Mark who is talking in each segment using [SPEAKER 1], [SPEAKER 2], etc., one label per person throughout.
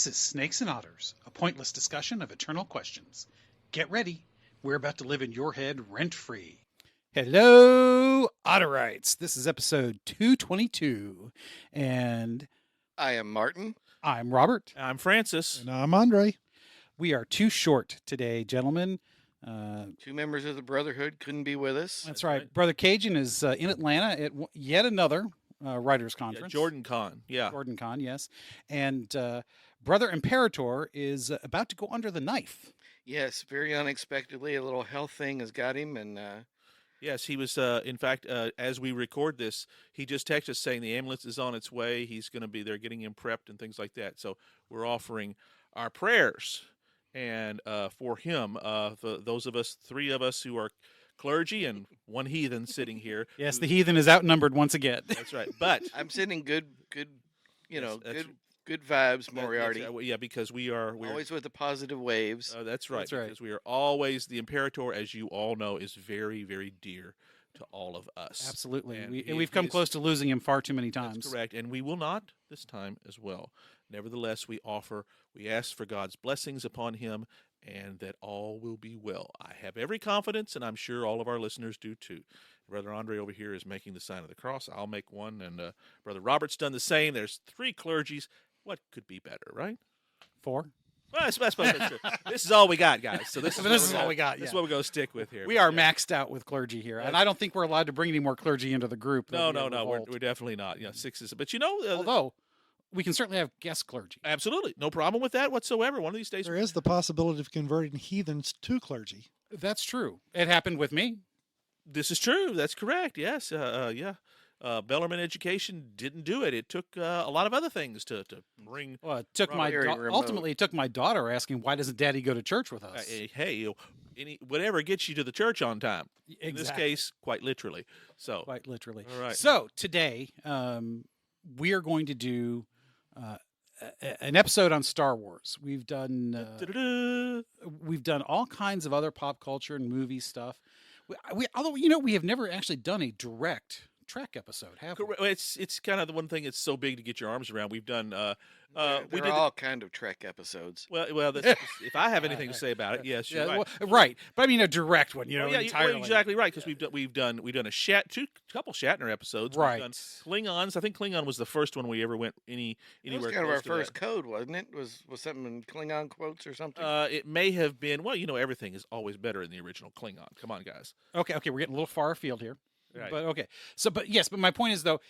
[SPEAKER 1] This is Snakes and Otters, a pointless discussion of eternal questions. Get ready. We're about to live in your head rent-free. Hello, Otterites. This is episode 222, and
[SPEAKER 2] I am Martin.
[SPEAKER 1] I'm Robert.
[SPEAKER 3] I'm Francis.
[SPEAKER 4] And I'm Andre.
[SPEAKER 1] We are too short today, gentlemen.
[SPEAKER 2] Two members of the Brotherhood couldn't be with us.
[SPEAKER 1] That's right. Brother Cajun is in Atlanta at yet another writers'
[SPEAKER 3] Yeah,
[SPEAKER 1] conference.
[SPEAKER 3] Jordan Con. Yeah.
[SPEAKER 1] Jordan Con, yes. And Brother Imperator is about to go under the knife.
[SPEAKER 2] Yes, very unexpectedly, a little health thing has got him, and
[SPEAKER 3] Yes, he was, in fact, as we record this, he just texted us saying the ambulance is on its way. He's going to be there getting him prepped and things like that. So we're offering our prayers and for him, for those of us, three of us who are clergy and one heathen sitting here.
[SPEAKER 1] Yes, the heathen is outnumbered once again.
[SPEAKER 3] That's right. But
[SPEAKER 2] I'm sending good,
[SPEAKER 3] Yes, that's-
[SPEAKER 2] good vibes,
[SPEAKER 3] that-
[SPEAKER 2] Moriarty.
[SPEAKER 3] that's, yeah, because we're
[SPEAKER 2] Always with the positive waves.
[SPEAKER 3] That's right.
[SPEAKER 1] That's right.
[SPEAKER 3] Because we are always the Imperator, as you all know, is very, very dear to all of us.
[SPEAKER 1] Absolutely.
[SPEAKER 3] And
[SPEAKER 1] We've come close to losing him far too many times.
[SPEAKER 3] That's correct, and we will not this time as well. Nevertheless, we ask for God's blessings upon him, and that all will be well. I have every confidence, and I'm sure all of our listeners do too. Brother Andre over here is making the sign of the cross. I'll make one, and Brother Robert's done the same. There's three clergies. What could be better, right?
[SPEAKER 1] 4.
[SPEAKER 3] Well, that's true. This is all we got, guys. So this
[SPEAKER 1] This is all we got,
[SPEAKER 3] This is
[SPEAKER 1] yeah.
[SPEAKER 3] what we're going to stick with here.
[SPEAKER 1] We are maxed out with clergy here, and I don't think we're allowed to bring any more clergy into the group.
[SPEAKER 3] No,
[SPEAKER 1] There'll be a
[SPEAKER 3] we're
[SPEAKER 1] revolt.
[SPEAKER 3] definitely not. Yeah, 6 is. But
[SPEAKER 1] Although we can certainly have guest clergy.
[SPEAKER 3] absolutely no problem with that whatsoever. One of these days,
[SPEAKER 4] There is the possibility of converting heathens to clergy.
[SPEAKER 1] That's true. It happened with me.
[SPEAKER 3] this is true. That's correct. Yes. Yeah. Bellarmine Education didn't do it. It took a lot of other things to bring.
[SPEAKER 1] Well, it took my
[SPEAKER 2] Very remote.
[SPEAKER 1] ultimately it took my daughter asking, "Why doesn't Daddy go to church with us?"
[SPEAKER 3] Hey, whatever gets you to the church on time. In this
[SPEAKER 1] Exactly.
[SPEAKER 3] case, quite literally. So,
[SPEAKER 1] Quite literally.
[SPEAKER 3] all right.
[SPEAKER 1] So today, we are going to do an episode on Star Wars. We've done all kinds of other pop culture and movie stuff. Although we have never actually done a direct Trek episode, have we?
[SPEAKER 3] Correct. It's kind of the one thing that's so big to get your arms around. We've done. We
[SPEAKER 2] They're
[SPEAKER 3] did.
[SPEAKER 2] all kind of Trek episodes.
[SPEAKER 3] If I have anything to say about it, yes, you're
[SPEAKER 1] Yeah,
[SPEAKER 3] right.
[SPEAKER 1] well, right. But I mean a direct one,
[SPEAKER 3] Yeah,
[SPEAKER 1] entirely.
[SPEAKER 3] you're exactly right. Because we've done a couple Shatner episodes.
[SPEAKER 1] Right.
[SPEAKER 3] We've done Klingons. I think Klingon was the first one we ever went
[SPEAKER 2] It
[SPEAKER 3] anywhere.
[SPEAKER 2] was kind of our
[SPEAKER 3] close to that.
[SPEAKER 2] first code, wasn't it? Was something in Klingon quotes or something?
[SPEAKER 3] It may have been. Well, everything is always better in the original Klingon. Come on, guys.
[SPEAKER 1] Okay, we're getting a little far afield here.
[SPEAKER 3] Right.
[SPEAKER 1] But okay. But my point is though,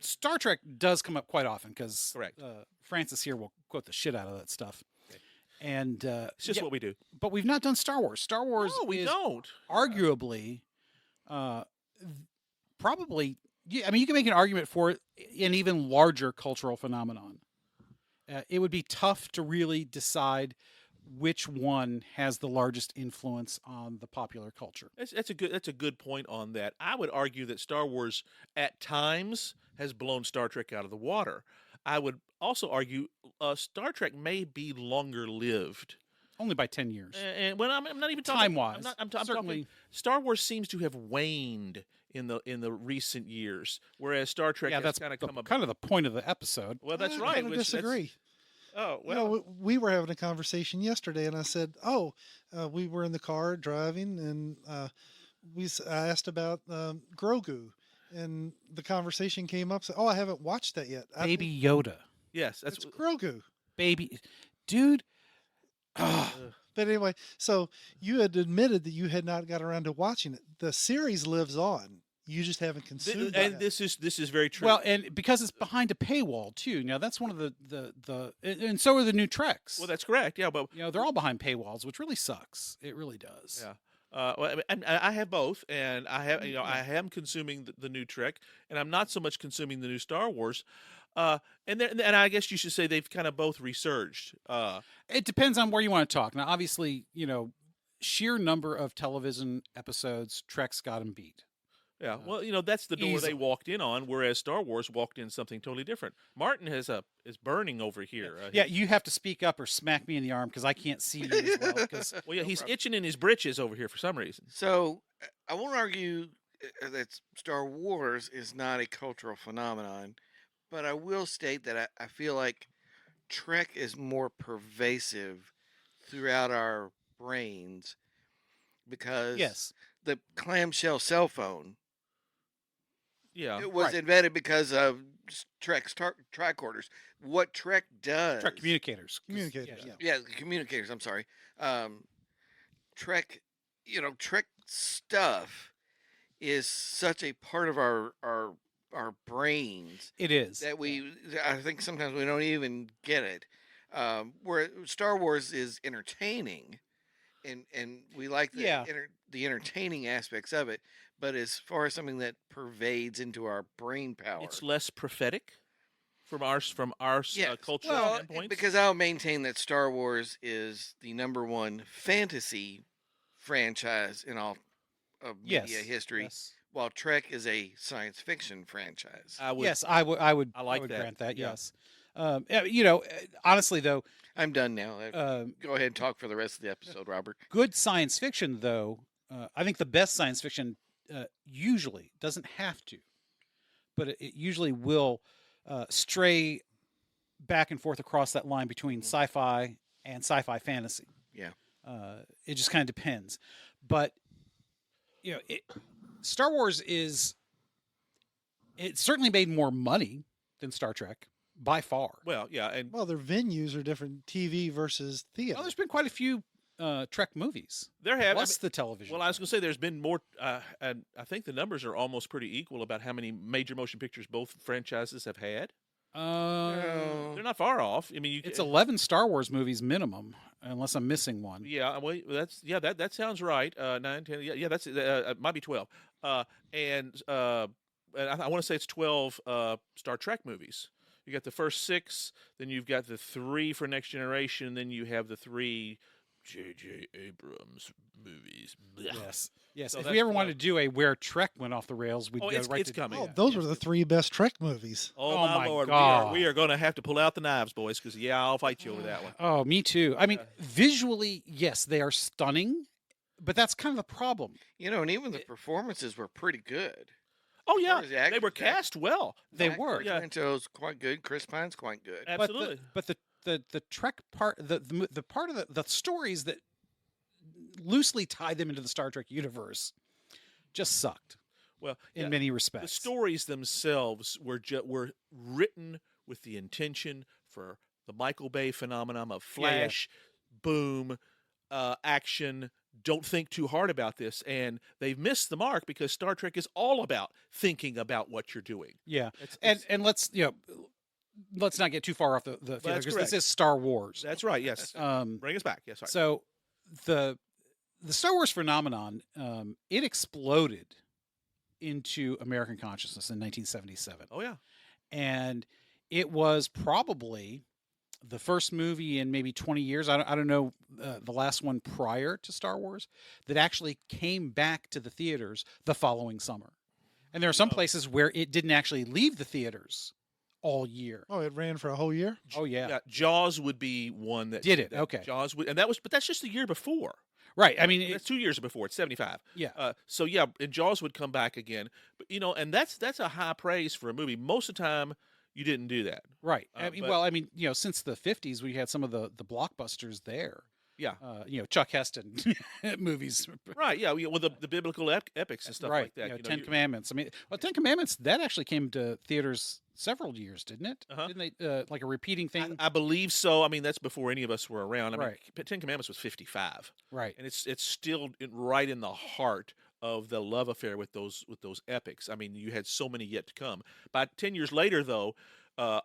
[SPEAKER 1] Star Trek does come up quite often because
[SPEAKER 3] Correct.
[SPEAKER 1] Francis here will quote the shit out of that stuff.
[SPEAKER 3] Okay.
[SPEAKER 1] And
[SPEAKER 3] It's just what we do.
[SPEAKER 1] but we've not done Star Wars. Star Wars
[SPEAKER 3] No, we
[SPEAKER 1] is
[SPEAKER 3] don't.
[SPEAKER 1] arguably probably I mean you can make an argument for an even larger cultural phenomenon. It would be tough to really decide which one has the largest influence on the popular culture.
[SPEAKER 3] That's a good point on that. I would argue that Star Wars at times has blown Star Trek out of the water. I would also argue Star Trek may be longer lived.
[SPEAKER 1] Only by 10 years.
[SPEAKER 3] And when I'm not even talking
[SPEAKER 1] Time-wise,
[SPEAKER 3] I'm talking
[SPEAKER 1] certainly.
[SPEAKER 3] Star Wars seems to have waned in the recent years, whereas Star Trek
[SPEAKER 1] Yeah,
[SPEAKER 3] has
[SPEAKER 1] that's
[SPEAKER 3] kind of come up.
[SPEAKER 1] kind of the point of the episode.
[SPEAKER 3] Well, that's
[SPEAKER 4] I
[SPEAKER 3] right.
[SPEAKER 4] kind of disagree.
[SPEAKER 3] Oh
[SPEAKER 4] You
[SPEAKER 3] well.
[SPEAKER 4] know, we were having a conversation yesterday, and I said, we were in the car driving, and I asked about Grogu, and the conversation came up. Said, I haven't watched that yet.
[SPEAKER 1] Baby Yoda.
[SPEAKER 3] Yes, that's
[SPEAKER 4] It's Grogu.
[SPEAKER 1] Baby. Dude.
[SPEAKER 3] uh,
[SPEAKER 4] But anyway, so you had admitted that you had not got around to watching it. The series lives on. You just haven't consumed
[SPEAKER 3] and
[SPEAKER 4] it.
[SPEAKER 3] this is very true.
[SPEAKER 1] Well, and because it's behind a paywall too. Now that's one of the and so are the new Treks.
[SPEAKER 3] Well, that's correct. Yeah, but
[SPEAKER 1] they're all behind paywalls, which really sucks. It really does.
[SPEAKER 3] yeah. Well, and I have both, and I have I am consuming the new Trek, and I'm not so much consuming the new Star Wars. And I guess you should say they've kind of both resurged.
[SPEAKER 1] It depends on where you want to talk. Now, obviously, sheer number of television episodes, Trek's got them beat.
[SPEAKER 3] Yeah, well, that's the door
[SPEAKER 1] easily.
[SPEAKER 3] they walked in on, whereas Star Wars walked in something totally different. Martin is burning over here.
[SPEAKER 1] Yeah, you have to speak up or smack me in the arm because I can't see you as well. 'cause-
[SPEAKER 3] Well, yeah, he's itching in his britches over here for some reason.
[SPEAKER 2] So I won't argue that Star Wars is not a cultural phenomenon, but I will state that I feel like Trek is more pervasive throughout our brains because
[SPEAKER 1] Yes.
[SPEAKER 2] the clamshell cell phone,
[SPEAKER 3] Yeah.
[SPEAKER 2] it was
[SPEAKER 1] Right.
[SPEAKER 2] invented because of Trek's tricorders. What Trek does,
[SPEAKER 1] Trek communicators. 'Cause-
[SPEAKER 4] Communicators, yeah.
[SPEAKER 2] yeah, the communicators. I'm sorry, Trek. Trek stuff is such a part of our brains
[SPEAKER 1] It is.
[SPEAKER 2] that I think sometimes we don't even get it. Where Star Wars is entertaining, and we like
[SPEAKER 1] Yeah.
[SPEAKER 2] the entertaining aspects of it, but as far as something that pervades into our brain power,
[SPEAKER 3] It's less prophetic from our
[SPEAKER 2] yes.
[SPEAKER 3] cultural
[SPEAKER 2] Well,
[SPEAKER 3] standpoint.
[SPEAKER 2] because I'll maintain that Star Wars is the #1 fantasy franchise in all of
[SPEAKER 1] Yes.
[SPEAKER 2] media history,
[SPEAKER 1] Yes.
[SPEAKER 2] while Trek is a science fiction franchise.
[SPEAKER 3] I would.
[SPEAKER 1] Yes, I would. I would.
[SPEAKER 3] I like
[SPEAKER 1] would
[SPEAKER 3] that.
[SPEAKER 1] grant that.
[SPEAKER 3] Yeah.
[SPEAKER 1] Yes. Honestly, though,
[SPEAKER 2] I'm done now.
[SPEAKER 1] um,
[SPEAKER 2] Go ahead and talk for the rest of the episode, Robert.
[SPEAKER 1] good science fiction, though, I think the best science fiction usually doesn't have to, but it usually will stray back and forth across that line between sci-fi and sci-fi fantasy.
[SPEAKER 2] Yeah.
[SPEAKER 1] It just kind of depends, but Star Wars it certainly made more money than Star Trek by far.
[SPEAKER 3] Well, yeah, and
[SPEAKER 4] Well, their venues are different, TV versus theater.
[SPEAKER 1] Well, there's been quite a few Trek movies,
[SPEAKER 3] there have.
[SPEAKER 1] plus the television.
[SPEAKER 3] Well, I was going to say there's been more, and I think the numbers are almost pretty equal about how many major motion pictures both franchises have had. They're not far off. I mean,
[SPEAKER 1] It's 11 Star Wars movies minimum, unless I'm missing one.
[SPEAKER 3] Yeah, well, that sounds right. 9, 10. Yeah, that's it might be 12. And I want to say it's 12 Star Trek movies. You got the first 6, then you've got the 3 for Next Generation, then you have the 3 J.J. Abrams movies. Blech.
[SPEAKER 1] Yes.
[SPEAKER 3] So
[SPEAKER 1] If
[SPEAKER 3] that's
[SPEAKER 1] we ever
[SPEAKER 3] 12.
[SPEAKER 1] wanted to do a where Trek went off the rails, we'd go
[SPEAKER 3] it's
[SPEAKER 1] right to
[SPEAKER 3] coming.
[SPEAKER 4] Oh,
[SPEAKER 3] Yeah.
[SPEAKER 4] those were the 3 best Trek movies.
[SPEAKER 3] Oh,
[SPEAKER 1] Oh
[SPEAKER 3] my
[SPEAKER 1] my
[SPEAKER 3] Lord,
[SPEAKER 1] God.
[SPEAKER 3] we are going to have to pull out the knives, boys, because I'll fight you over that one.
[SPEAKER 1] Oh, me too. I mean, visually, yes, they are stunning, but that's kind of the problem.
[SPEAKER 2] And even the performances were pretty good.
[SPEAKER 3] Oh
[SPEAKER 2] As
[SPEAKER 3] yeah,
[SPEAKER 2] far as the
[SPEAKER 3] they were
[SPEAKER 2] actors,
[SPEAKER 3] cast well.
[SPEAKER 1] They
[SPEAKER 2] Zach
[SPEAKER 1] were.
[SPEAKER 3] Yeah.
[SPEAKER 2] Franco's quite good. Chris Pine's quite good.
[SPEAKER 3] Absolutely.
[SPEAKER 1] But the Trek part, the part of the stories that loosely tied them into the Star Trek universe just sucked
[SPEAKER 3] Well,
[SPEAKER 1] in
[SPEAKER 3] yeah,
[SPEAKER 1] many
[SPEAKER 3] the
[SPEAKER 1] respects.
[SPEAKER 3] stories themselves were written with the intention for the Michael Bay phenomenon of
[SPEAKER 1] Yeah, yeah.
[SPEAKER 3] flash, boom, action. Don't think too hard about this, and they've missed the mark because Star Trek is all about thinking about what you're doing.
[SPEAKER 1] Yeah,
[SPEAKER 3] It's-
[SPEAKER 1] and let's not get too far off the field
[SPEAKER 3] That's
[SPEAKER 1] because
[SPEAKER 3] correct.
[SPEAKER 1] this is Star Wars.
[SPEAKER 3] That's right. Yes. Bring us back. Yes. Sorry.
[SPEAKER 1] So the Star Wars phenomenon it exploded into American consciousness in 1977,
[SPEAKER 3] Oh yeah.
[SPEAKER 1] and it was probably the first movie in maybe 20 years. I don't know the last one prior to Star Wars that actually came back to the theaters the following summer. And there are some places where it didn't actually leave the theaters all year.
[SPEAKER 4] Oh, it ran for a whole year?
[SPEAKER 1] Oh yeah.
[SPEAKER 3] Jaws would be one that
[SPEAKER 1] Did it?
[SPEAKER 3] that
[SPEAKER 1] Okay.
[SPEAKER 3] Jaws would, but that's just the year before.
[SPEAKER 1] Right. I mean,
[SPEAKER 3] That's 2 years before. It's 75.
[SPEAKER 1] yeah.
[SPEAKER 3] So yeah, and Jaws would come back again. But and that's a high praise for a movie. Most of the time, you didn't do that.
[SPEAKER 1] Right. I mean,
[SPEAKER 3] but-
[SPEAKER 1] since the 50s, we had some of the blockbusters there.
[SPEAKER 3] Yeah.
[SPEAKER 1] Chuck Heston movies.
[SPEAKER 3] Right. Yeah. Well, the biblical epics and stuff
[SPEAKER 1] Right.
[SPEAKER 3] like that.
[SPEAKER 1] Ten Commandments. I mean, Ten Commandments, that actually came to theaters several years, didn't it?
[SPEAKER 3] Uh-huh.
[SPEAKER 1] Didn't they, like a repeating thing?
[SPEAKER 3] I believe so. I mean, that's before any of us were around. I mean,
[SPEAKER 1] Right.
[SPEAKER 3] 10 Commandments was 55,
[SPEAKER 1] Right.
[SPEAKER 3] and it's still right in the heart of the love affair with those epics. I mean, you had so many yet to come. About 10 years later, though,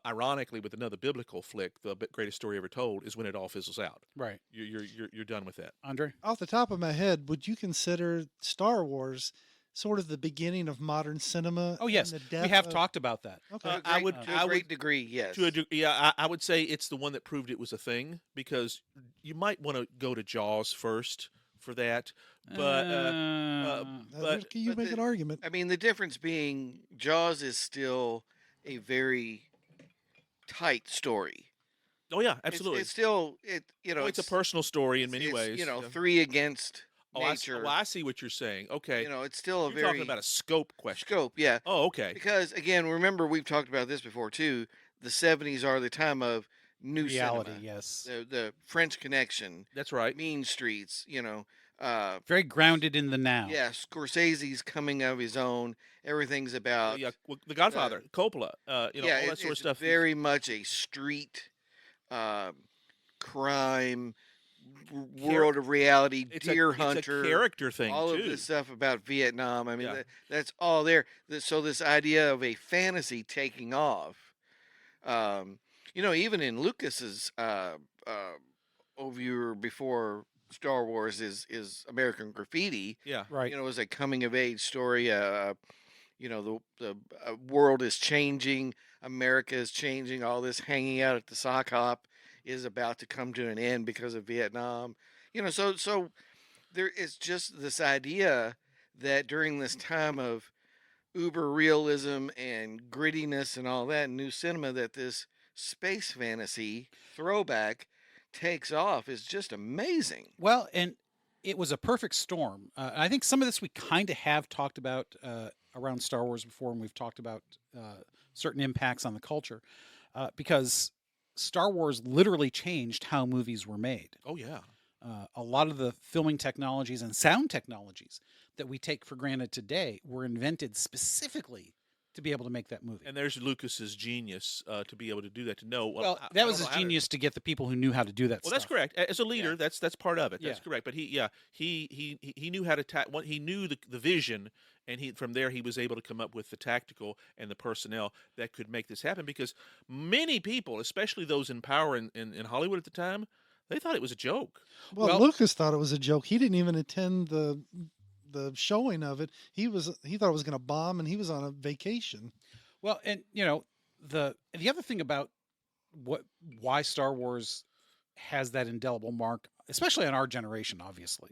[SPEAKER 3] ironically, with another biblical flick, the greatest story ever told, is when it all fizzles out.
[SPEAKER 1] Right.
[SPEAKER 3] You're done with that.
[SPEAKER 1] Andre?
[SPEAKER 4] Off the top of my head, would you consider Star Wars sort of the beginning of modern cinema?
[SPEAKER 1] Oh, yes.
[SPEAKER 4] and the
[SPEAKER 1] We
[SPEAKER 4] death
[SPEAKER 1] have
[SPEAKER 4] of-
[SPEAKER 1] talked about that.
[SPEAKER 4] Okay.
[SPEAKER 2] To a great degree, yes.
[SPEAKER 3] I would say it's the one that proved it was a thing, because you might want to go to Jaws first for that, but
[SPEAKER 4] You
[SPEAKER 2] but
[SPEAKER 4] make an argument.
[SPEAKER 2] I mean, the difference being Jaws is still a very tight story.
[SPEAKER 3] oh yeah, absolutely.
[SPEAKER 2] It's still
[SPEAKER 3] it's a personal story in many ways. Yeah.
[SPEAKER 2] 3 against
[SPEAKER 3] Oh,
[SPEAKER 2] nature.
[SPEAKER 3] I see what you're saying. Okay,
[SPEAKER 2] It's still a
[SPEAKER 3] you're
[SPEAKER 2] very
[SPEAKER 3] talking about a scope question.
[SPEAKER 2] scope, yeah.
[SPEAKER 3] Oh, okay.
[SPEAKER 2] Because again, remember we've talked about this before too. The 70s are the time of new
[SPEAKER 1] Reality,
[SPEAKER 2] cinema.
[SPEAKER 1] yes.
[SPEAKER 2] The French Connection,
[SPEAKER 3] That's right.
[SPEAKER 2] Mean Streets,
[SPEAKER 1] Very grounded in the now.
[SPEAKER 2] yeah, Scorsese's coming of his own. Everything's about
[SPEAKER 3] The Godfather, Coppola,
[SPEAKER 2] yeah,
[SPEAKER 3] all that sort of
[SPEAKER 2] it's
[SPEAKER 3] stuff.
[SPEAKER 2] very much a street uh, crime world of reality, Deer Hunter,
[SPEAKER 3] it's a character thing
[SPEAKER 2] all
[SPEAKER 3] too.
[SPEAKER 2] of this stuff about Vietnam. I mean,
[SPEAKER 3] Yeah.
[SPEAKER 2] that's all there. So this idea of a fantasy taking off, even in Lucas's overview before Star Wars is American Graffiti.
[SPEAKER 3] Yeah.
[SPEAKER 1] Right.
[SPEAKER 2] It was a coming of age story. The world is changing, America is changing. All this hanging out at the sock hop is about to come to an end because of Vietnam. So there is just this idea that during this time of uber realism and grittiness and all that in new cinema, that this space fantasy throwback takes off is just amazing.
[SPEAKER 1] Well, and it was a perfect storm. I think some of this we kind of have talked about around Star Wars before, and we've talked about certain impacts on the culture because Star Wars literally changed how movies were made.
[SPEAKER 3] Oh yeah.
[SPEAKER 1] A lot of the filming technologies and sound technologies that we take for granted today were invented specifically to be able to make that movie.
[SPEAKER 3] And there's Lucas's genius to be able to do that. To know
[SPEAKER 1] Well, that was his genius to get the people who knew how to do that.
[SPEAKER 3] Well,
[SPEAKER 1] stuff.
[SPEAKER 3] that's correct. As a leader,
[SPEAKER 1] Yeah.
[SPEAKER 3] that's part of it. That's
[SPEAKER 1] Yeah.
[SPEAKER 3] correct. But he knew how to he knew the vision, and from there he was able to come up with the tactical and the personnel that could make this happen. Because many people, especially those in power in Hollywood at the time, they thought it was a joke.
[SPEAKER 4] Well, Lucas thought it was a joke. He didn't even attend the showing of it. He thought it was going to bomb, and he was on a vacation.
[SPEAKER 1] Well, and the other thing about why Star Wars has that indelible mark, especially on our generation, obviously.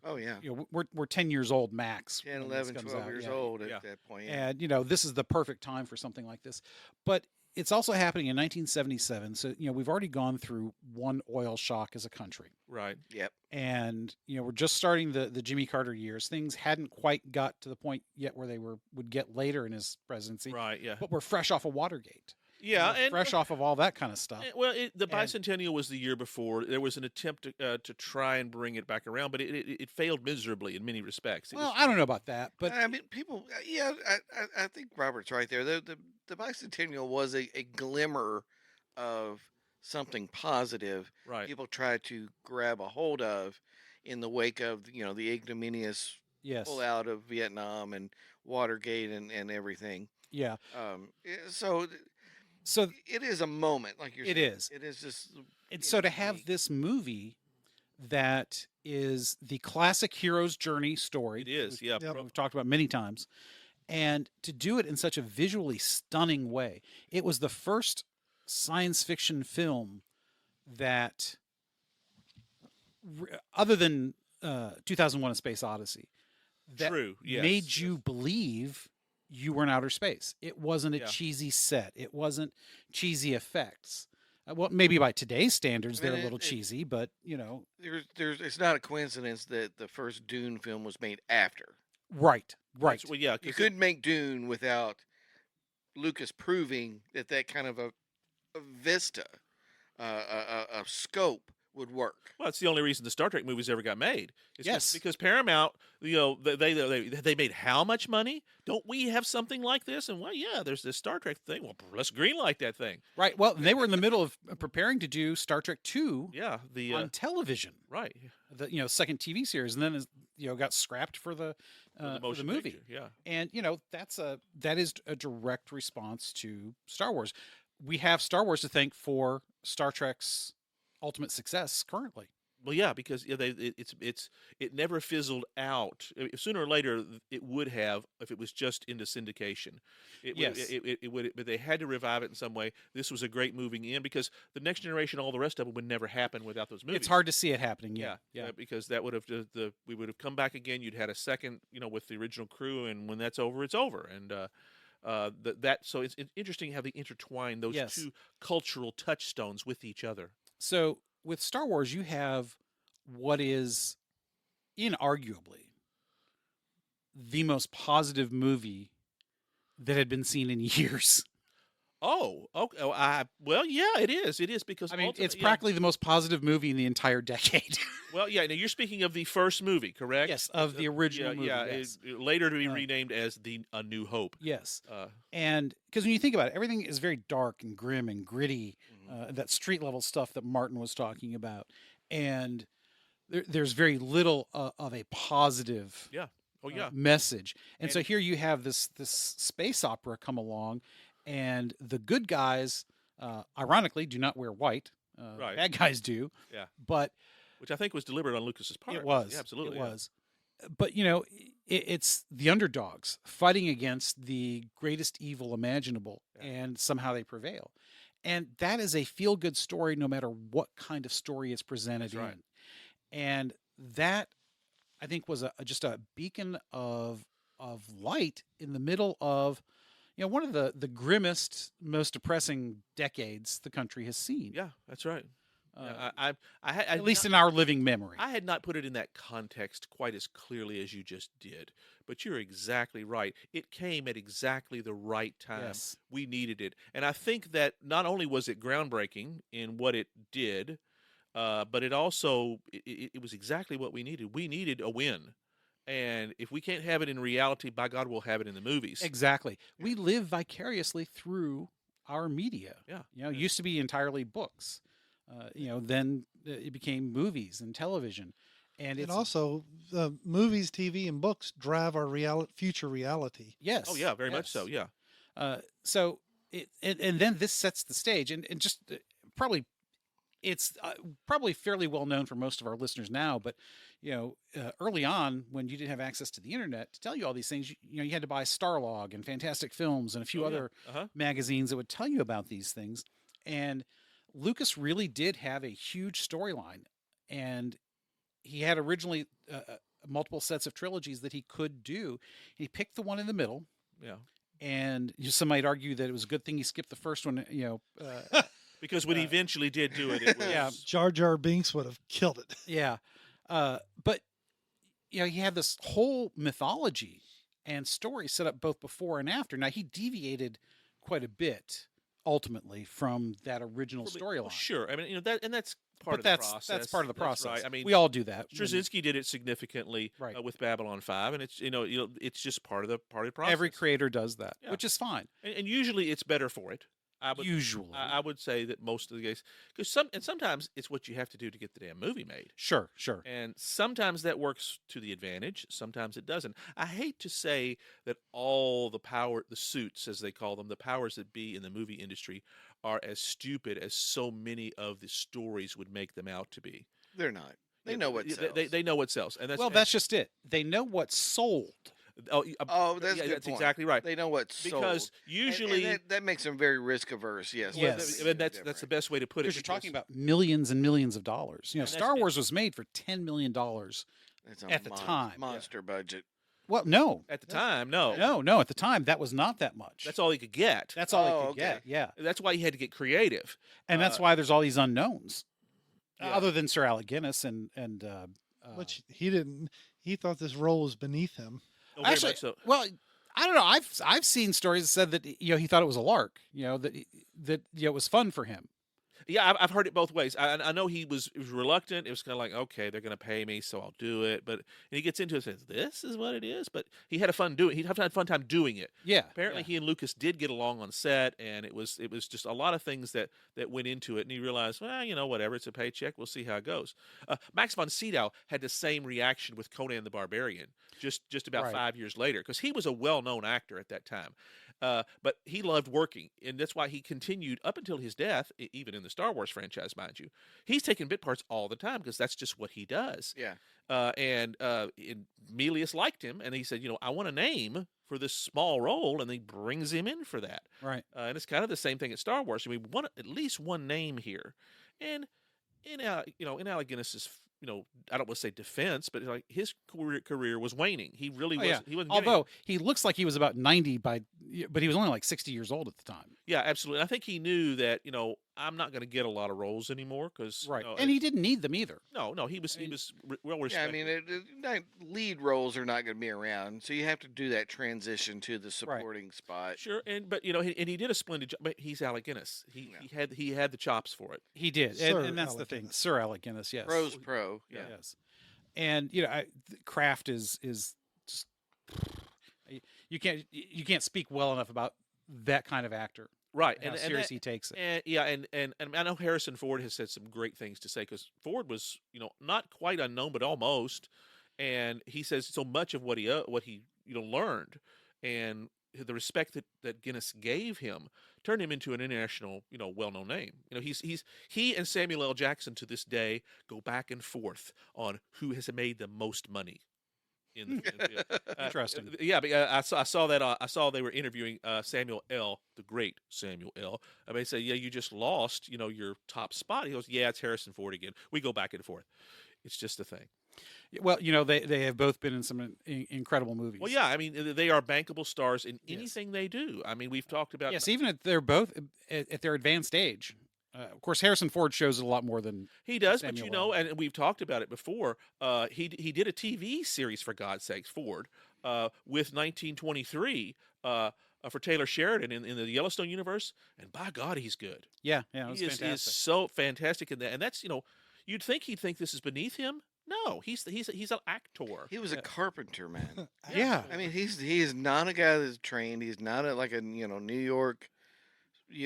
[SPEAKER 2] Oh yeah.
[SPEAKER 1] We're 10 years old max.
[SPEAKER 2] 10,
[SPEAKER 1] when this
[SPEAKER 2] 11,
[SPEAKER 1] comes
[SPEAKER 2] 12
[SPEAKER 1] out.
[SPEAKER 2] years
[SPEAKER 1] Yeah.
[SPEAKER 2] old at
[SPEAKER 3] Yeah.
[SPEAKER 2] that point. Yeah.
[SPEAKER 1] And this is the perfect time for something like this. But it's also happening in 1977. So we've already gone through one oil shock as a country.
[SPEAKER 3] Right.
[SPEAKER 2] Yep.
[SPEAKER 1] And we're just starting the Jimmy Carter years. Things hadn't quite got to the point yet where they would get later in his presidency.
[SPEAKER 3] Right. Yeah.
[SPEAKER 1] But we're fresh off of Watergate.
[SPEAKER 3] Yeah.
[SPEAKER 1] We're fresh off of all that kind of stuff.
[SPEAKER 3] Well, the bicentennial was the year before. There was an attempt to try and bring it back around, but it failed miserably in many respects.
[SPEAKER 1] I don't know about that, but
[SPEAKER 2] I mean, people. Yeah, I think Robert's right there. The bicentennial was a glimmer of something positive.
[SPEAKER 3] Right.
[SPEAKER 2] People tried to grab a hold of in the wake of the ignominious
[SPEAKER 1] yes,
[SPEAKER 2] pullout of Vietnam and Watergate and everything.
[SPEAKER 1] yeah.
[SPEAKER 2] So it is a moment, like you're saying.
[SPEAKER 1] It is.
[SPEAKER 2] It is just.
[SPEAKER 1] And so to have this movie that is the classic hero's journey story.
[SPEAKER 3] It is, yeah.
[SPEAKER 1] We've talked about many times. And to do it in such a visually stunning way. It was the first science fiction film that, other than 2001: A Space Odyssey, that
[SPEAKER 3] True, yes,
[SPEAKER 1] made you believe you were in outer space. It wasn't a cheesy set. It wasn't cheesy effects. Well, maybe by today's standards, they're a little cheesy, but
[SPEAKER 2] it's not a coincidence that the first Dune film was made after.
[SPEAKER 1] Right.
[SPEAKER 3] Well, yeah,
[SPEAKER 2] You couldn't make Dune without Lucas proving that kind of a vista, a scope would work.
[SPEAKER 3] Well, it's the only reason the Star Trek movies ever got made. It's
[SPEAKER 1] Yes.
[SPEAKER 3] because Paramount, they made how much money? Don't we have something like this? And well, yeah, there's this Star Trek thing. Well, let's greenlight that thing.
[SPEAKER 1] Right. Well, they were in the middle of preparing to do Star Trek 2
[SPEAKER 3] Yeah,
[SPEAKER 1] on television.
[SPEAKER 3] right.
[SPEAKER 1] The second TV series, and then got scrapped for the
[SPEAKER 3] motion
[SPEAKER 1] movie.
[SPEAKER 3] picture, yeah.
[SPEAKER 1] And that is a direct response to Star Wars. We have Star Wars to thank for Star Trek's ultimate success currently.
[SPEAKER 3] Well, yeah, because it never fizzled out. Sooner or later, it would have if it was just into syndication. It would, but they had to revive it in some way. This was a great moving in because the Next Generation, all the rest of it would never happen without those movies.
[SPEAKER 1] It's hard to see it happening. Yeah.
[SPEAKER 3] Because that would have we would have come back again. You'd had a second, with the original crew, and when that's over, it's over. And so it's interesting how they intertwine those two cultural touchstones with each other.
[SPEAKER 1] So with Star Wars, you have what is inarguably the most positive movie that had been seen in years.
[SPEAKER 3] Oh, okay. Oh, well, yeah, it is. It is because
[SPEAKER 1] I mean, it's
[SPEAKER 3] yeah.
[SPEAKER 1] practically the most positive movie in the entire decade.
[SPEAKER 3] Well, yeah. Now you're speaking of the first movie, correct?
[SPEAKER 1] Yes, of the original movie.
[SPEAKER 3] Yeah.
[SPEAKER 1] Yes.
[SPEAKER 3] Later to be renamed as the A New Hope.
[SPEAKER 1] Yes.
[SPEAKER 3] Uh,
[SPEAKER 1] And because when you think about it, everything is very dark and grim and gritty, that street level stuff that Martin was talking about. And there's very little of a positive
[SPEAKER 3] yeah. Oh, yeah.
[SPEAKER 1] message. And so
[SPEAKER 3] And-
[SPEAKER 1] here you have this space opera come along, and the good guys, ironically, do not wear white.
[SPEAKER 3] Right.
[SPEAKER 1] Bad guys do.
[SPEAKER 3] Yeah.
[SPEAKER 1] But
[SPEAKER 3] Which I think was deliberate on Lucas's part.
[SPEAKER 1] it was.
[SPEAKER 3] Yeah, absolutely.
[SPEAKER 1] It was. But, it's the underdogs fighting against the greatest evil imaginable, and somehow they prevail. And that is a feel good story no matter what kind of story it's presented
[SPEAKER 3] That's right.
[SPEAKER 1] in. And that, I think, was just a beacon of light in the middle of, one of the grimmest, most depressing decades the country has seen.
[SPEAKER 3] Yeah, that's right.
[SPEAKER 1] At least in our living memory.
[SPEAKER 3] I had not put it in that context quite as clearly as you just did, but you're exactly right. It came at exactly the right time.
[SPEAKER 1] Yes.
[SPEAKER 3] We needed it. And I think that not only was it groundbreaking in what it did, but it also it was exactly what we needed. We needed a win. And if we can't have it in reality, by God, we'll have it in the movies.
[SPEAKER 1] Exactly. We live vicariously through our media.
[SPEAKER 3] Yeah.
[SPEAKER 1] It used to be entirely books. Then it became movies and television. And
[SPEAKER 4] also, movies, TV, and books drive our future reality.
[SPEAKER 1] Yes.
[SPEAKER 3] Oh, yeah, very much so, yeah.
[SPEAKER 1] So, and then this sets the stage. And just probably, it's probably fairly well known for most of our listeners now, but early on, when you didn't have access to the internet to tell you all these things, you had to buy Starlog and Fantastic Films and a few other magazines that would tell you about these things. And Lucas really did have a huge storyline, and he had originally multiple sets of trilogies that he could do. He picked the one in the middle.
[SPEAKER 3] Yeah.
[SPEAKER 1] And some might argue that it was a good thing he skipped the first one,
[SPEAKER 3] because when he eventually did do it, it was...
[SPEAKER 1] Yeah.
[SPEAKER 4] Jar Jar Binks would have killed it.
[SPEAKER 1] Yeah. But, he had this whole mythology and story set up both before and after. Now, he deviated quite a bit, ultimately, from that original storyline.
[SPEAKER 3] Well, sure. I mean, that's part of the process.
[SPEAKER 1] That's part of the process.
[SPEAKER 3] Right. I mean,
[SPEAKER 1] we all do that.
[SPEAKER 3] Straczynski did it significantly with Babylon 5, and it's it's just part of the process.
[SPEAKER 1] Every creator does that, which is fine.
[SPEAKER 3] And usually it's better for it.
[SPEAKER 1] Usually,
[SPEAKER 3] I would say that most of the cases, because sometimes it's what you have to do to get the damn movie made.
[SPEAKER 1] Sure.
[SPEAKER 3] And sometimes that works to the advantage. Sometimes it doesn't. I hate to say that all the suits, as they call them, the powers that be in the movie industry, are as stupid as so many of the stories would make them out to be.
[SPEAKER 2] They're not. They know what sells.
[SPEAKER 3] They know what sells, and
[SPEAKER 1] that's just it. They know what sold.
[SPEAKER 2] That's
[SPEAKER 3] that's exactly right.
[SPEAKER 2] They know what's sold.
[SPEAKER 3] Because usually
[SPEAKER 2] and that makes them very risk averse. Yes.
[SPEAKER 1] Yes.
[SPEAKER 3] That's the best way to put it.
[SPEAKER 1] Because you're talking about millions and millions of dollars. Star Wars was made for $10 million at the time.
[SPEAKER 2] Monster budget.
[SPEAKER 1] Well, no.
[SPEAKER 3] At the time, no.
[SPEAKER 1] No. At the time, that was not that much.
[SPEAKER 3] That's all he could get.
[SPEAKER 1] That's all he could get. Yeah.
[SPEAKER 3] That's why he had to get creative,
[SPEAKER 1] and that's why there's all these unknowns, other than Sir Alec Guinness and
[SPEAKER 4] which he didn't. He thought this role was beneath him.
[SPEAKER 3] Oh,
[SPEAKER 1] actually,
[SPEAKER 3] so.
[SPEAKER 1] Well, I don't know. I've seen stories that said that he thought it was a lark. That it was fun for him.
[SPEAKER 3] Yeah, I've heard it both ways. I know he was reluctant. It was kind of like, okay, they're going to pay me, so I'll do it. But and he gets into it and says, this is what it is. But he had a fun doing. He had a fun time doing it.
[SPEAKER 1] Yeah.
[SPEAKER 3] Apparently, he and Lucas did get along on set, and it was just a lot of things that went into it. And he realized, well, whatever, it's a paycheck. We'll see how it goes. Max von Sydow had the same reaction with Conan the Barbarian, just about 5 years later, because he was a well-known actor at that time. But he loved working, and that's why he continued up until his death, even in the Star Wars franchise, mind you. He's taking bit parts all the time because that's just what he does.
[SPEAKER 2] Yeah.
[SPEAKER 3] And Milius liked him, and he said, I want a name for this small role, and he brings him in for that.
[SPEAKER 1] Right.
[SPEAKER 3] And it's kind of the same thing at Star Wars. We want at least one name here. And in Alec Guinness's, I don't want to say defense, but like his career was waning. He really was.
[SPEAKER 1] Yeah.
[SPEAKER 3] He wasn't.
[SPEAKER 1] Although he looks like he was about 90 but he was only like 60 years old at the time.
[SPEAKER 3] Yeah, absolutely. I think he knew that I'm not going to get a lot of roles anymore because
[SPEAKER 1] Right. And he didn't need them either.
[SPEAKER 3] No, he was well
[SPEAKER 2] Yeah, I
[SPEAKER 3] respected.
[SPEAKER 2] mean, lead roles are not going to be around, so you have to do that transition to the supporting spot.
[SPEAKER 3] Sure, but he did a splendid job. But he's Alec Guinness. He had the chops for it.
[SPEAKER 1] He did, and that's the thing.
[SPEAKER 4] Guinness.
[SPEAKER 1] Sir Alec Guinness, yes.
[SPEAKER 2] Pro's pro. Yeah.
[SPEAKER 1] Yes. And Kraft is just you can't speak well enough about that kind of actor.
[SPEAKER 3] Right,
[SPEAKER 1] And how serious he takes it.
[SPEAKER 3] And I know Harrison Ford has said some great things to say because Ford was not quite unknown but almost, and he says so much of what he learned, and the respect that Guinness gave him turned him into an international well-known name. He and Samuel L. Jackson to this day go back and forth on who has made the most money.
[SPEAKER 1] Interesting.
[SPEAKER 3] Yeah, but I saw that. I saw they were interviewing Samuel L., the great Samuel L. I mean, they say, yeah, you just lost, your top spot. He goes, yeah, it's Harrison Ford again. We go back and forth. It's just a thing.
[SPEAKER 1] Well, they have both been in some incredible movies.
[SPEAKER 3] Well, yeah, I mean, they are bankable stars in anything they do. I mean, we've talked about
[SPEAKER 1] even if they're both at their advanced age. Of course, Harrison Ford shows it a lot more than
[SPEAKER 3] he does,
[SPEAKER 1] Samuel
[SPEAKER 3] but
[SPEAKER 1] L.
[SPEAKER 3] and we've talked about it before. He did a TV series, for God's sakes, Ford, with 1923 for Taylor Sheridan in the Yellowstone universe, and by God, he's good.
[SPEAKER 1] Yeah, it was
[SPEAKER 3] he is so fantastic in that, and that's you'd think he'd think this is beneath him. No, he's an actor.
[SPEAKER 2] He was a carpenter, man.
[SPEAKER 1] Yeah,
[SPEAKER 2] I mean, he is not a guy that's trained. He's not like a New York,
[SPEAKER 1] he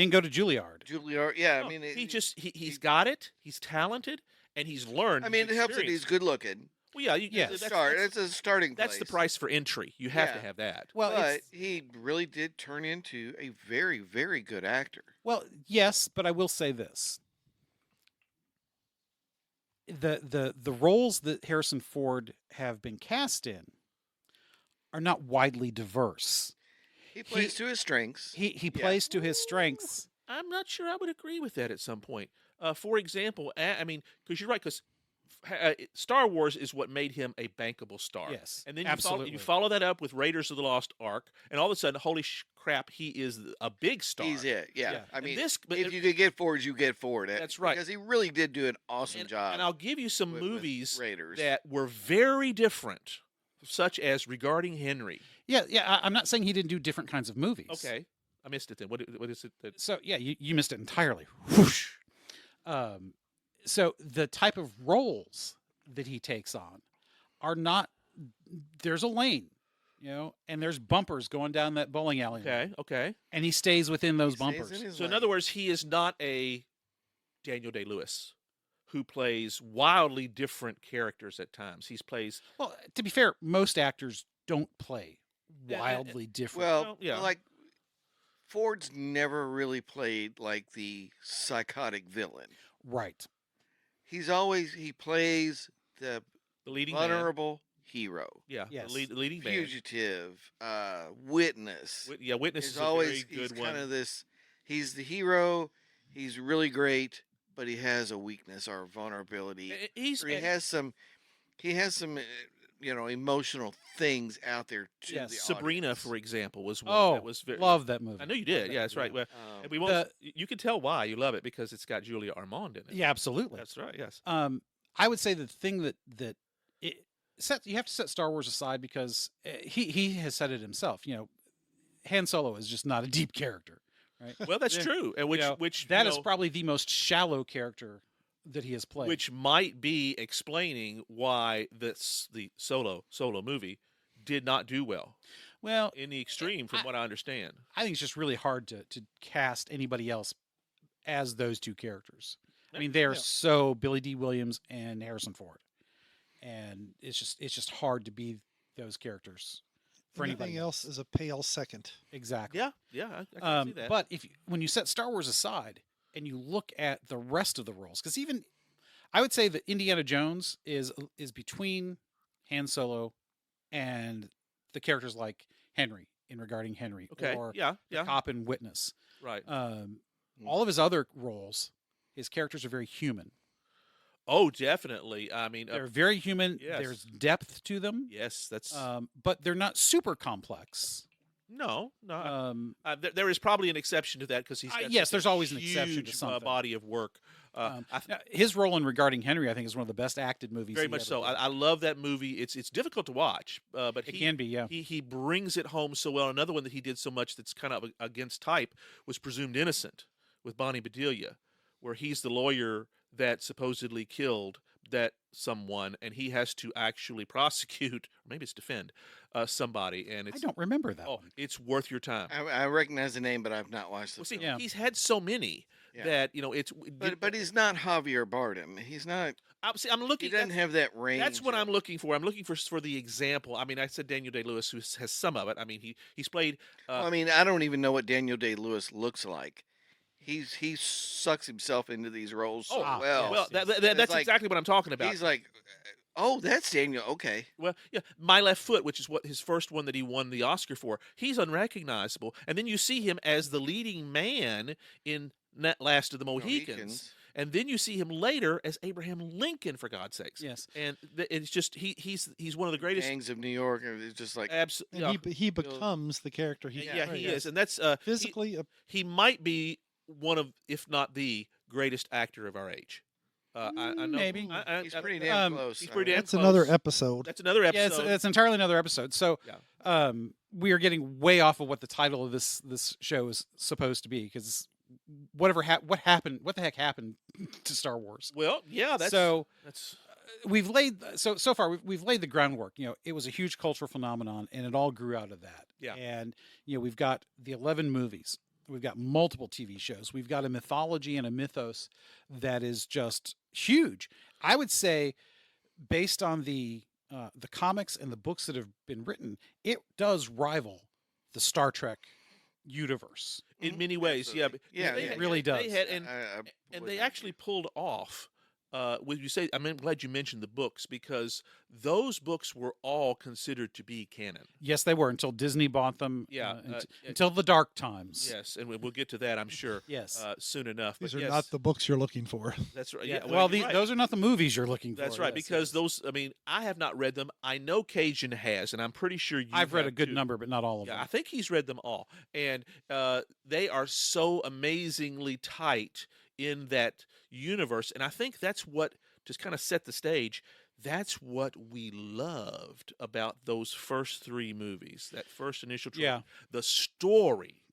[SPEAKER 1] didn't go to Juilliard.
[SPEAKER 2] Yeah,
[SPEAKER 3] No,
[SPEAKER 2] I mean,
[SPEAKER 3] he's got it. He's talented, and he's learned.
[SPEAKER 2] I mean, it helps that he's good looking.
[SPEAKER 3] Well, yeah,
[SPEAKER 2] It's a starting place.
[SPEAKER 3] That's the price for entry. You have to have that.
[SPEAKER 1] Well,
[SPEAKER 2] but he really did turn into a very, very good actor.
[SPEAKER 1] Well, yes, but I will say this: the roles that Harrison Ford have been cast in are not widely diverse.
[SPEAKER 2] He plays to his strengths.
[SPEAKER 1] He plays to his strengths.
[SPEAKER 3] I'm not sure I would agree with that at some point. For example, I mean, because you're right, because Star Wars is what made him a bankable star.
[SPEAKER 1] Yes,
[SPEAKER 3] and then
[SPEAKER 1] absolutely.
[SPEAKER 3] you follow that up with Raiders of the Lost Ark, and all of a sudden, holy crap, he is a big star.
[SPEAKER 2] He's it. Yeah. I mean, if
[SPEAKER 3] you
[SPEAKER 2] could get Ford, you get Ford.
[SPEAKER 3] That's right.
[SPEAKER 2] Because he really did do an awesome job.
[SPEAKER 3] And I'll give you some
[SPEAKER 2] with
[SPEAKER 3] movies
[SPEAKER 2] Raiders
[SPEAKER 3] that were very different, such as Regarding Henry.
[SPEAKER 1] Yeah. I'm not saying he didn't do different kinds of movies.
[SPEAKER 3] Okay, I missed it then. What is it?
[SPEAKER 1] So yeah, you missed it entirely. Whoosh. So the type of roles that he takes on are not. There's a lane, and there's bumpers going down that bowling alley.
[SPEAKER 3] Okay.
[SPEAKER 1] And he stays within those
[SPEAKER 2] He stays
[SPEAKER 1] bumpers.
[SPEAKER 2] in his
[SPEAKER 3] So in
[SPEAKER 2] lane.
[SPEAKER 3] other words, he is not a Daniel Day-Lewis who plays wildly different characters at times. He plays
[SPEAKER 1] Well, to be fair, most actors don't play
[SPEAKER 3] Yeah,
[SPEAKER 1] wildly different.
[SPEAKER 2] Well,
[SPEAKER 3] yeah.
[SPEAKER 2] like Ford's never really played like the psychotic villain.
[SPEAKER 1] Right.
[SPEAKER 2] He plays the
[SPEAKER 3] the leading man.
[SPEAKER 2] vulnerable hero,
[SPEAKER 3] Yeah,
[SPEAKER 1] Yes.
[SPEAKER 3] the leading man.
[SPEAKER 2] fugitive, witness.
[SPEAKER 3] Witness
[SPEAKER 2] He's
[SPEAKER 3] is
[SPEAKER 2] always
[SPEAKER 3] a very
[SPEAKER 2] he's
[SPEAKER 3] good one.
[SPEAKER 2] kind of this. He's the hero. He's really great, but he has a weakness or a vulnerability. Or he has some. He has some. Emotional things out there to
[SPEAKER 1] Yes.
[SPEAKER 2] the
[SPEAKER 3] Sabrina,
[SPEAKER 2] audience.
[SPEAKER 3] for example, was one
[SPEAKER 1] Oh,
[SPEAKER 3] that was very.
[SPEAKER 1] love that movie.
[SPEAKER 3] I know you did. Yeah, that's right. Well, and we won't. You can tell why you love it because it's got Julia Armand in it.
[SPEAKER 1] Yeah, absolutely.
[SPEAKER 3] That's right. Yes.
[SPEAKER 1] I would say the thing that you have to set Star Wars aside because he has said it himself. Han Solo is just not a deep character, right?
[SPEAKER 3] Well, that's true. And which
[SPEAKER 1] that is probably the most shallow character that he has played.
[SPEAKER 3] which might be explaining why the solo movie did not do well
[SPEAKER 1] well,
[SPEAKER 3] in the extreme, from what I understand.
[SPEAKER 1] I think it's just really hard to cast anybody else as those two characters. I mean, they are so Billy D. Williams and Harrison Ford, and it's just hard to be those characters for
[SPEAKER 4] Anything
[SPEAKER 1] anybody
[SPEAKER 4] else is a pale second.
[SPEAKER 1] Exactly.
[SPEAKER 3] Yeah, I can see that.
[SPEAKER 1] But when you set Star Wars aside and you look at the rest of the roles, because even I would say that Indiana Jones is between Han Solo and the characters like Henry in Regarding Henry,
[SPEAKER 3] Okay.
[SPEAKER 1] or
[SPEAKER 3] Yeah.
[SPEAKER 1] the cop in Witness.
[SPEAKER 3] Right.
[SPEAKER 1] All of his other roles, his characters are very human.
[SPEAKER 3] Oh, definitely. I mean,
[SPEAKER 1] They're very human.
[SPEAKER 3] yes.
[SPEAKER 1] There's depth to them.
[SPEAKER 3] yes, that's
[SPEAKER 1] But they're not super complex.
[SPEAKER 3] No.
[SPEAKER 1] There
[SPEAKER 3] is probably an exception to that because he's got
[SPEAKER 1] yes,
[SPEAKER 3] such a
[SPEAKER 1] there's always an exception to
[SPEAKER 3] huge,
[SPEAKER 1] something.
[SPEAKER 3] body of work.
[SPEAKER 1] Now, his role in Regarding Henry, I think, is one of the best acted movies.
[SPEAKER 3] Very much so. I love that movie. It's difficult to watch, but
[SPEAKER 1] it can be. Yeah,
[SPEAKER 3] he brings it home so well. Another one that he did so much that's kind of against type was Presumed Innocent with Bonnie Bedelia, where he's the lawyer that supposedly killed that someone, and he has to actually prosecute, or maybe it's defend somebody. And I
[SPEAKER 1] don't remember that.
[SPEAKER 3] Oh, it's worth your time.
[SPEAKER 2] I recognize the name, but I've not watched the
[SPEAKER 3] film.
[SPEAKER 2] Yeah.
[SPEAKER 3] He's had so many that it's.
[SPEAKER 2] But he's not Javier Bardem. He's not.
[SPEAKER 3] I'm looking.
[SPEAKER 2] He doesn't have that range.
[SPEAKER 3] That's what I'm looking for. I'm looking for the example. I mean, I said Daniel Day-Lewis, who has some of it. I mean, he's played.
[SPEAKER 2] I mean, I don't even know what Daniel Day-Lewis looks like. He sucks himself into these roles so well.
[SPEAKER 3] Well, that's
[SPEAKER 2] like,
[SPEAKER 3] exactly what I'm talking about.
[SPEAKER 2] He's like, oh, that's Daniel. Okay.
[SPEAKER 3] Well, yeah, My Left Foot, which is what his first one that he won the Oscar for. He's unrecognizable, and then you see him as the leading man in Last of the Mohicans. And then you see him later as Abraham Lincoln, for God's sakes.
[SPEAKER 1] Yes.
[SPEAKER 3] And it's just he's one of the greatest.
[SPEAKER 2] Gangs of New York. It's just like
[SPEAKER 4] absolutely. And he becomes the character he.
[SPEAKER 3] Yeah, he is, and that's
[SPEAKER 4] physically.
[SPEAKER 3] He might be one of, if not the greatest actor of our age. I know
[SPEAKER 1] maybe
[SPEAKER 2] he's pretty damn close.
[SPEAKER 3] He's pretty damn
[SPEAKER 4] close.
[SPEAKER 3] That's
[SPEAKER 4] another episode.
[SPEAKER 3] That's another episode.
[SPEAKER 1] Yeah, it's entirely another episode. So, we are getting way off of what the title of this show is supposed to be, because what the heck happened to Star Wars?
[SPEAKER 3] Well, yeah, that's
[SPEAKER 1] we've laid so far we've laid the groundwork. It was a huge cultural phenomenon, and it all grew out of that.
[SPEAKER 3] Yeah,
[SPEAKER 1] and we've got the 11 movies. We've got multiple TV shows. We've got a mythology and a mythos that is just huge. I would say, based on the comics and the books that have been written, it does rival the Star Trek universe
[SPEAKER 3] in many ways.
[SPEAKER 2] Absolutely.
[SPEAKER 1] It really does.
[SPEAKER 3] They had, and they actually pulled off. When you say, I'm glad you mentioned the books, because those books were all considered to be canon.
[SPEAKER 1] Yes, they were, until Disney bought them.
[SPEAKER 3] Yeah,
[SPEAKER 1] until the dark times.
[SPEAKER 3] Yes, and we'll get to that, I'm sure.
[SPEAKER 1] Yes,
[SPEAKER 3] soon enough.
[SPEAKER 4] These are not the books you're looking for.
[SPEAKER 3] That's right.
[SPEAKER 1] Yeah.
[SPEAKER 3] Well,
[SPEAKER 1] those are not the movies you're looking for.
[SPEAKER 3] That's right, because those. I mean, I have not read them. I know Cajun has, and I'm pretty sure
[SPEAKER 1] I've read a good number, but not all of them.
[SPEAKER 3] I think he's read them all, and they are so amazingly tight in that universe, and I think that's what, just kind of set the stage, that's what we loved about those first three movies, that first initial trilogy.
[SPEAKER 1] Yeah.
[SPEAKER 3] The story.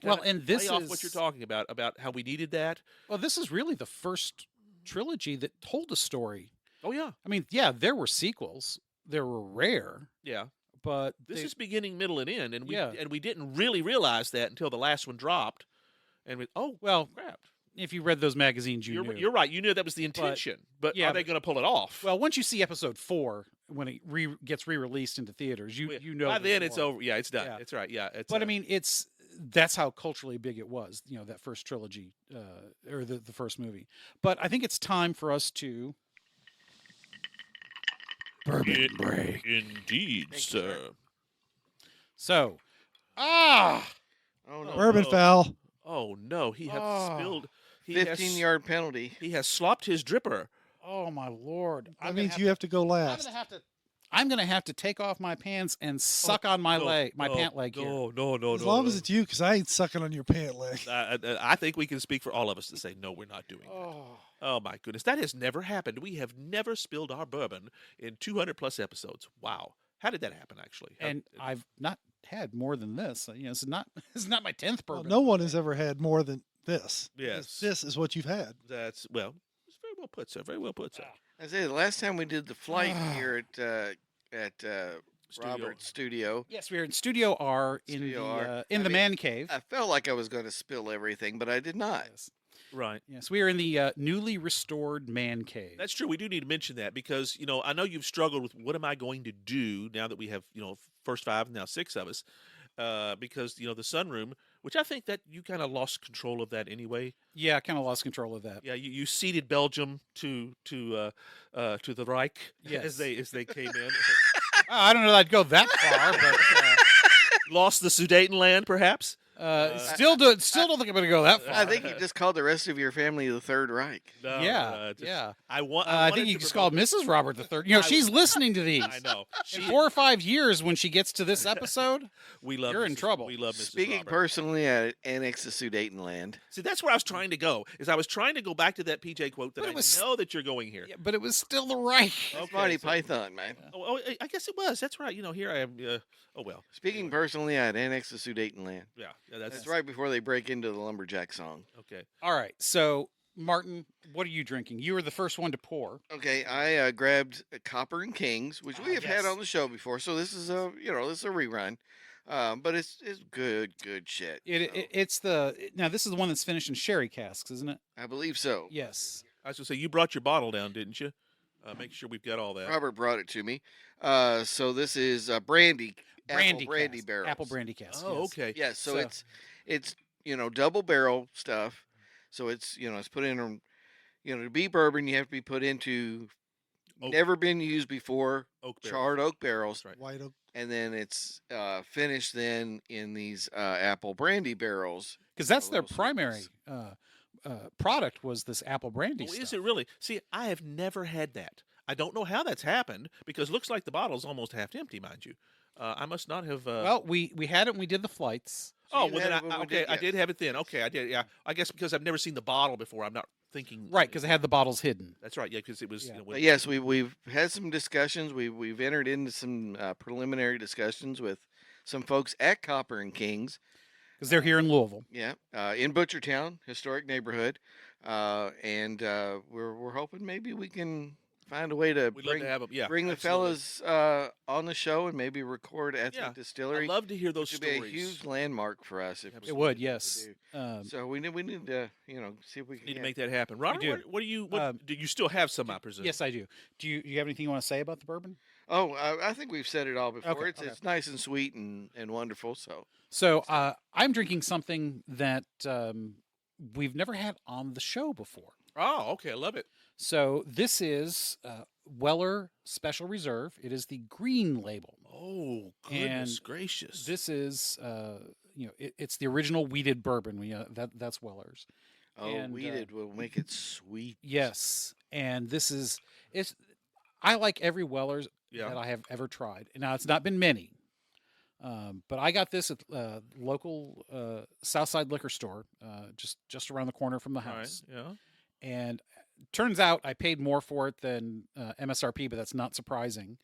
[SPEAKER 1] And this is
[SPEAKER 3] what you're talking about how we needed that.
[SPEAKER 1] Well, this is really the first trilogy that told a story.
[SPEAKER 3] Oh, yeah.
[SPEAKER 1] I mean, yeah, there were sequels. They were rare.
[SPEAKER 3] Yeah.
[SPEAKER 1] But
[SPEAKER 3] this is beginning, middle, and end, and we didn't really realize that until the last one dropped. And crap.
[SPEAKER 1] If you read those magazines,
[SPEAKER 3] you're right. You knew that was the intention, but are they going to pull it off?
[SPEAKER 1] Well, once you see episode 4, when it gets re-released into theaters, you know.
[SPEAKER 3] By then it's over. Yeah, it's done.
[SPEAKER 1] Yeah.
[SPEAKER 3] It's right. Yeah,
[SPEAKER 1] but I mean, that's how culturally big it was. That first trilogy, or the first movie. But I think it's time for us to bourbon break.
[SPEAKER 3] Indeed, sir.
[SPEAKER 1] So,
[SPEAKER 2] oh no,
[SPEAKER 4] bourbon foul.
[SPEAKER 3] Oh no, he has spilled.
[SPEAKER 2] 15-yard penalty.
[SPEAKER 3] He has slopped his dripper.
[SPEAKER 1] Oh my Lord!
[SPEAKER 4] That means you have to go last.
[SPEAKER 1] I'm gonna have to take off my pants and suck on my pant leg here.
[SPEAKER 3] No.
[SPEAKER 4] As long as it's you, because I ain't sucking on your pant leg.
[SPEAKER 3] I think we can speak for all of us to say no, we're not doing that. Oh my goodness, that has never happened. We have never spilled our bourbon in 200 plus episodes. Wow, how did that happen? Actually,
[SPEAKER 1] and I've not had more than this. It's not my 10th bourbon.
[SPEAKER 4] Well, no one has ever had more than this.
[SPEAKER 3] Yes,
[SPEAKER 4] this is what you've had.
[SPEAKER 3] It's very well put, sir. Very well put, sir.
[SPEAKER 2] I say the last time we did the flight here at Robert's studio.
[SPEAKER 1] Yes, we were in Studio R in the man cave.
[SPEAKER 2] I felt like I was going to spill everything, but I did not.
[SPEAKER 1] Yes.
[SPEAKER 3] Right.
[SPEAKER 1] Yes, we are in the newly restored man cave.
[SPEAKER 3] That's true. We do need to mention that because I know you've struggled with what am I going to do now that we have first 5 now 6 of us, because the sunroom, which I think that you kind of lost control of that anyway.
[SPEAKER 1] Yeah, I kind of lost control of that.
[SPEAKER 3] Yeah, you ceded Belgium to the Reich as they came in.
[SPEAKER 1] I don't know that I'd go that far, but
[SPEAKER 3] lost the Sudetenland perhaps.
[SPEAKER 1] Still don't think I'm going to go that far.
[SPEAKER 2] I think you just called the rest of your family the Third Reich.
[SPEAKER 3] No,
[SPEAKER 1] Yeah,
[SPEAKER 3] just-
[SPEAKER 1] yeah.
[SPEAKER 3] I
[SPEAKER 1] I think you just called Mrs. Robert the Third. You know, she's listening to these.
[SPEAKER 3] I know.
[SPEAKER 1] In 4 or 5 years, when she gets to this episode,
[SPEAKER 3] We love.
[SPEAKER 1] You're in trouble.
[SPEAKER 3] We love Mrs.
[SPEAKER 2] Speaking
[SPEAKER 3] Robert.
[SPEAKER 2] personally, I annexed the Sudetenland.
[SPEAKER 3] See, that's where I was trying to go. Is I was trying to go back to that PJ quote that
[SPEAKER 1] But
[SPEAKER 3] I
[SPEAKER 1] it was-
[SPEAKER 3] know that you're going here.
[SPEAKER 1] yeah, but it was still the right.
[SPEAKER 2] That's
[SPEAKER 3] Okay,
[SPEAKER 2] Monty
[SPEAKER 3] so-
[SPEAKER 2] Python, man.
[SPEAKER 3] Oh, I guess it was. That's right. Here I am. Oh well.
[SPEAKER 2] Speaking personally, I'd annexed the Sudetenland.
[SPEAKER 3] Yeah.
[SPEAKER 2] That's right before they break into the lumberjack song.
[SPEAKER 3] Okay.
[SPEAKER 1] All right, so Martin, what are you drinking? You were the first one to pour.
[SPEAKER 2] Okay, I grabbed Copper and Kings, which we have
[SPEAKER 1] yes.
[SPEAKER 2] had on the show before. So this is a this is a rerun, but it's good shit.
[SPEAKER 1] It's now this is the one that's finished in sherry casks, isn't it?
[SPEAKER 2] I believe so.
[SPEAKER 1] Yes.
[SPEAKER 3] I was gonna say you brought your bottle down, didn't you? Make sure we've got all that.
[SPEAKER 2] Robert brought it to me. So this is brandy apple brandy
[SPEAKER 1] cask.
[SPEAKER 2] barrels.
[SPEAKER 1] Apple brandy cask.
[SPEAKER 3] Oh,
[SPEAKER 1] yes.
[SPEAKER 3] okay.
[SPEAKER 2] Yes, so
[SPEAKER 1] So-
[SPEAKER 2] it's double barrel stuff. So it's it's put in to be bourbon you have to be put into
[SPEAKER 3] Oak.
[SPEAKER 2] never been used before
[SPEAKER 3] Oak barrel.
[SPEAKER 2] charred oak barrels,
[SPEAKER 3] That's right.
[SPEAKER 4] White oak.
[SPEAKER 2] and then it's finished then in these apple brandy barrels.
[SPEAKER 1] Because that's their
[SPEAKER 2] Little
[SPEAKER 1] primary
[SPEAKER 2] sweetness.
[SPEAKER 1] product was this apple brandy
[SPEAKER 3] Oh,
[SPEAKER 1] stuff.
[SPEAKER 3] is it really? See, I have never had that. I don't know how that's happened because it looks like the bottle's almost half empty, mind you. I must not have.
[SPEAKER 1] Well, we had it when we did the flights.
[SPEAKER 2] So
[SPEAKER 3] oh,
[SPEAKER 2] you
[SPEAKER 3] well
[SPEAKER 2] had
[SPEAKER 3] then
[SPEAKER 2] it when we
[SPEAKER 3] okay, I
[SPEAKER 2] yes.
[SPEAKER 3] did have it then. Okay, I did. Yeah, I guess because I've never seen the bottle before, I'm not thinking.
[SPEAKER 1] Right, because it had the bottles hidden.
[SPEAKER 3] That's right. Yeah, because it was.
[SPEAKER 1] Yeah.
[SPEAKER 3] You know,
[SPEAKER 2] But yes, we've had some discussions. We've entered into some preliminary discussions with some folks at Copper and Kings.
[SPEAKER 1] Because they're here in Louisville.
[SPEAKER 2] Yeah, in Butchertown, historic neighborhood, and we're hoping maybe we can find a way to
[SPEAKER 3] We'd love to have them. Yeah,
[SPEAKER 2] bring the
[SPEAKER 3] absolutely.
[SPEAKER 2] fellas on the show and maybe record at
[SPEAKER 3] Yeah,
[SPEAKER 2] the distillery.
[SPEAKER 3] I love to hear those
[SPEAKER 2] It would be a
[SPEAKER 3] stories.
[SPEAKER 2] huge landmark for us. If
[SPEAKER 1] It would,
[SPEAKER 2] we
[SPEAKER 1] yes.
[SPEAKER 2] do. So we need to see if we can
[SPEAKER 3] Need to make that happen. Robert,
[SPEAKER 1] do.
[SPEAKER 3] what do you? What, do you still have some? I presume.
[SPEAKER 1] Yes, I do. Do you have anything you want to say about the bourbon?
[SPEAKER 2] Oh, I think we've said it all before.
[SPEAKER 1] Okay,
[SPEAKER 2] It's nice and sweet and wonderful.
[SPEAKER 1] So I'm drinking something that we've never had on the show before.
[SPEAKER 3] Oh, okay. I love it.
[SPEAKER 1] So this is Weller Special Reserve. It is the green label.
[SPEAKER 3] Oh, goodness
[SPEAKER 1] And
[SPEAKER 3] gracious!
[SPEAKER 1] This is it's the original weeded bourbon. That's Weller's.
[SPEAKER 2] Oh,
[SPEAKER 1] And,
[SPEAKER 2] weeded will make it sweet.
[SPEAKER 1] Yes, and it's. I like every Weller's
[SPEAKER 3] Yeah.
[SPEAKER 1] that I have ever tried. Now it's not been many, but I got this at local Southside liquor store, just around the corner from the
[SPEAKER 3] All right.
[SPEAKER 1] house.
[SPEAKER 3] Yeah.
[SPEAKER 1] And turns out I paid more for it than MSRP, but that's not surprising.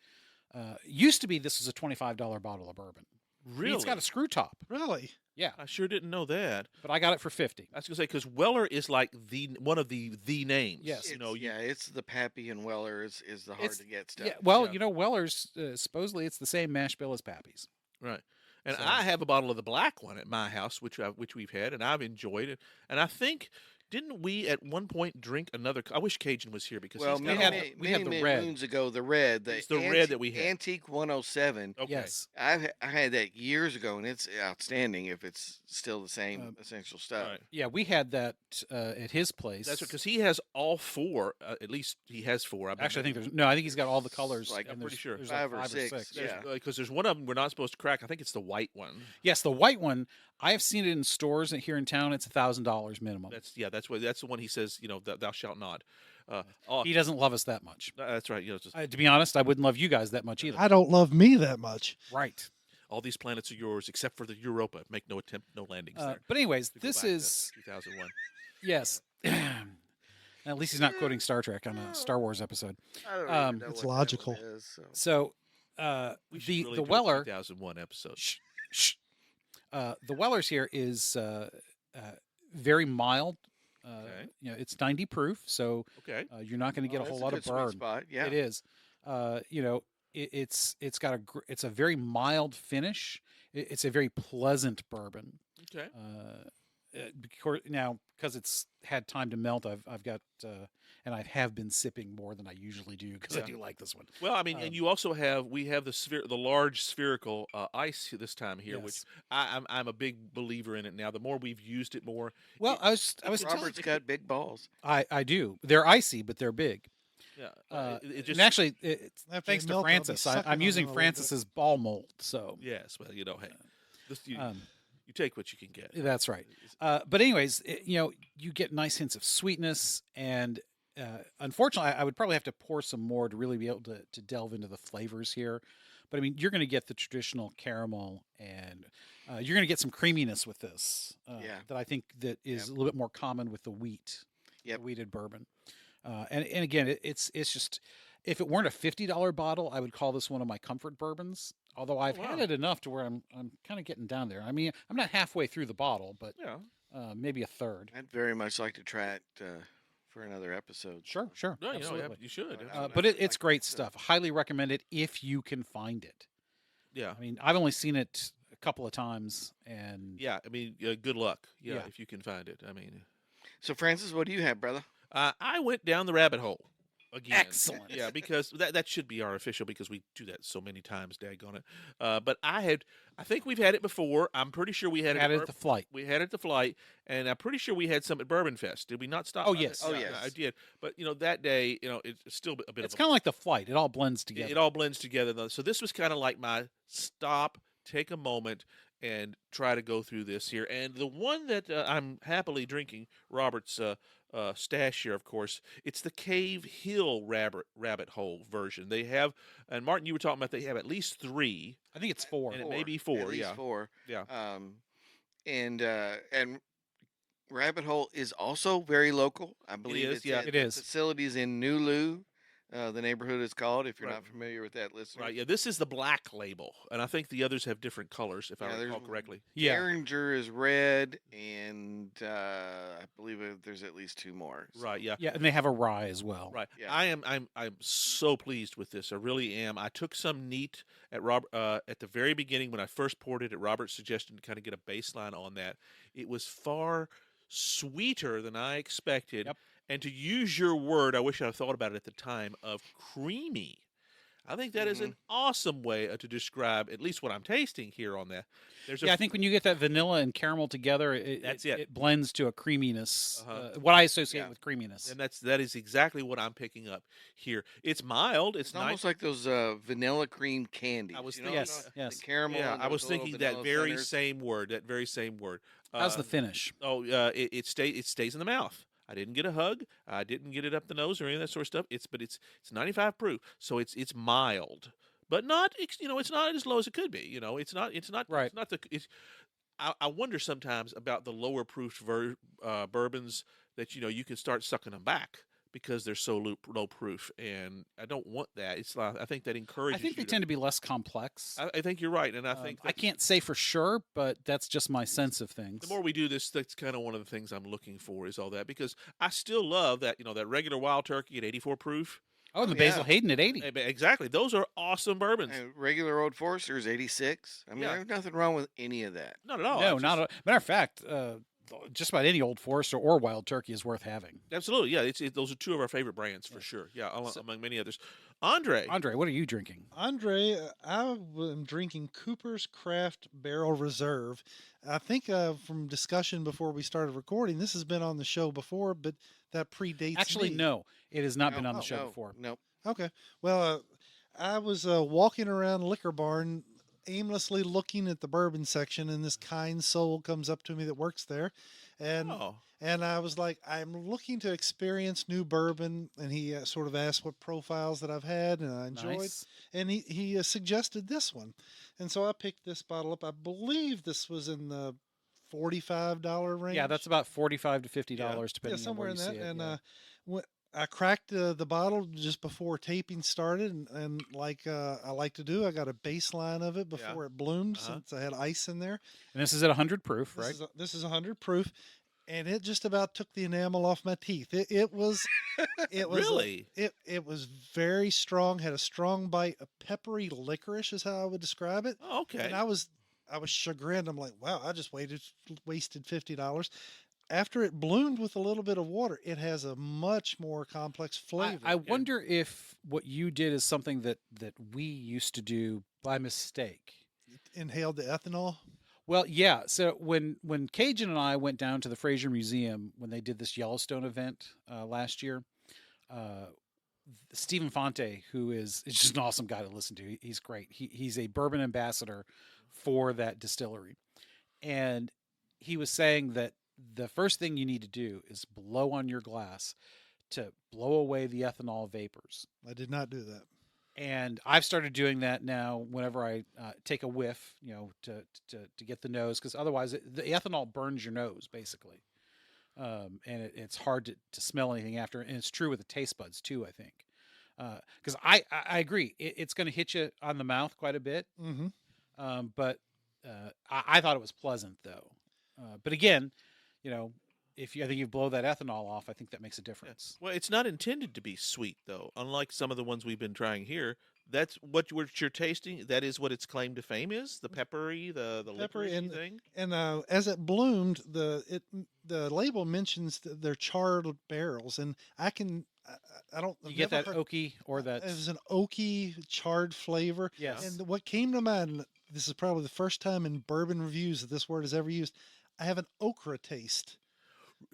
[SPEAKER 1] Used to be this was a $25 bottle of bourbon. I mean,
[SPEAKER 3] Really?
[SPEAKER 1] it's got a screw top.
[SPEAKER 4] Really?
[SPEAKER 1] Yeah,
[SPEAKER 3] I sure didn't know that.
[SPEAKER 1] but I got it for 50.
[SPEAKER 3] I was gonna say because Weller is like one of the names.
[SPEAKER 1] Yes.
[SPEAKER 2] It's the Pappy and Weller is the hard
[SPEAKER 1] It's-
[SPEAKER 2] to get stuff.
[SPEAKER 1] Yeah, well,
[SPEAKER 3] Yeah.
[SPEAKER 1] Weller's supposedly it's the same mash bill as Pappy's.
[SPEAKER 3] Right. And
[SPEAKER 1] So-
[SPEAKER 3] I have a bottle of the black one at my house, which we've had, and I've enjoyed it. And I think didn't we at one point drink another? I wish Cajun was here because
[SPEAKER 2] Well,
[SPEAKER 3] he's
[SPEAKER 1] we
[SPEAKER 3] got
[SPEAKER 1] had
[SPEAKER 3] all-
[SPEAKER 1] the- we had the
[SPEAKER 2] many
[SPEAKER 1] red.
[SPEAKER 2] moons ago, the red,
[SPEAKER 3] It's the red that we had.
[SPEAKER 2] Antique 107.
[SPEAKER 3] Okay.
[SPEAKER 1] Yes.
[SPEAKER 2] I had that years ago, and it's outstanding if it's still the same essential stuff.
[SPEAKER 3] All right.
[SPEAKER 1] Yeah, we had that at his place.
[SPEAKER 3] That's because he has all four. At least he has four.
[SPEAKER 1] Actually, I think there's no. I think he's got all the colors.
[SPEAKER 2] Like,
[SPEAKER 1] and
[SPEAKER 3] I'm pretty
[SPEAKER 1] there's-
[SPEAKER 3] sure.
[SPEAKER 1] there's
[SPEAKER 2] Five
[SPEAKER 1] like
[SPEAKER 2] or
[SPEAKER 1] 5 or
[SPEAKER 2] six,
[SPEAKER 1] 6.
[SPEAKER 2] yeah.
[SPEAKER 3] because there's one of them we're not supposed to crack. I think it's the white one.
[SPEAKER 1] Yes, the white one. I have seen it in stores here in town. It's $1,000 minimum.
[SPEAKER 3] That's the one he says. Thou shalt not.
[SPEAKER 1] He doesn't love us that much.
[SPEAKER 3] That's right. It's just,
[SPEAKER 1] To be honest, I wouldn't love you guys that much either.
[SPEAKER 4] I don't love me that much.
[SPEAKER 1] Right.
[SPEAKER 3] all these planets are yours except for the Europa. Make no landings there.
[SPEAKER 1] But anyways,
[SPEAKER 3] To go
[SPEAKER 1] this
[SPEAKER 3] back to
[SPEAKER 1] is
[SPEAKER 3] 2001.
[SPEAKER 1] yes. At least he's not quoting Star Trek on a Star Wars episode.
[SPEAKER 2] I don't
[SPEAKER 1] Um,
[SPEAKER 2] even know
[SPEAKER 4] It's
[SPEAKER 2] what that one
[SPEAKER 4] logical.
[SPEAKER 2] is, so.
[SPEAKER 1] So
[SPEAKER 3] We should
[SPEAKER 1] the
[SPEAKER 3] really do a
[SPEAKER 1] Weller
[SPEAKER 3] 2001 episode.
[SPEAKER 1] Shh, shh. The Weller's here is very mild.
[SPEAKER 3] Okay.
[SPEAKER 1] It's 90 proof, so
[SPEAKER 3] Okay.
[SPEAKER 1] you're not going to get a
[SPEAKER 2] that's
[SPEAKER 1] whole lot
[SPEAKER 2] good
[SPEAKER 1] of
[SPEAKER 2] sweet
[SPEAKER 1] burn.
[SPEAKER 2] spot. Yeah.
[SPEAKER 1] It is. It's got it's a very mild finish. It's a very pleasant bourbon.
[SPEAKER 3] Okay.
[SPEAKER 1] Now, because it's had time to melt, I've got and I have been sipping more than I usually do because I
[SPEAKER 3] Yeah.
[SPEAKER 1] do like this one.
[SPEAKER 3] Well, I mean, and you also we have the large spherical ice this time here, which
[SPEAKER 1] Yes.
[SPEAKER 3] I'm a big believer in it now. The more we've used it, more.
[SPEAKER 1] Well, I was telling
[SPEAKER 2] Robert's got big balls.
[SPEAKER 1] I do. They're icy, but they're big.
[SPEAKER 3] Yeah.
[SPEAKER 1] And
[SPEAKER 3] just
[SPEAKER 1] actually,
[SPEAKER 4] After
[SPEAKER 1] thanks
[SPEAKER 4] they
[SPEAKER 1] to
[SPEAKER 4] melt, I'll be
[SPEAKER 1] Francis,
[SPEAKER 4] sucking
[SPEAKER 1] I'm
[SPEAKER 4] on
[SPEAKER 1] using
[SPEAKER 4] them a little bit.
[SPEAKER 1] Francis's ball mold. So
[SPEAKER 3] yes. Well, hey, this, you
[SPEAKER 1] um,
[SPEAKER 3] take what you can get.
[SPEAKER 1] That's right. But anyways, you get nice hints of sweetness, and unfortunately, I would probably have to pour some more to really be able to delve into the flavors here. But I mean, you're going to get the traditional caramel, and you're going to get some creaminess with this. That I think that is a little bit more common with the wheat, the wheated bourbon. And again, it's just, if it weren't a $50 bottle, I would call this one of my comfort bourbons. Although I've had it enough to where I'm kind of getting down there. I mean, I'm not halfway through the bottle, but maybe a third.
[SPEAKER 2] I'd very much like to try it for another episode.
[SPEAKER 1] Sure.
[SPEAKER 3] No,
[SPEAKER 1] Absolutely.
[SPEAKER 3] you should.
[SPEAKER 1] But it's great stuff. Highly recommend it if you can find it.
[SPEAKER 3] Yeah.
[SPEAKER 1] I mean, I've only seen it a couple of times, and
[SPEAKER 3] yeah, I mean, good luck. Yeah, if you can find it. I mean,
[SPEAKER 2] so Francis, what do you have, brother?
[SPEAKER 3] I went down the rabbit hole again.
[SPEAKER 1] Excellent.
[SPEAKER 3] Yeah, because that should be our official, because we do that so many times, daggone it. But I think we've had it before. I'm pretty sure we had it
[SPEAKER 1] at the flight.
[SPEAKER 3] We had it at the flight, and I'm pretty sure we had some at Bourbon Fest. Did we not stop?
[SPEAKER 1] Oh, yes.
[SPEAKER 2] Oh, yes.
[SPEAKER 3] I did. But that day, it's still a bit.
[SPEAKER 1] It's kind of like the flight. It all blends together.
[SPEAKER 3] It all blends together, though. So this was kind of like my stop, take a moment, and try to go through this here. And the one that I'm happily drinking, Robert's stash here, of course, it's the Cave Hill Rabbit Hole version. They have, and Martin, you were talking about they have at least 3.
[SPEAKER 1] I think it's 4.
[SPEAKER 3] And it may be 4.
[SPEAKER 2] At least 4.
[SPEAKER 3] Yeah.
[SPEAKER 2] And Rabbit Hole is also very local. I believe
[SPEAKER 3] is,
[SPEAKER 2] it's
[SPEAKER 3] yeah.
[SPEAKER 2] at
[SPEAKER 1] It is.
[SPEAKER 2] facilities in Nulu. The neighborhood is called, if you're not familiar with that, listener.
[SPEAKER 3] Right, yeah, this is the black label, and I think the others have different colors, if I recall correctly.
[SPEAKER 1] Yeah.
[SPEAKER 2] Derringer is red, and I believe there's at least 2 more. So.
[SPEAKER 3] Right, yeah.
[SPEAKER 1] Yeah, and they have a rye as well.
[SPEAKER 3] Right.
[SPEAKER 2] Yeah.
[SPEAKER 3] I'm so pleased with this. I really am. I took some neat at at the very beginning when I first poured it at Robert's suggestion to kind of get a baseline on that. It was far sweeter than I expected.
[SPEAKER 1] Yep.
[SPEAKER 3] And to use your word, I wish I'd thought about it at the time, of creamy. I think that is an awesome way to describe at least what I'm tasting here on that.
[SPEAKER 1] I think when you get that vanilla and caramel together, it blends to a creaminess. What I associate with creaminess.
[SPEAKER 3] And that is exactly what I'm picking up here. It's mild. It's nice.
[SPEAKER 2] Almost like those vanilla cream candies.
[SPEAKER 3] I was
[SPEAKER 2] thinking,
[SPEAKER 1] yes.
[SPEAKER 2] the caramel.
[SPEAKER 3] Yeah,
[SPEAKER 2] and
[SPEAKER 3] I was
[SPEAKER 2] those little
[SPEAKER 3] thinking that
[SPEAKER 2] vanilla
[SPEAKER 3] very
[SPEAKER 2] centers.
[SPEAKER 3] same word. That very same word.
[SPEAKER 1] How's the finish?
[SPEAKER 3] It stays in the mouth. I didn't get a hug. I didn't get it up the nose or any of that sort of stuff. It's 95 proof, so it's mild, but not it's not as low as it could be. It's not
[SPEAKER 1] Right.
[SPEAKER 3] It's not the. I wonder sometimes about the lower proof bourbons that you can start sucking them back because they're so low proof, and I don't want that. It's like, I think that encourages.
[SPEAKER 1] I think they tend to be less complex.
[SPEAKER 3] I think you're right, and I think
[SPEAKER 1] I can't say for sure, but that's just my sense of things.
[SPEAKER 3] the more we do this, that's kind of one of the things I'm looking for is all that, because I still love that that regular Wild Turkey at 84 proof.
[SPEAKER 1] Oh, and the Basil Hayden at 80.
[SPEAKER 3] Exactly, those are awesome bourbons.
[SPEAKER 2] And regular Old Forester is 86. I mean, there's nothing wrong with any of that.
[SPEAKER 3] Not at all.
[SPEAKER 1] No, not at matter of fact. Just about any Old Forester or Wild Turkey is worth having.
[SPEAKER 3] Absolutely, yeah. Those are 2 of our favorite brands for sure. Yeah, among many others. Andre,
[SPEAKER 1] what are you drinking?
[SPEAKER 4] Andre, I am drinking Cooper's Craft Barrel Reserve. I think from discussion before we started recording, this has been on the show before, but that predates
[SPEAKER 1] Actually,
[SPEAKER 4] me.
[SPEAKER 1] no. It has not been on the show before.
[SPEAKER 2] Nope.
[SPEAKER 4] Okay. Well, I was walking around Liquor Barn aimlessly looking at the bourbon section, and this kind soul comes up to me that works there, and I was like, I'm looking to experience new bourbon, and he sort of asked what profiles that I've had and I enjoyed.
[SPEAKER 1] Nice.
[SPEAKER 4] And he suggested this one, and so I picked this bottle up. I believe this was in the $45 range.
[SPEAKER 1] Yeah, that's about $45 to $50 depending on
[SPEAKER 4] somewhere
[SPEAKER 1] where
[SPEAKER 4] in
[SPEAKER 1] you
[SPEAKER 4] that.
[SPEAKER 1] see it.
[SPEAKER 4] And I cracked the bottle just before taping started, and like I like to do, I got a baseline of it before it bloomed, since I had ice in there.
[SPEAKER 1] And this is at 100 proof, right?
[SPEAKER 4] This is 100 proof, and it just about took the enamel off my teeth. It was
[SPEAKER 3] Really?
[SPEAKER 4] It was very strong. Had a strong bite. A peppery licorice is how I would describe it.
[SPEAKER 3] Oh, okay.
[SPEAKER 4] And I was chagrined. I'm like, wow, I just wasted $50. After it bloomed with a little bit of water, it has a much more complex flavor.
[SPEAKER 1] I wonder if what you did is something that we used to do by mistake.
[SPEAKER 4] Inhaled the ethanol.
[SPEAKER 1] Well, yeah. So when Cajun and I went down to the Fraser Museum when they did this Yellowstone event last year, Stephen Fonte, who is just an awesome guy to listen to, he's great. He's a bourbon ambassador for that distillery. And he was saying that the first thing you need to do is blow on your glass to blow away the ethanol vapors.
[SPEAKER 4] I did not do that.
[SPEAKER 1] And I've started doing that now whenever I take a whiff, to get the nose, because otherwise the ethanol burns your nose basically, and it's hard to smell anything after. And it's true with the taste buds too, I think, because I agree it's going to hit you on the mouth quite a bit, but I thought it was pleasant though. But again, I think you blow that ethanol off, I think that makes a difference.
[SPEAKER 3] Well, it's not intended to be sweet, though. Unlike some of the ones we've been trying here, that's what you're tasting. That is what its claim to fame is: the peppery, the
[SPEAKER 4] Peppery
[SPEAKER 3] licorice thing.
[SPEAKER 4] And as it bloomed, the label mentions that they're charred barrels, and I don't.
[SPEAKER 1] You get that oaky or that.
[SPEAKER 4] It's an oaky charred flavor.
[SPEAKER 1] Yes.
[SPEAKER 4] And what came to mind, this is probably the first time in bourbon reviews that this word is ever used. I have an okra taste.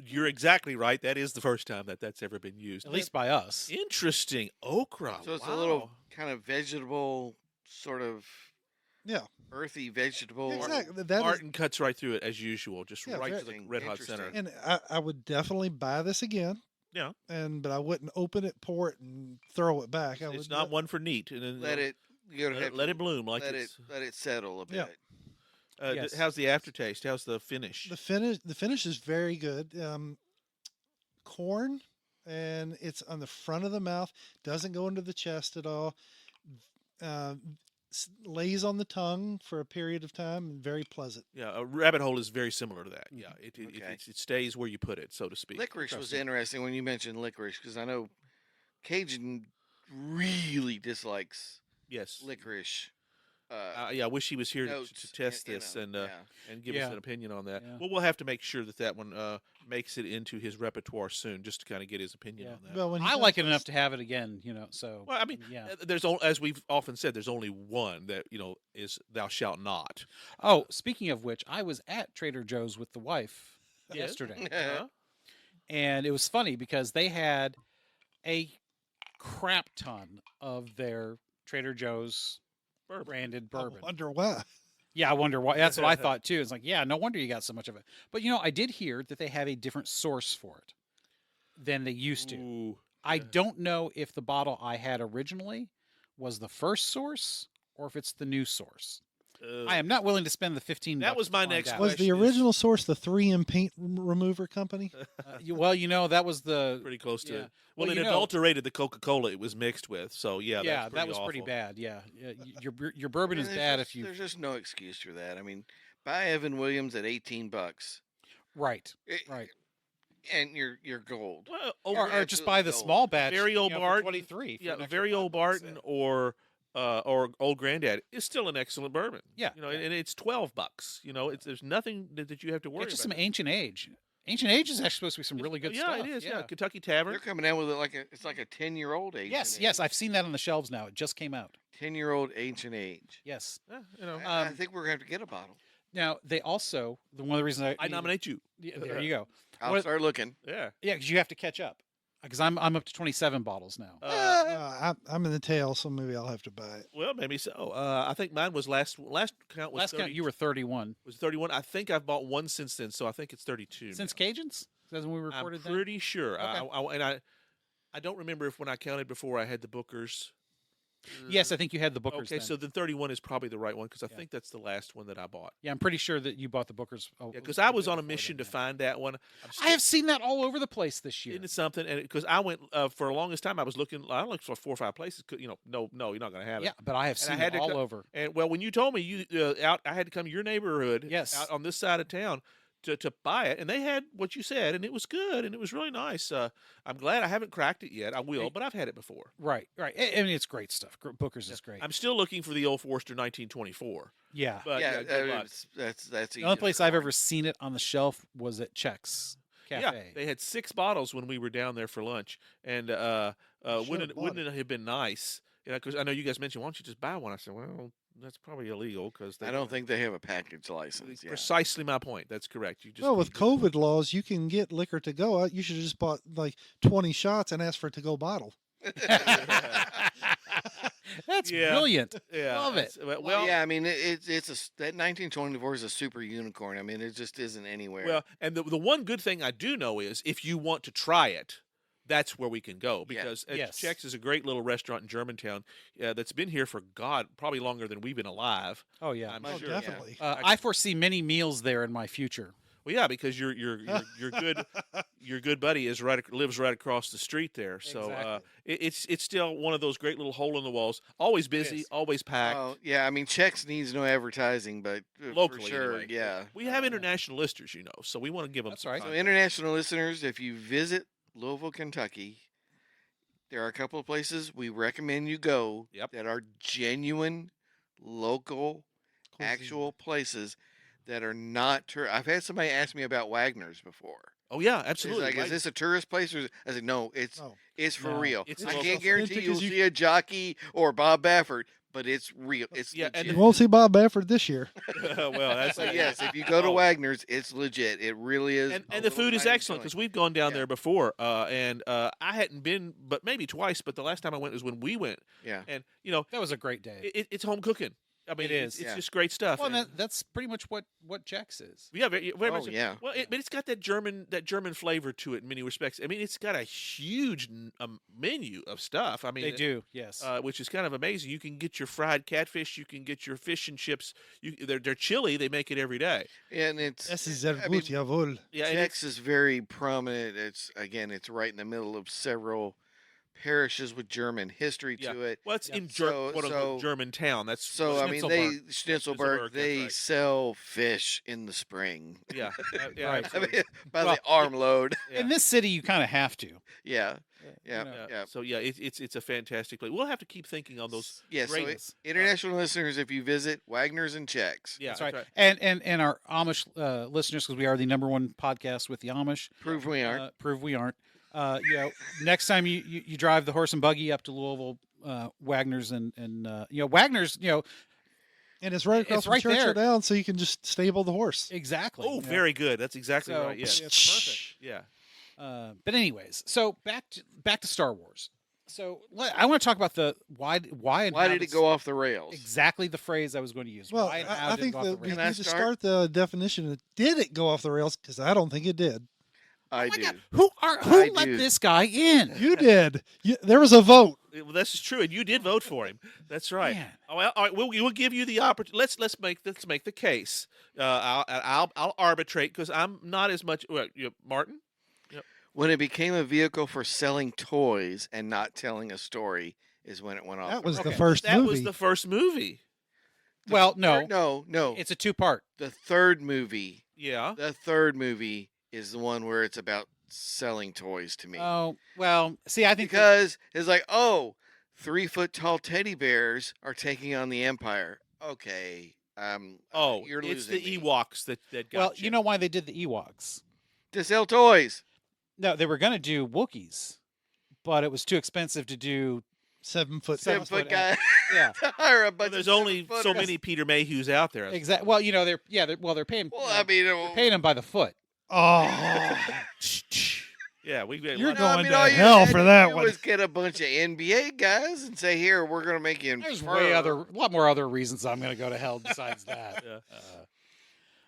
[SPEAKER 3] You're exactly right. That is the first time that's ever been used.
[SPEAKER 1] At least by us.
[SPEAKER 3] Interesting. Okra.
[SPEAKER 2] So it's
[SPEAKER 3] wow.
[SPEAKER 2] a little kind of vegetable, sort of earthy vegetable.
[SPEAKER 4] Exactly.
[SPEAKER 3] Martin cuts right through it as usual, just right to the red hot
[SPEAKER 2] Interesting.
[SPEAKER 3] center.
[SPEAKER 4] And I would definitely buy this again.
[SPEAKER 3] Yeah.
[SPEAKER 4] But I wouldn't open it, pour it, and throw it back.
[SPEAKER 3] It's not one for neat. And then
[SPEAKER 2] let it
[SPEAKER 3] bloom like
[SPEAKER 2] let it settle a bit.
[SPEAKER 4] Yeah.
[SPEAKER 1] Yes.
[SPEAKER 3] How's the aftertaste? How's the finish?
[SPEAKER 4] The finish is very good. Corn, and it's on the front of the mouth. Doesn't go into the chest at all. Lays on the tongue for a period of time. And very pleasant.
[SPEAKER 3] Yeah, a rabbit hole is very similar to that. Yeah,
[SPEAKER 2] Okay.
[SPEAKER 3] it stays where you put it, so to speak.
[SPEAKER 2] Licorice was interesting when you mentioned licorice, because I know Cajun really dislikes
[SPEAKER 3] Yes.
[SPEAKER 2] licorice.
[SPEAKER 3] I wish he was here to
[SPEAKER 2] notes,
[SPEAKER 3] test this and give us
[SPEAKER 1] Yeah.
[SPEAKER 3] an opinion on that.
[SPEAKER 1] Yeah.
[SPEAKER 3] Well, we'll have to make sure that one makes it into his repertoire soon, just to kind of get his opinion on that.
[SPEAKER 4] Well, when
[SPEAKER 1] I like it enough to have it again, So
[SPEAKER 3] Well, I mean,
[SPEAKER 1] yeah.
[SPEAKER 3] there's as we've often said, there's only one that is "Thou shalt not."
[SPEAKER 1] Oh, speaking of which, I was at Trader Joe's with the wife
[SPEAKER 3] Yes.
[SPEAKER 1] yesterday,
[SPEAKER 3] Uh-huh.
[SPEAKER 1] and it was funny because they had a crap ton of their Trader Joe's branded bourbon.
[SPEAKER 4] I wonder why.
[SPEAKER 1] Yeah, I wonder why. That's what I thought too. It's like, yeah, no wonder you got so much of it. But I did hear that they have a different source for it than they used to.
[SPEAKER 3] Ooh,
[SPEAKER 1] I don't know if the bottle I had originally was the first source or if it's the new source. I am not willing to spend the $15.
[SPEAKER 3] That was my next
[SPEAKER 1] out.
[SPEAKER 4] Was the
[SPEAKER 3] question is-
[SPEAKER 4] original source the 3M paint remover company?
[SPEAKER 1] That was the
[SPEAKER 3] pretty close to
[SPEAKER 1] yeah.
[SPEAKER 3] it. Well,
[SPEAKER 1] Well,
[SPEAKER 3] it adulterated the Coca-Cola it was mixed with, so yeah,
[SPEAKER 1] that was pretty
[SPEAKER 3] awful.
[SPEAKER 1] bad. Yeah, your bourbon is bad if you
[SPEAKER 2] There's just no excuse for that. I mean, buy Evan Williams at $18.
[SPEAKER 1] right,
[SPEAKER 2] It-
[SPEAKER 1] right,
[SPEAKER 2] And you're gold.
[SPEAKER 3] Well,
[SPEAKER 1] or just buy the small batch.
[SPEAKER 3] Very old
[SPEAKER 1] for
[SPEAKER 3] Barton,
[SPEAKER 1] 23. For
[SPEAKER 3] yeah,
[SPEAKER 1] an extra
[SPEAKER 3] very old
[SPEAKER 1] $5.
[SPEAKER 3] Barton or Old Granddad is still an excellent bourbon.
[SPEAKER 1] Yeah,
[SPEAKER 3] and it's $12. There's nothing that you have to worry
[SPEAKER 1] It's just
[SPEAKER 3] about.
[SPEAKER 1] some ancient age. Ancient age is actually supposed to be some really good
[SPEAKER 3] yeah,
[SPEAKER 1] stuff.
[SPEAKER 3] it is. Yeah, Kentucky Tavern.
[SPEAKER 2] They're coming out with it it's like a 10-year-old age.
[SPEAKER 1] Yes, I've seen that on the shelves now. It just came out.
[SPEAKER 2] 10-year-old ancient age.
[SPEAKER 1] Yes.
[SPEAKER 2] I think we're going to have to get a bottle.
[SPEAKER 1] Now they also one of the reasons
[SPEAKER 3] I nominate you.
[SPEAKER 1] Yeah, there you go.
[SPEAKER 2] I'll start looking.
[SPEAKER 3] Yeah.
[SPEAKER 1] Yeah, because you have to catch up. Because I'm up to 27 bottles now.
[SPEAKER 4] I'm in the tail, so maybe I'll have to buy it.
[SPEAKER 3] Well, maybe so. I think mine was last count was
[SPEAKER 1] Last
[SPEAKER 3] 30,
[SPEAKER 1] count you were 31.
[SPEAKER 3] was 31. I think I've bought one since then, so I think it's 32.
[SPEAKER 1] Since
[SPEAKER 3] now.
[SPEAKER 1] Cajuns? That's when we recorded
[SPEAKER 3] I'm pretty sure.
[SPEAKER 1] Okay.
[SPEAKER 3] I don't remember if when I counted before I had the Bookers.
[SPEAKER 1] that. Yes, I think you had the Bookers.
[SPEAKER 3] Okay,
[SPEAKER 1] then.
[SPEAKER 3] so then 31 is probably the right one because I
[SPEAKER 1] Yeah.
[SPEAKER 3] think that's the last one that I bought.
[SPEAKER 1] Yeah, I'm pretty sure that you bought the Bookers.
[SPEAKER 3] Yeah, because I was on a mission to find that one.
[SPEAKER 1] I have seen that all over the place this year.
[SPEAKER 3] Into something, and because I went for the longest time, I was looking. I looked for 4 or 5 places. No, you're not going to have it.
[SPEAKER 1] Yeah, but I have
[SPEAKER 3] And I
[SPEAKER 1] seen
[SPEAKER 3] had
[SPEAKER 1] it
[SPEAKER 3] to
[SPEAKER 1] all
[SPEAKER 3] co-
[SPEAKER 1] over.
[SPEAKER 3] And well, when you told me I had to come to your neighborhood,
[SPEAKER 1] Yes.
[SPEAKER 3] out on this side of town to buy it, and they had what you said, and it was good, and it was really nice. I'm glad I haven't cracked it yet. I will, but I've had it before.
[SPEAKER 1] Right. I mean, it's great stuff. Booker's is great.
[SPEAKER 3] I'm still looking for the Old Forester 1924.
[SPEAKER 1] Yeah.
[SPEAKER 3] But
[SPEAKER 2] yeah,
[SPEAKER 3] good luck.
[SPEAKER 2] that's
[SPEAKER 1] The only place I've ever seen it on the shelf was at Chex Cafe.
[SPEAKER 3] Yeah, they had 6 bottles when we were down there for lunch, and wouldn't it have been nice? Because I know you guys mentioned, why don't you just buy one? I said, well, that's probably illegal because
[SPEAKER 2] I don't think they have a package license. Yeah.
[SPEAKER 3] Precisely my point. That's correct. You just
[SPEAKER 4] Well, with
[SPEAKER 3] need to-
[SPEAKER 4] COVID laws, you can get liquor to go. You should have just bought like 20 shots and asked for a to go bottle.
[SPEAKER 1] That's
[SPEAKER 3] Yeah.
[SPEAKER 1] brilliant.
[SPEAKER 3] Yeah,
[SPEAKER 1] Love it.
[SPEAKER 3] Well,
[SPEAKER 2] yeah, I mean, that 1924 is a super unicorn. I mean, it just isn't anywhere.
[SPEAKER 3] well, and the one good thing I do know is if you want to try it, that's where we can go
[SPEAKER 2] Yeah.
[SPEAKER 3] because
[SPEAKER 1] Yes.
[SPEAKER 3] Chex is a great little restaurant in Germantown that's been here for probably longer than we've been alive.
[SPEAKER 1] Oh yeah.
[SPEAKER 3] I'm
[SPEAKER 4] Oh,
[SPEAKER 3] sure.
[SPEAKER 4] definitely.
[SPEAKER 1] I foresee many meals there in my future.
[SPEAKER 3] Well, yeah, because your good your good buddy lives right across the street there. So
[SPEAKER 1] Exactly.
[SPEAKER 3] it's still one of those great little hole in the walls. Always busy,
[SPEAKER 1] is.
[SPEAKER 3] always packed.
[SPEAKER 2] Oh, yeah, I mean, Chex needs no advertising, but
[SPEAKER 3] Locally,
[SPEAKER 2] for sure,
[SPEAKER 3] anyway.
[SPEAKER 2] yeah.
[SPEAKER 3] We have international listeners, so we want to give them.
[SPEAKER 1] That's
[SPEAKER 3] some
[SPEAKER 1] right.
[SPEAKER 2] So,
[SPEAKER 3] content.
[SPEAKER 2] international listeners, if you visit Louisville, Kentucky, there are a couple of places we recommend you go
[SPEAKER 3] Yep.
[SPEAKER 2] that are genuine, local,
[SPEAKER 4] Cuisine.
[SPEAKER 2] actual places that are not. I've had somebody ask me about Wagner's before.
[SPEAKER 3] Oh yeah,
[SPEAKER 2] It's
[SPEAKER 3] absolutely.
[SPEAKER 2] like, is this a tourist place? Or I said, no, it's
[SPEAKER 4] Oh,
[SPEAKER 2] for
[SPEAKER 1] No,
[SPEAKER 2] real.
[SPEAKER 3] it's
[SPEAKER 2] I
[SPEAKER 3] local.
[SPEAKER 2] can't guarantee
[SPEAKER 4] Authentic
[SPEAKER 2] you'll
[SPEAKER 4] as you-
[SPEAKER 2] see a jockey or Bob Baffert, but it's real. It's
[SPEAKER 3] Yeah, and
[SPEAKER 4] you
[SPEAKER 2] legit.
[SPEAKER 4] won't see Bob Baffert this year.
[SPEAKER 3] well, that's
[SPEAKER 2] So yes, if you go to
[SPEAKER 3] Oh.
[SPEAKER 2] Wagner's, it's legit. It really is.
[SPEAKER 3] and
[SPEAKER 2] a
[SPEAKER 3] the
[SPEAKER 2] little
[SPEAKER 3] food is
[SPEAKER 2] tiny
[SPEAKER 3] excellent
[SPEAKER 2] joint.
[SPEAKER 3] because we've gone down
[SPEAKER 2] Yeah.
[SPEAKER 3] there before, and I hadn't been, but maybe twice. But the last time I went was when we went,
[SPEAKER 2] Yeah.
[SPEAKER 3] and
[SPEAKER 1] That was a great day.
[SPEAKER 3] it's home cooking. I mean,
[SPEAKER 1] It is.
[SPEAKER 3] It's
[SPEAKER 2] Yeah.
[SPEAKER 3] just great stuff.
[SPEAKER 1] Well,
[SPEAKER 3] and-
[SPEAKER 1] that's pretty much what Chex is.
[SPEAKER 3] yeah, very much.
[SPEAKER 2] Oh, yeah.
[SPEAKER 3] Well, but it's got that German flavor to it in many respects. I mean, it's got a huge menu of stuff. I mean,
[SPEAKER 1] They do, yes.
[SPEAKER 3] which is kind of amazing. You can get your fried catfish. You can get your fish and chips. They're chili. They make it every day.
[SPEAKER 2] And it's
[SPEAKER 4] Das ist
[SPEAKER 2] I
[SPEAKER 4] sehr
[SPEAKER 2] mean,
[SPEAKER 4] gut, jawohl.
[SPEAKER 3] Yeah, and
[SPEAKER 2] Chex is very prominent. It's right in the middle of several parishes with German history
[SPEAKER 3] Yeah.
[SPEAKER 2] to it.
[SPEAKER 3] well, it's
[SPEAKER 1] Yep.
[SPEAKER 3] in
[SPEAKER 2] So-
[SPEAKER 3] quote unquote German town. That's
[SPEAKER 2] So I mean,
[SPEAKER 1] Schnitzelberg.
[SPEAKER 2] Schnitzelberg,
[SPEAKER 3] that's
[SPEAKER 2] they
[SPEAKER 3] right.
[SPEAKER 2] sell fish in the spring.
[SPEAKER 3] yeah, yeah,
[SPEAKER 1] Right.
[SPEAKER 2] I
[SPEAKER 3] absolutely.
[SPEAKER 2] mean, by
[SPEAKER 1] Well,
[SPEAKER 2] the armload.
[SPEAKER 3] Yeah.
[SPEAKER 1] In this city, you kind of have to.
[SPEAKER 2] Yeah,
[SPEAKER 1] You
[SPEAKER 2] yeah,
[SPEAKER 1] know.
[SPEAKER 2] yeah.
[SPEAKER 3] So yeah, it's a fantastic place. We'll have to keep thinking on those.
[SPEAKER 2] Yeah, so
[SPEAKER 3] great-
[SPEAKER 2] international listeners, if you visit Wagner's and Chex,
[SPEAKER 3] Yeah,
[SPEAKER 1] That's right. And our Amish listeners, because we are the #1 podcast with the Amish.
[SPEAKER 2] prove we aren't.
[SPEAKER 1] Prove we aren't. Next time you drive the horse and buggy up to Louisville, Wagner's and Wagner's,
[SPEAKER 4] And it's right across
[SPEAKER 1] It's
[SPEAKER 4] from
[SPEAKER 1] right
[SPEAKER 4] Churchill
[SPEAKER 1] there.
[SPEAKER 4] Down, so you can just stable the horse.
[SPEAKER 1] exactly.
[SPEAKER 3] Oh, very good. That's exactly
[SPEAKER 1] So-
[SPEAKER 3] right. Yeah,
[SPEAKER 1] Yeah, it's perfect.
[SPEAKER 3] yeah.
[SPEAKER 1] But anyways, so back to Star Wars. So I want to talk about the why and
[SPEAKER 2] Why
[SPEAKER 1] how
[SPEAKER 2] did it go off the rails?
[SPEAKER 1] Exactly the phrase I was going to use.
[SPEAKER 4] Well,
[SPEAKER 1] why and how
[SPEAKER 4] I
[SPEAKER 1] did it
[SPEAKER 4] think
[SPEAKER 1] go off
[SPEAKER 4] that
[SPEAKER 1] the
[SPEAKER 4] we
[SPEAKER 1] rails?
[SPEAKER 2] Can I
[SPEAKER 4] need to
[SPEAKER 2] start?
[SPEAKER 4] start the definition of did it go off the rails? Because I don't think it did.
[SPEAKER 2] I
[SPEAKER 1] Oh my
[SPEAKER 2] do.
[SPEAKER 1] God, who
[SPEAKER 2] I
[SPEAKER 1] let
[SPEAKER 2] do.
[SPEAKER 1] this guy in?
[SPEAKER 4] You did. There was a vote.
[SPEAKER 3] Well, that's true, and you did vote for him. That's right.
[SPEAKER 1] Man.
[SPEAKER 3] Oh, well, all right, we'll give you the opportunity. Let's make the case. I'll arbitrate because I'm not as much. Martin.
[SPEAKER 2] When it became a vehicle for selling toys and not telling a story is when it went off.
[SPEAKER 4] That was the
[SPEAKER 1] Okay.
[SPEAKER 4] first
[SPEAKER 3] That
[SPEAKER 4] movie.
[SPEAKER 3] was the first movie.
[SPEAKER 1] Well, no,
[SPEAKER 2] no.
[SPEAKER 1] it's a two-part.
[SPEAKER 2] The third movie.
[SPEAKER 3] Yeah.
[SPEAKER 2] The third movie is the one where it's about selling toys to me.
[SPEAKER 1] Oh well, see, I think
[SPEAKER 2] Because it's like, 3-foot tall teddy bears are taking on the Empire. Okay.
[SPEAKER 3] Oh,
[SPEAKER 2] you're
[SPEAKER 3] it's
[SPEAKER 2] losing
[SPEAKER 3] the
[SPEAKER 2] me.
[SPEAKER 3] Ewoks that got
[SPEAKER 1] well,
[SPEAKER 3] you.
[SPEAKER 1] you know why they did the Ewoks?
[SPEAKER 2] To sell toys.
[SPEAKER 1] No, they were going to do Wookiees, but it was too expensive to do.
[SPEAKER 4] 7 foot.
[SPEAKER 2] 7-foot
[SPEAKER 1] 7-foot
[SPEAKER 2] guy.
[SPEAKER 1] Yeah,
[SPEAKER 2] to hire a
[SPEAKER 3] Well,
[SPEAKER 2] bunch
[SPEAKER 3] there's
[SPEAKER 2] of
[SPEAKER 3] only so
[SPEAKER 2] 7-footers.
[SPEAKER 3] many Peter Mayhews out there.
[SPEAKER 1] exactly. Well, they're paying.
[SPEAKER 2] Well, I mean,
[SPEAKER 1] they're paying them by the foot.
[SPEAKER 4] Oh,
[SPEAKER 3] Yeah, we.
[SPEAKER 4] You're
[SPEAKER 3] lot-
[SPEAKER 4] going to
[SPEAKER 2] all you
[SPEAKER 4] hell
[SPEAKER 2] had
[SPEAKER 4] for
[SPEAKER 2] to
[SPEAKER 4] that
[SPEAKER 2] do
[SPEAKER 4] one.
[SPEAKER 2] was get a bunch of NBA guys and say, "Here, we're going to make you."
[SPEAKER 1] There's
[SPEAKER 2] infer."
[SPEAKER 1] a lot more other reasons I'm going to go to hell besides that.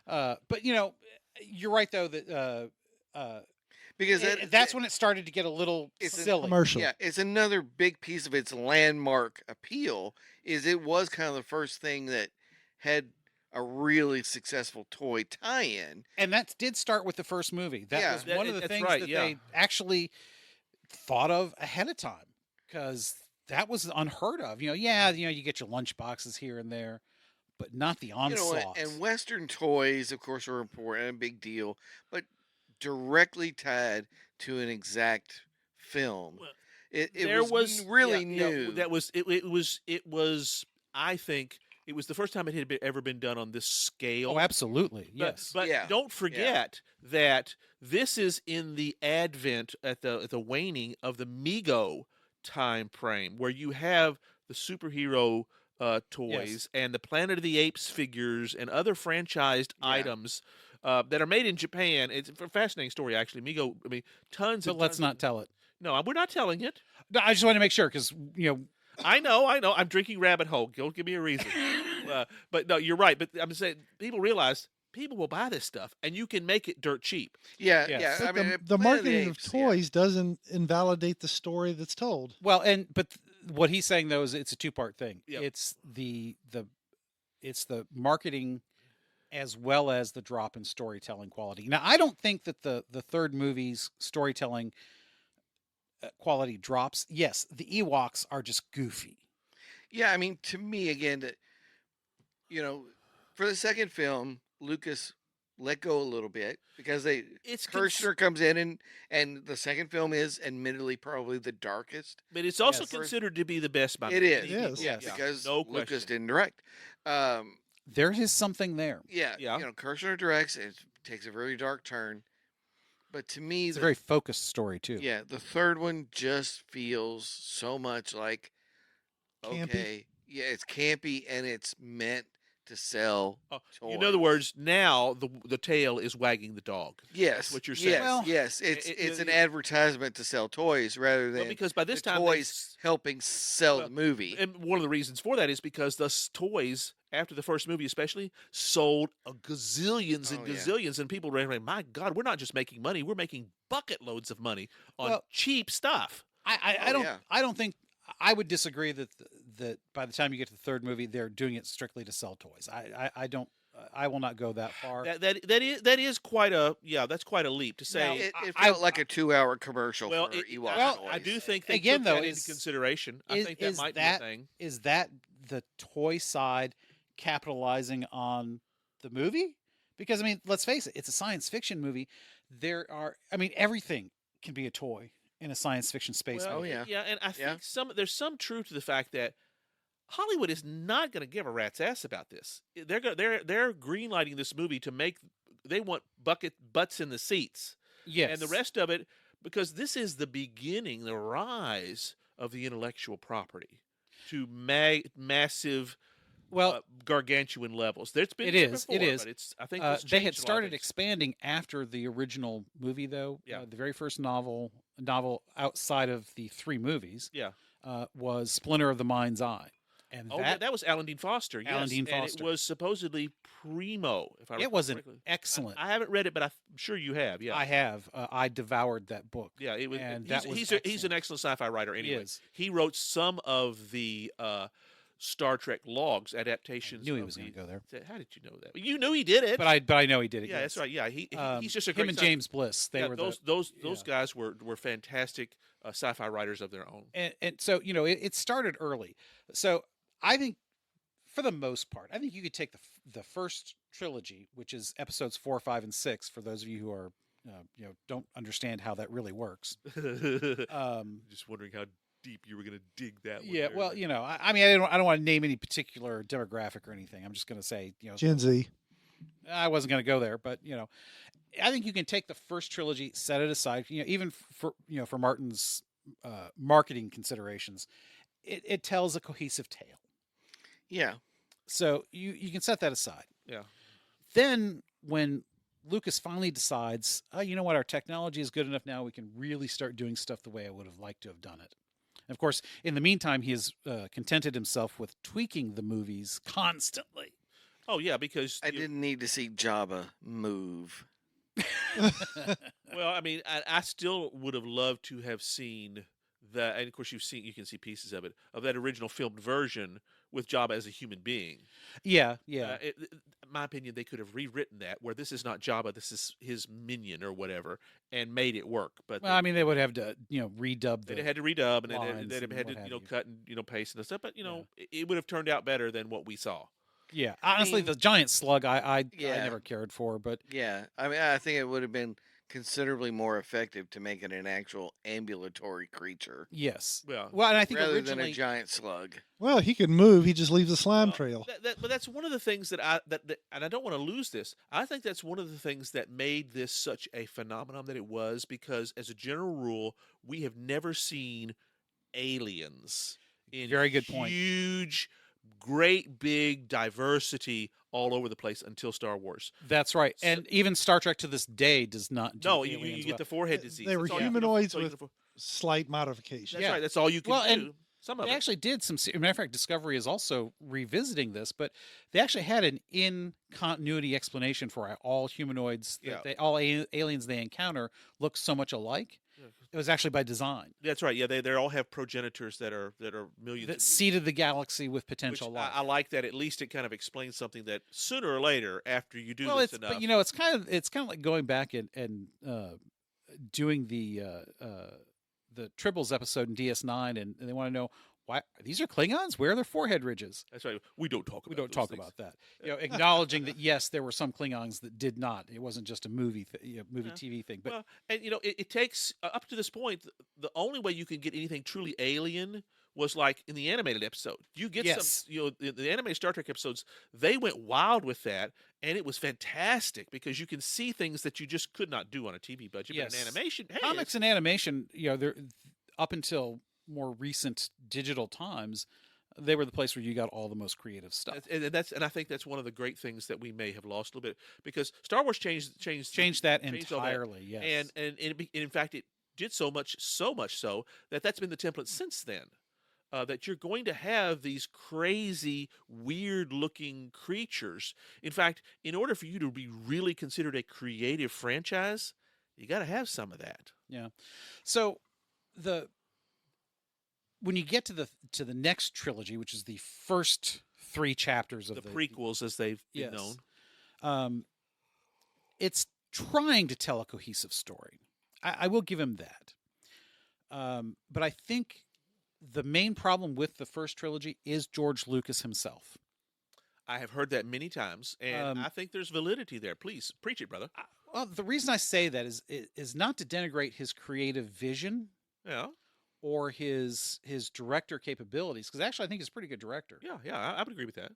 [SPEAKER 3] Yeah.
[SPEAKER 1] But you're right though that
[SPEAKER 2] because
[SPEAKER 1] that's when it started to get a little
[SPEAKER 2] It's a
[SPEAKER 1] silly.
[SPEAKER 4] commercial.
[SPEAKER 2] Yeah, it's another big piece of its landmark appeal. Is it was kind of the first thing that had a really successful toy tie-in.
[SPEAKER 1] And that did start with the first movie. That
[SPEAKER 2] Yeah.
[SPEAKER 1] was one of the
[SPEAKER 3] That's
[SPEAKER 1] things
[SPEAKER 3] right,
[SPEAKER 1] that
[SPEAKER 3] yeah.
[SPEAKER 1] they actually thought of ahead of time because that was unheard of. You get your lunch boxes here and there, but not the onslaught.
[SPEAKER 2] And Western toys, of course, are important and a big deal, but directly tied to an exact film.
[SPEAKER 3] Well,
[SPEAKER 2] It
[SPEAKER 3] there
[SPEAKER 2] was really
[SPEAKER 3] yeah,
[SPEAKER 2] new.
[SPEAKER 3] that was it was. I think it was the first time it had ever been done on this scale.
[SPEAKER 1] Oh, absolutely.
[SPEAKER 3] But,
[SPEAKER 1] Yes.
[SPEAKER 3] but
[SPEAKER 2] Yeah.
[SPEAKER 3] don't forget that this is in the advent at the waning of the Mego time frame, where you have the superhero toys and the Planet of the Apes figures and other franchised
[SPEAKER 2] Yeah.
[SPEAKER 3] items that are made in Japan. It's a fascinating story, actually. Mego, tons.
[SPEAKER 1] But
[SPEAKER 3] and
[SPEAKER 1] let's
[SPEAKER 3] tons
[SPEAKER 1] not tell it.
[SPEAKER 3] No, we're not telling it.
[SPEAKER 1] No, I just want to make sure because
[SPEAKER 3] I know. I'm drinking Rabbit Hole. Don't give me a reason. But no, you're right. But I'm saying people realize people will buy this stuff, and you can make it dirt cheap.
[SPEAKER 2] Yeah,
[SPEAKER 1] Yes.
[SPEAKER 2] yeah.
[SPEAKER 4] But
[SPEAKER 2] I mean,
[SPEAKER 4] the
[SPEAKER 2] Planet
[SPEAKER 4] marketing of
[SPEAKER 2] Apes,
[SPEAKER 4] toys doesn't invalidate the story that's told.
[SPEAKER 1] Well, but what he's saying though is it's a two-part thing.
[SPEAKER 3] Yep.
[SPEAKER 1] It's the marketing as well as the drop in storytelling quality. Now, I don't think that the third movie's storytelling quality drops. Yes, the Ewoks are just goofy.
[SPEAKER 2] Yeah, I mean, to me, again, that for the second film, Lucas let go a little bit because Kirshner comes in and the second film is admittedly probably the darkest.
[SPEAKER 3] But it's also
[SPEAKER 1] Yes.
[SPEAKER 3] considered to be the best by
[SPEAKER 2] It
[SPEAKER 3] many
[SPEAKER 2] is,
[SPEAKER 3] people.
[SPEAKER 4] Yes.
[SPEAKER 2] yeah, because
[SPEAKER 3] no
[SPEAKER 2] Lucas
[SPEAKER 3] question.
[SPEAKER 2] didn't direct.
[SPEAKER 1] There is something there.
[SPEAKER 2] Yeah,
[SPEAKER 3] Yeah.
[SPEAKER 2] Kirshner directs. It takes a very dark turn, but to me,
[SPEAKER 1] It's a very focused story too.
[SPEAKER 2] yeah, the third one just feels so much like
[SPEAKER 4] Campy?
[SPEAKER 2] okay, yeah, it's campy and it's meant to sell.
[SPEAKER 3] In other words, now the tail is wagging the dog.
[SPEAKER 2] Yes,
[SPEAKER 3] what you're saying.
[SPEAKER 2] Yes,
[SPEAKER 1] Well,
[SPEAKER 2] yes, it's
[SPEAKER 3] it-
[SPEAKER 2] an advertisement to sell toys rather than
[SPEAKER 3] Well, because by this
[SPEAKER 2] the
[SPEAKER 3] time
[SPEAKER 2] toys helping sell
[SPEAKER 3] well,
[SPEAKER 2] the movie.
[SPEAKER 3] and one of the reasons for that is because the toys after the first movie especially sold a gazillions and
[SPEAKER 2] Oh, yeah.
[SPEAKER 3] gazillions, and people were like, my God, we're not just making money, we're making bucket loads of money on
[SPEAKER 1] Well,
[SPEAKER 3] cheap stuff.
[SPEAKER 1] I don't think I would disagree that by the time you get to the third movie, they're doing it strictly to sell toys. I don't. I will not go that far.
[SPEAKER 3] That is quite a that's quite a leap to
[SPEAKER 1] Now,
[SPEAKER 3] say.
[SPEAKER 2] It felt like a 2-hour commercial for Ewok toys.
[SPEAKER 3] I do think they
[SPEAKER 1] Again,
[SPEAKER 3] took
[SPEAKER 1] though,
[SPEAKER 3] that into consideration. I think that might be a thing.
[SPEAKER 1] Is that the toy side capitalizing on the movie? Because I mean, let's face it, it's a science fiction movie. Everything can be a toy in a science fiction space.
[SPEAKER 3] Well,
[SPEAKER 2] Oh, yeah.
[SPEAKER 3] yeah, and I
[SPEAKER 2] Yeah.
[SPEAKER 3] think there's some truth to the fact that Hollywood is not going to give a rat's ass about this. They're greenlighting this movie to make. They want butts in the seats.
[SPEAKER 1] Yes,
[SPEAKER 3] And the rest of it, because this is the beginning, the rise of the intellectual property to massive, gargantuan levels. There's been
[SPEAKER 1] It
[SPEAKER 3] there
[SPEAKER 1] is,
[SPEAKER 3] before,
[SPEAKER 1] it is.
[SPEAKER 3] But it's, I think
[SPEAKER 1] they
[SPEAKER 3] it's
[SPEAKER 1] had
[SPEAKER 3] changed a lot of
[SPEAKER 1] started
[SPEAKER 3] things.
[SPEAKER 1] expanding after the original movie, though.
[SPEAKER 3] Yeah.
[SPEAKER 1] The very first novel outside of the three movies,
[SPEAKER 3] Yeah.
[SPEAKER 1] Was Splinter of the Mind's Eye, and
[SPEAKER 3] Oh, that was Alan Dean Foster. Yes.
[SPEAKER 1] Alan Dean
[SPEAKER 3] And
[SPEAKER 1] Foster.
[SPEAKER 3] it was supposedly primo. If I recall
[SPEAKER 1] it was an
[SPEAKER 3] correctly.
[SPEAKER 1] excellent.
[SPEAKER 3] I haven't read it, but I'm sure you have. Yeah.
[SPEAKER 1] I have. I devoured that book.
[SPEAKER 3] Yeah, it was.
[SPEAKER 1] and
[SPEAKER 3] He's,
[SPEAKER 1] that was
[SPEAKER 3] he's an
[SPEAKER 1] excellent.
[SPEAKER 3] excellent sci-fi writer. Anyway,
[SPEAKER 1] is.
[SPEAKER 3] He wrote some of the Star Trek logs adaptations.
[SPEAKER 1] Knew he
[SPEAKER 3] of
[SPEAKER 1] was going to go there,
[SPEAKER 3] How did you know that? You knew he did it.
[SPEAKER 1] but I know he did it.
[SPEAKER 3] yeah,
[SPEAKER 1] yes.
[SPEAKER 3] that's right. Yeah, he's just a
[SPEAKER 1] him
[SPEAKER 3] great
[SPEAKER 1] and
[SPEAKER 3] sci-
[SPEAKER 1] James Bliss. They
[SPEAKER 3] yeah,
[SPEAKER 1] were
[SPEAKER 3] those
[SPEAKER 1] yeah.
[SPEAKER 3] guys were fantastic sci-fi writers of their own.
[SPEAKER 1] and so it started early. So I think, for the most part, I think you could take the first trilogy, which is episodes 4, 5, and 6. For those of you who are don't understand how that really works.
[SPEAKER 3] Just wondering how deep you were going to dig that one.
[SPEAKER 1] Yeah,
[SPEAKER 3] there,
[SPEAKER 1] well,
[SPEAKER 3] but-
[SPEAKER 1] I mean, I don't want to name any particular demographic or anything. I'm just going to say,
[SPEAKER 4] Gen Z.
[SPEAKER 1] I wasn't going to go there, but I think you can take the first trilogy, set it aside. Even for Martin's marketing considerations, it tells a cohesive tale.
[SPEAKER 2] Yeah.
[SPEAKER 1] So you can set that aside.
[SPEAKER 3] Yeah.
[SPEAKER 1] Then when Lucas finally decides, oh, you know what, our technology is good enough now, we can really start doing stuff the way I would have liked to have done it. And of course, in the meantime, he has contented himself with tweaking the movies constantly.
[SPEAKER 3] Oh yeah, because
[SPEAKER 2] I didn't need to see Jabba move.
[SPEAKER 3] Well, I mean, I still would have loved to have seen that, and of course you can see pieces of it, of that original filmed version with Jabba as a human being.
[SPEAKER 1] Yeah.
[SPEAKER 3] In my opinion, they could have rewritten that where this is not Jabba, this is his minion or whatever, and made it work. But
[SPEAKER 1] Well, I mean, they would have to, redub
[SPEAKER 3] they'd
[SPEAKER 1] the.
[SPEAKER 3] have had to redub, and
[SPEAKER 1] lines
[SPEAKER 3] they'd have
[SPEAKER 1] and
[SPEAKER 3] had
[SPEAKER 1] what
[SPEAKER 3] to,
[SPEAKER 1] have you.
[SPEAKER 3] cut and paste and stuff. But it would have turned out better than what we saw.
[SPEAKER 1] Yeah, honestly,
[SPEAKER 2] mean-
[SPEAKER 1] the giant slug, I
[SPEAKER 2] Yeah.
[SPEAKER 1] never cared for, but
[SPEAKER 2] Yeah. I mean, I think it would have been considerably more effective to make it an actual ambulatory creature
[SPEAKER 1] yes.
[SPEAKER 3] Well,
[SPEAKER 1] Well, and I think
[SPEAKER 2] rather
[SPEAKER 1] originally,
[SPEAKER 2] than a giant slug.
[SPEAKER 4] Well, he can move. He just leaves a slime
[SPEAKER 3] Well,
[SPEAKER 4] trail.
[SPEAKER 3] But that's one of the things that and I don't want to lose this. I think that's one of the things that made this such a phenomenon that it was, because as a general rule, we have never seen aliens in
[SPEAKER 1] Very good point.
[SPEAKER 3] huge, great, big diversity all over the place until Star Wars.
[SPEAKER 1] that's right.
[SPEAKER 3] So-
[SPEAKER 1] And even Star Trek to this day does not do
[SPEAKER 3] No, you
[SPEAKER 1] aliens
[SPEAKER 3] get
[SPEAKER 1] well.
[SPEAKER 3] the forehead
[SPEAKER 4] They
[SPEAKER 3] disease.
[SPEAKER 4] were
[SPEAKER 3] That's all you can
[SPEAKER 4] humanoids
[SPEAKER 3] afford-
[SPEAKER 4] with slight modifications.
[SPEAKER 3] That's
[SPEAKER 1] Yeah.
[SPEAKER 3] right. That's all you can
[SPEAKER 1] Well,
[SPEAKER 3] do. Some of
[SPEAKER 1] They
[SPEAKER 3] it.
[SPEAKER 1] actually did some. Matter of fact, Discovery is also revisiting this, but they actually had an in continuity explanation for why all humanoids, all aliens they encounter look so much alike. It was actually by design.
[SPEAKER 3] That's right. Yeah, they all have progenitors that are millions
[SPEAKER 1] That
[SPEAKER 3] of years.
[SPEAKER 1] seeded the galaxy with potential life.
[SPEAKER 3] I like that. At least it kind of explains something that sooner or later, after you do this enough.
[SPEAKER 1] But it's kind of like going back and doing the Tribbles episode in DS9, and they want to know why these are Klingons. Where are their forehead ridges?
[SPEAKER 3] That's right. We don't talk
[SPEAKER 1] about that. Acknowledging that yes, there were some Klingons that did not. It wasn't just a movie TV thing. But
[SPEAKER 3] and it takes up to this point. The only way you can get anything truly alien was like in the animated episode. You get some, the animated Star Trek episodes. They went wild with that, and it was fantastic because you can see things that you just could not do on a TV budget.
[SPEAKER 1] Yes.
[SPEAKER 3] But in animation,
[SPEAKER 1] comics and animation, they're up until more recent digital times, they were the place where you got all the most creative stuff.
[SPEAKER 3] And I think that's one of the great things that we may have lost a little bit because Star Wars changed
[SPEAKER 1] that entirely. Yes,
[SPEAKER 3] and in fact it did so much so that that's been the template since then. That you're going to have these crazy, weird-looking creatures. In fact, in order for you to be really considered a creative franchise, you got to have some of that.
[SPEAKER 1] Yeah. So when you get to the next trilogy, which is the first 3 chapters of
[SPEAKER 3] the prequels, as they've been known,
[SPEAKER 1] it's trying to tell a cohesive story. I will give him that. But I think the main problem with the first trilogy is George Lucas himself.
[SPEAKER 3] I have heard that many times, and I think there's validity there. Please preach it, brother.
[SPEAKER 1] Well, the reason I say that is not to denigrate his creative vision, or his director capabilities, because actually I think he's a pretty good director.
[SPEAKER 3] Yeah, I would agree with that.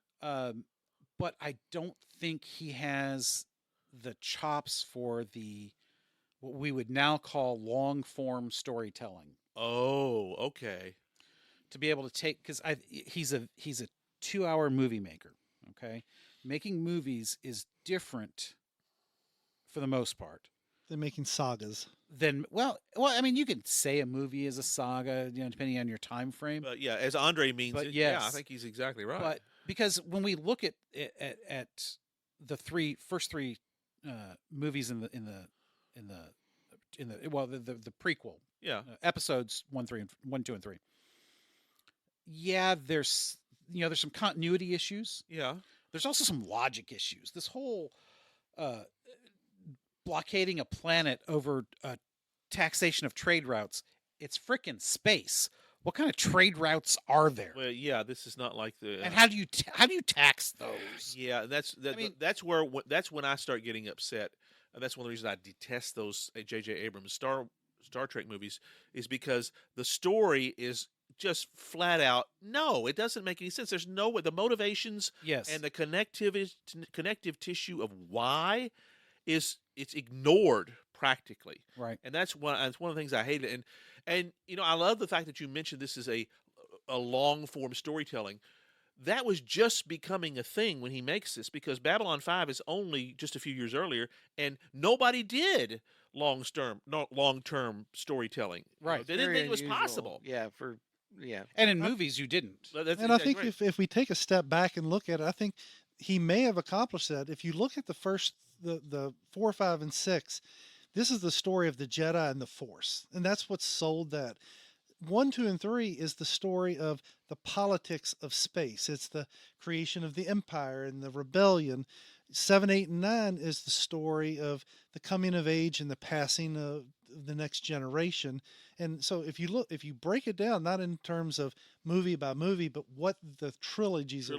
[SPEAKER 1] But I don't think he has the chops for what we would now call long form storytelling.
[SPEAKER 3] Oh, okay.
[SPEAKER 1] To be able to take, because he's a 2-hour movie maker. Okay, making movies is different for the most part
[SPEAKER 4] than making sagas.
[SPEAKER 1] I mean, you could say a movie is a saga, depending on your time frame.
[SPEAKER 3] But yeah, as Andre means it,
[SPEAKER 1] yes,
[SPEAKER 3] I think he's exactly right.
[SPEAKER 1] But because when we look at the first three movies in the prequel, episodes 1, 2, and 3. Yeah, there's some continuity issues.
[SPEAKER 3] Yeah,
[SPEAKER 1] there's also some logic issues. This whole blockading a planet over taxation of trade routes. It's frickin' space. What kind of trade routes are there?
[SPEAKER 3] Well, yeah, this is not like the.
[SPEAKER 1] And how do you tax those?
[SPEAKER 3] Yeah, that's when I start getting upset. And that's one of the reasons I detest those J.J. Abrams Star Trek movies, is because the story is just flat out no, it doesn't make any sense. There's no way the motivations and the connective tissue of why it's ignored practically.
[SPEAKER 1] Right.
[SPEAKER 3] And that's one of the things I hated. And I love the fact that you mentioned this is a long form storytelling. That was just becoming a thing when he makes this, because Babylon 5 is only just a few years earlier, and nobody did long-term storytelling.
[SPEAKER 1] Right.
[SPEAKER 3] They didn't think it was possible.
[SPEAKER 2] Yeah.
[SPEAKER 1] And in movies, you didn't.
[SPEAKER 4] And I think if we take a step back and look at it, I think he may have accomplished that. If you look at the first, the 4, 5, and 6, this is the story of the Jedi and the Force. And that's what sold that. 1, 2, and 3 is the story of the politics of space. It's the creation of the Empire and the rebellion. 7, 8, and 9 is the story of the coming of age and the passing of the next generation. And so if you break it down, not in terms of movie by movie, but what the trilogies are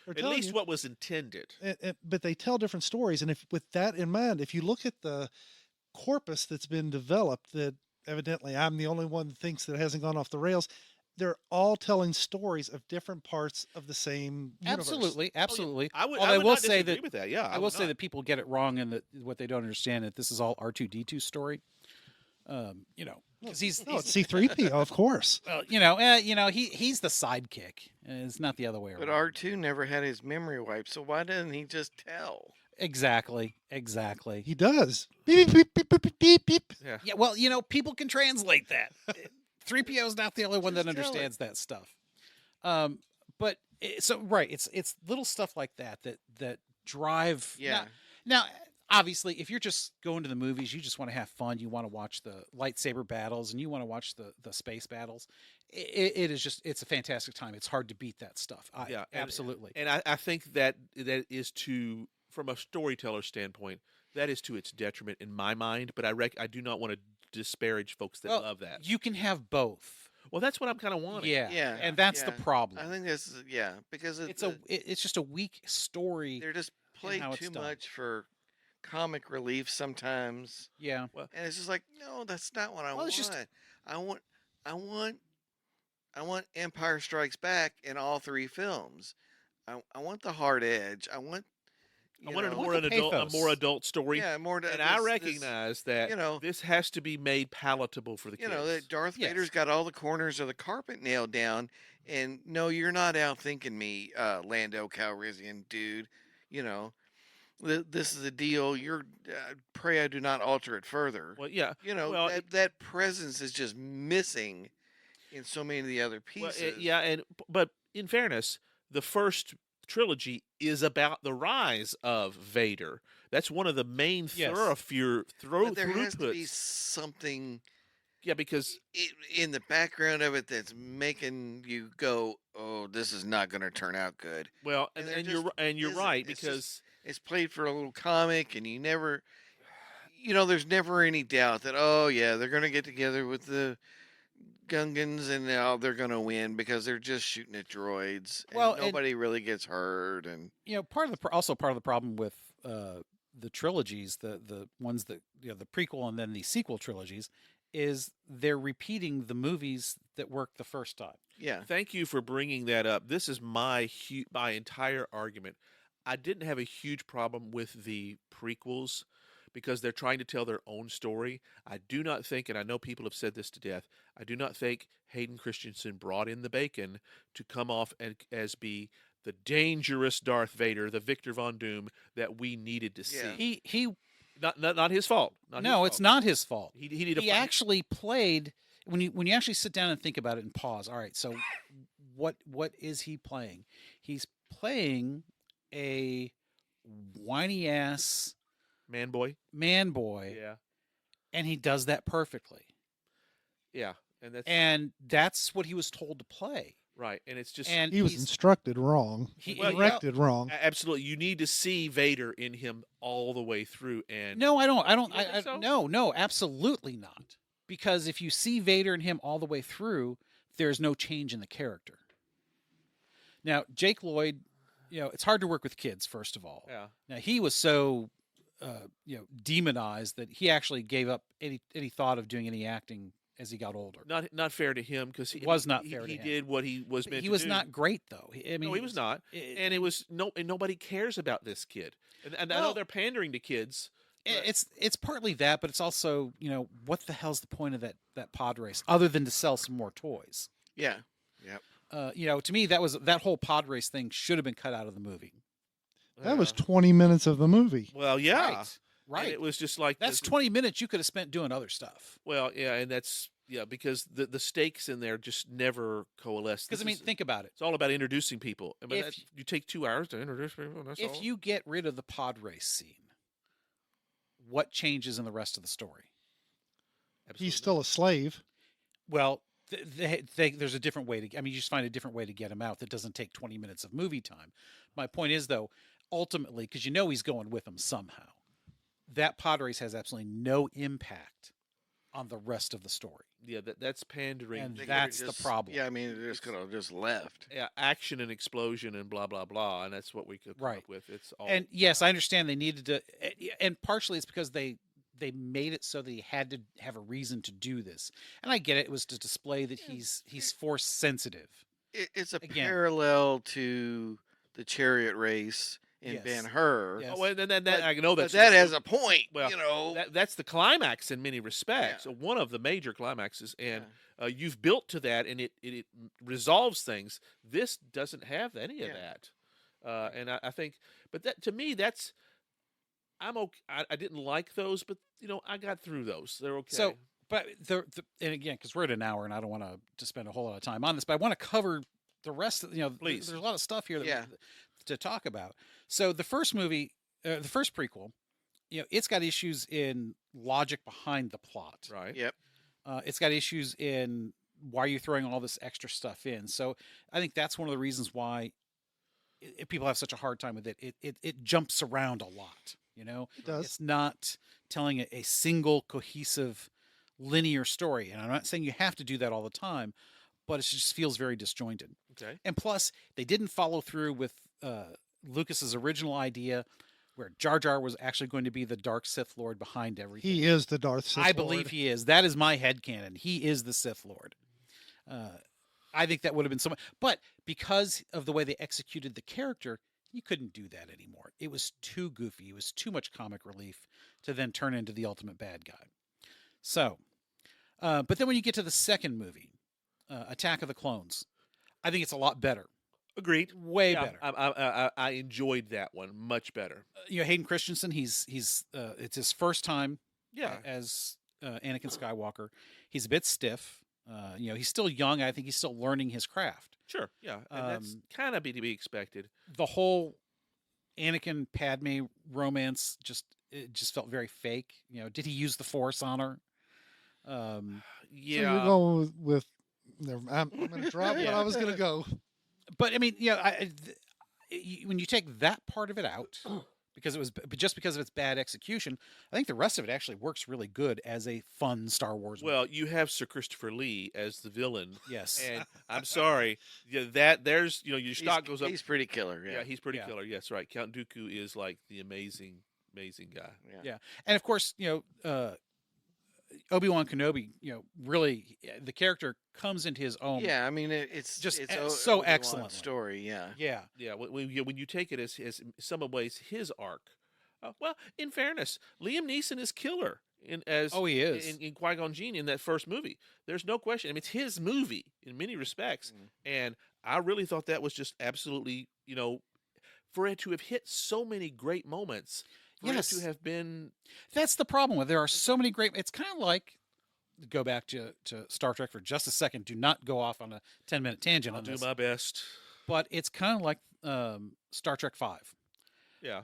[SPEAKER 3] at least what was intended.
[SPEAKER 4] But they tell different stories. And with that in mind, if you look at the corpus that's been developed, that evidently I'm the only one that thinks that it hasn't gone off the rails, they're all telling stories of different parts of the same universe.
[SPEAKER 1] Absolutely.
[SPEAKER 3] I will say that with that. Yeah,
[SPEAKER 1] I will say that people get it wrong, and that what they don't understand that this is all R2-D2's story. Because he's
[SPEAKER 4] C-3PO, of course.
[SPEAKER 1] Well, he's the sidekick. It's not the other way around.
[SPEAKER 2] But R2 never had his memory wiped, so why doesn't he just tell?
[SPEAKER 1] Exactly.
[SPEAKER 4] He does. Beep, beep, beep, beep, beep, beep, beep.
[SPEAKER 3] Yeah.
[SPEAKER 1] Yeah. Well, people can translate that. 3PO is not the only one that
[SPEAKER 2] Just tell it.
[SPEAKER 1] understands that stuff. But it's little stuff like that drive.
[SPEAKER 2] Yeah.
[SPEAKER 1] Now, obviously, if you're just going to the movies, you just want to have fun. You want to watch the lightsaber battles, and you want to watch the space battles. It's a fantastic time. It's hard to beat that stuff. Absolutely.
[SPEAKER 3] And I think that is from a storyteller standpoint, that is to its detriment in my mind. But I do not want to disparage folks that love that.
[SPEAKER 1] You can have both.
[SPEAKER 3] Well, that's what I'm kind of wanting.
[SPEAKER 2] Yeah.
[SPEAKER 1] And that's the
[SPEAKER 2] yeah.
[SPEAKER 1] problem.
[SPEAKER 2] I think this is because
[SPEAKER 1] It's just a weak story.
[SPEAKER 2] they're just played
[SPEAKER 1] how it's
[SPEAKER 2] too
[SPEAKER 1] done.
[SPEAKER 2] much for comic relief sometimes.
[SPEAKER 1] Yeah.
[SPEAKER 3] Well,
[SPEAKER 2] And it's just like, no, that's not what I
[SPEAKER 1] Well,
[SPEAKER 2] want.
[SPEAKER 1] it's just-
[SPEAKER 2] I want Empire Strikes Back in all 3 films. I want the hard edge. I want
[SPEAKER 3] I wanted
[SPEAKER 1] know,
[SPEAKER 3] a more adult story.
[SPEAKER 2] Yeah, more.
[SPEAKER 3] And I recognize that this has to be made palatable for the kids.
[SPEAKER 2] That Darth
[SPEAKER 1] Yes.
[SPEAKER 2] Vader's got all the corners of the carpet nailed down, and no, you're not outthinking me, Lando Calrissian, dude. This is a deal. You're pray I do not alter it further.
[SPEAKER 3] Well, yeah.
[SPEAKER 2] That presence is just missing in so many of the other
[SPEAKER 3] Well,
[SPEAKER 2] pieces.
[SPEAKER 3] but in fairness, the first trilogy is about the rise of Vader. That's one of the main
[SPEAKER 1] Yes.
[SPEAKER 2] But there has to be
[SPEAKER 3] throughputs.
[SPEAKER 2] something
[SPEAKER 3] Yeah, because
[SPEAKER 2] in the background of it that's making you go, "Oh, this is not going to turn out good."
[SPEAKER 3] well,
[SPEAKER 2] And
[SPEAKER 3] and,
[SPEAKER 2] there
[SPEAKER 3] you're
[SPEAKER 2] just
[SPEAKER 3] and you're
[SPEAKER 2] isn't.
[SPEAKER 3] right
[SPEAKER 2] It's
[SPEAKER 3] because
[SPEAKER 2] It's played for a little comic, and you never, there's never any doubt that, oh yeah, they're going to get together with the Gungans and now they're going to win because they're just shooting at droids. And
[SPEAKER 1] Well, and-
[SPEAKER 2] nobody really gets hurt. And
[SPEAKER 1] Part of the problem with the trilogies, the ones that the prequel and then the sequel trilogies, is they're repeating the movies that worked the first time.
[SPEAKER 2] yeah,
[SPEAKER 3] thank you for bringing that up. This is my entire argument. I didn't have a huge problem with the prequels because they're trying to tell their own story. I do not think, and I know people have said this to death, I do not think Hayden Christensen brought in the bacon to come off as be the dangerous Darth Vader, the Victor Von Doom that we needed to
[SPEAKER 2] Yeah.
[SPEAKER 3] see.
[SPEAKER 1] He
[SPEAKER 3] Not his fault.
[SPEAKER 1] no, it's not his fault.
[SPEAKER 3] He needed
[SPEAKER 1] He actually played when you actually sit down and think about it and pause. All right, so what is he playing? He's playing a whiny ass
[SPEAKER 3] man boy.
[SPEAKER 1] man-boy, and he does that perfectly.
[SPEAKER 3] Yeah,
[SPEAKER 1] And that's what he was told to play.
[SPEAKER 3] right. And it's just
[SPEAKER 1] And
[SPEAKER 4] He was
[SPEAKER 1] he's-
[SPEAKER 4] instructed wrong.
[SPEAKER 3] Well,
[SPEAKER 4] Directed wrong.
[SPEAKER 3] absolutely. You need to see Vader in him all the way through. And
[SPEAKER 1] No, I don't.
[SPEAKER 3] You don't think so?
[SPEAKER 1] No, absolutely not. Because if you see Vader and him all the way through, there's no change in the character. Now, Jake Lloyd, it's hard to work with kids. First of all,
[SPEAKER 3] yeah,
[SPEAKER 1] now he was so, demonized that he actually gave up any thought of doing any acting as he got older.
[SPEAKER 3] not fair to him because he
[SPEAKER 1] Was not fair to
[SPEAKER 3] He
[SPEAKER 1] him.
[SPEAKER 3] did what he was meant
[SPEAKER 1] He
[SPEAKER 3] to
[SPEAKER 1] was
[SPEAKER 3] do.
[SPEAKER 1] not great though. I mean,
[SPEAKER 3] No, he was not. And it was and nobody cares about this kid. And I know
[SPEAKER 1] Well,
[SPEAKER 3] they're pandering to kids. but-
[SPEAKER 1] It's partly that, but it's also what the hell's the point of that pod race other than to sell some more toys?
[SPEAKER 2] yeah.
[SPEAKER 1] To me that whole pod race thing should have been cut out of the movie.
[SPEAKER 4] That was 20 minutes of the movie.
[SPEAKER 3] well, yeah,
[SPEAKER 1] Right.
[SPEAKER 3] And it was just like
[SPEAKER 1] That's
[SPEAKER 3] this-
[SPEAKER 1] 20 minutes you could have spent doing other stuff.
[SPEAKER 3] Well, yeah, and that's because the stakes in there just never coalesce.
[SPEAKER 1] Because think about it.
[SPEAKER 3] it's all about introducing people. I mean,
[SPEAKER 1] If-
[SPEAKER 3] you take 2 hours to introduce people. And that's
[SPEAKER 1] If
[SPEAKER 3] all.
[SPEAKER 1] you get rid of the pod race scene, what changes in the rest of the story?
[SPEAKER 3] Absolutely
[SPEAKER 4] He's
[SPEAKER 3] not.
[SPEAKER 4] still a slave.
[SPEAKER 1] Well, there's a different way to. I mean, you just find a different way to get him out that doesn't take 20 minutes of movie time. My point is, though, ultimately, because he's going with them somehow, that pod race has absolutely no impact on the rest of the story.
[SPEAKER 3] Yeah, that's pandering.
[SPEAKER 1] And
[SPEAKER 2] They could've
[SPEAKER 1] that's the problem.
[SPEAKER 2] Yeah, I mean, they just could have just left.
[SPEAKER 3] Yeah, action and explosion and blah blah blah, and that's what we could come
[SPEAKER 1] Right.
[SPEAKER 3] up with. It's all
[SPEAKER 1] And yes, I understand they needed to, and partially it's because they made it so that he had to have a reason to do this. And I get it; it was to display that he's force sensitive.
[SPEAKER 2] It's a
[SPEAKER 1] Again.
[SPEAKER 2] parallel to the chariot race in
[SPEAKER 1] Yes.
[SPEAKER 2] Ben-Hur.
[SPEAKER 1] Yes.
[SPEAKER 3] Oh, and then
[SPEAKER 2] But-
[SPEAKER 3] I know
[SPEAKER 2] But
[SPEAKER 3] that's
[SPEAKER 2] that has a point,
[SPEAKER 3] well, that's the climax in many respects.
[SPEAKER 2] Yeah.
[SPEAKER 3] One of the major climaxes, and you've built to that, and it resolves things. This doesn't have any of
[SPEAKER 2] Yeah.
[SPEAKER 3] that, and I think, but that to me, I'm okay. I didn't like those, but I got through those. They're okay.
[SPEAKER 1] So but and again, because we're at an hour, and I don't want to spend a whole lot of time on this, but I want to cover the rest of
[SPEAKER 3] Please.
[SPEAKER 1] There's a lot of stuff here
[SPEAKER 2] Yeah.
[SPEAKER 1] to talk about. So the first movie, the first prequel, it's got issues in logic behind the plot.
[SPEAKER 3] Right.
[SPEAKER 2] Yep.
[SPEAKER 1] It's got issues in why are you throwing all this extra stuff in. So I think that's one of the reasons why people have such a hard time with it. It jumps around a lot.
[SPEAKER 4] It does.
[SPEAKER 1] It's not telling a single cohesive linear story. And I'm not saying you have to do that all the time, but it just feels very disjointed.
[SPEAKER 3] Okay.
[SPEAKER 1] And plus, they didn't follow through with Lucas's original idea where Jar Jar was actually going to be the Dark Sith Lord behind everything.
[SPEAKER 4] He is the Darth Sith
[SPEAKER 1] I
[SPEAKER 4] Lord.
[SPEAKER 1] believe he is. That is my headcanon. He is the Sith Lord. I think that would have been so much. But because of the way they executed the character, you couldn't do that anymore. It was too goofy. It was too much comic relief to then turn into the ultimate bad guy. So, but then when you get to the second movie, Attack of the Clones, I think it's a lot better.
[SPEAKER 3] Agreed.
[SPEAKER 1] Way
[SPEAKER 3] Yeah,
[SPEAKER 1] better.
[SPEAKER 3] I enjoyed that one much better.
[SPEAKER 1] Hayden Christensen, he's it's his first time
[SPEAKER 3] Yeah.
[SPEAKER 1] as Anakin Skywalker. He's a bit stiff. He's still young. I think he's still learning his craft.
[SPEAKER 3] Sure. Yeah. And that's kind of to be expected.
[SPEAKER 1] The whole Anakin Padme romance just felt very fake. Did he use the Force on her?
[SPEAKER 4] So
[SPEAKER 3] Yeah.
[SPEAKER 4] you're going with I'm going to drop what I was going to go.
[SPEAKER 1] But I mean, when you take that part of it out, because of its bad execution, I think the rest of it actually works really good as a fun Star Wars movie.
[SPEAKER 3] Well, you have Sir Christopher Lee as the villain.
[SPEAKER 1] Yes.
[SPEAKER 3] And I'm sorry, there's your stock goes up.
[SPEAKER 2] He's pretty killer.
[SPEAKER 3] Yeah,
[SPEAKER 2] Yeah.
[SPEAKER 3] he's pretty
[SPEAKER 1] Yeah.
[SPEAKER 3] killer. Yes, right. Count Dooku is like the amazing guy.
[SPEAKER 1] Yeah. And of course, Obi-Wan Kenobi, really the character comes into his own.
[SPEAKER 2] Yeah, I mean it's
[SPEAKER 1] Just
[SPEAKER 2] it's
[SPEAKER 1] so
[SPEAKER 2] Obi-Wan's
[SPEAKER 1] excellently.
[SPEAKER 2] story. Yeah.
[SPEAKER 1] Yeah.
[SPEAKER 3] Yeah, when you take it as in some ways his arc. Well, in fairness, Liam Neeson is killer
[SPEAKER 1] He is.
[SPEAKER 3] in Qui-Gon Jinn in that first movie. There's no question. I mean, it's his movie in many respects, and I really thought that was just absolutely, for it to have hit so many great moments. For
[SPEAKER 1] Yes.
[SPEAKER 3] it to have been.
[SPEAKER 1] That's the problem with there are so many great. It's kind of like go back to Star Trek for just a second. Do not go off on a 10-minute tangent
[SPEAKER 3] I'll
[SPEAKER 1] on
[SPEAKER 3] do
[SPEAKER 1] this.
[SPEAKER 3] my best.
[SPEAKER 1] But it's kind of like Star Trek V.
[SPEAKER 3] Yeah.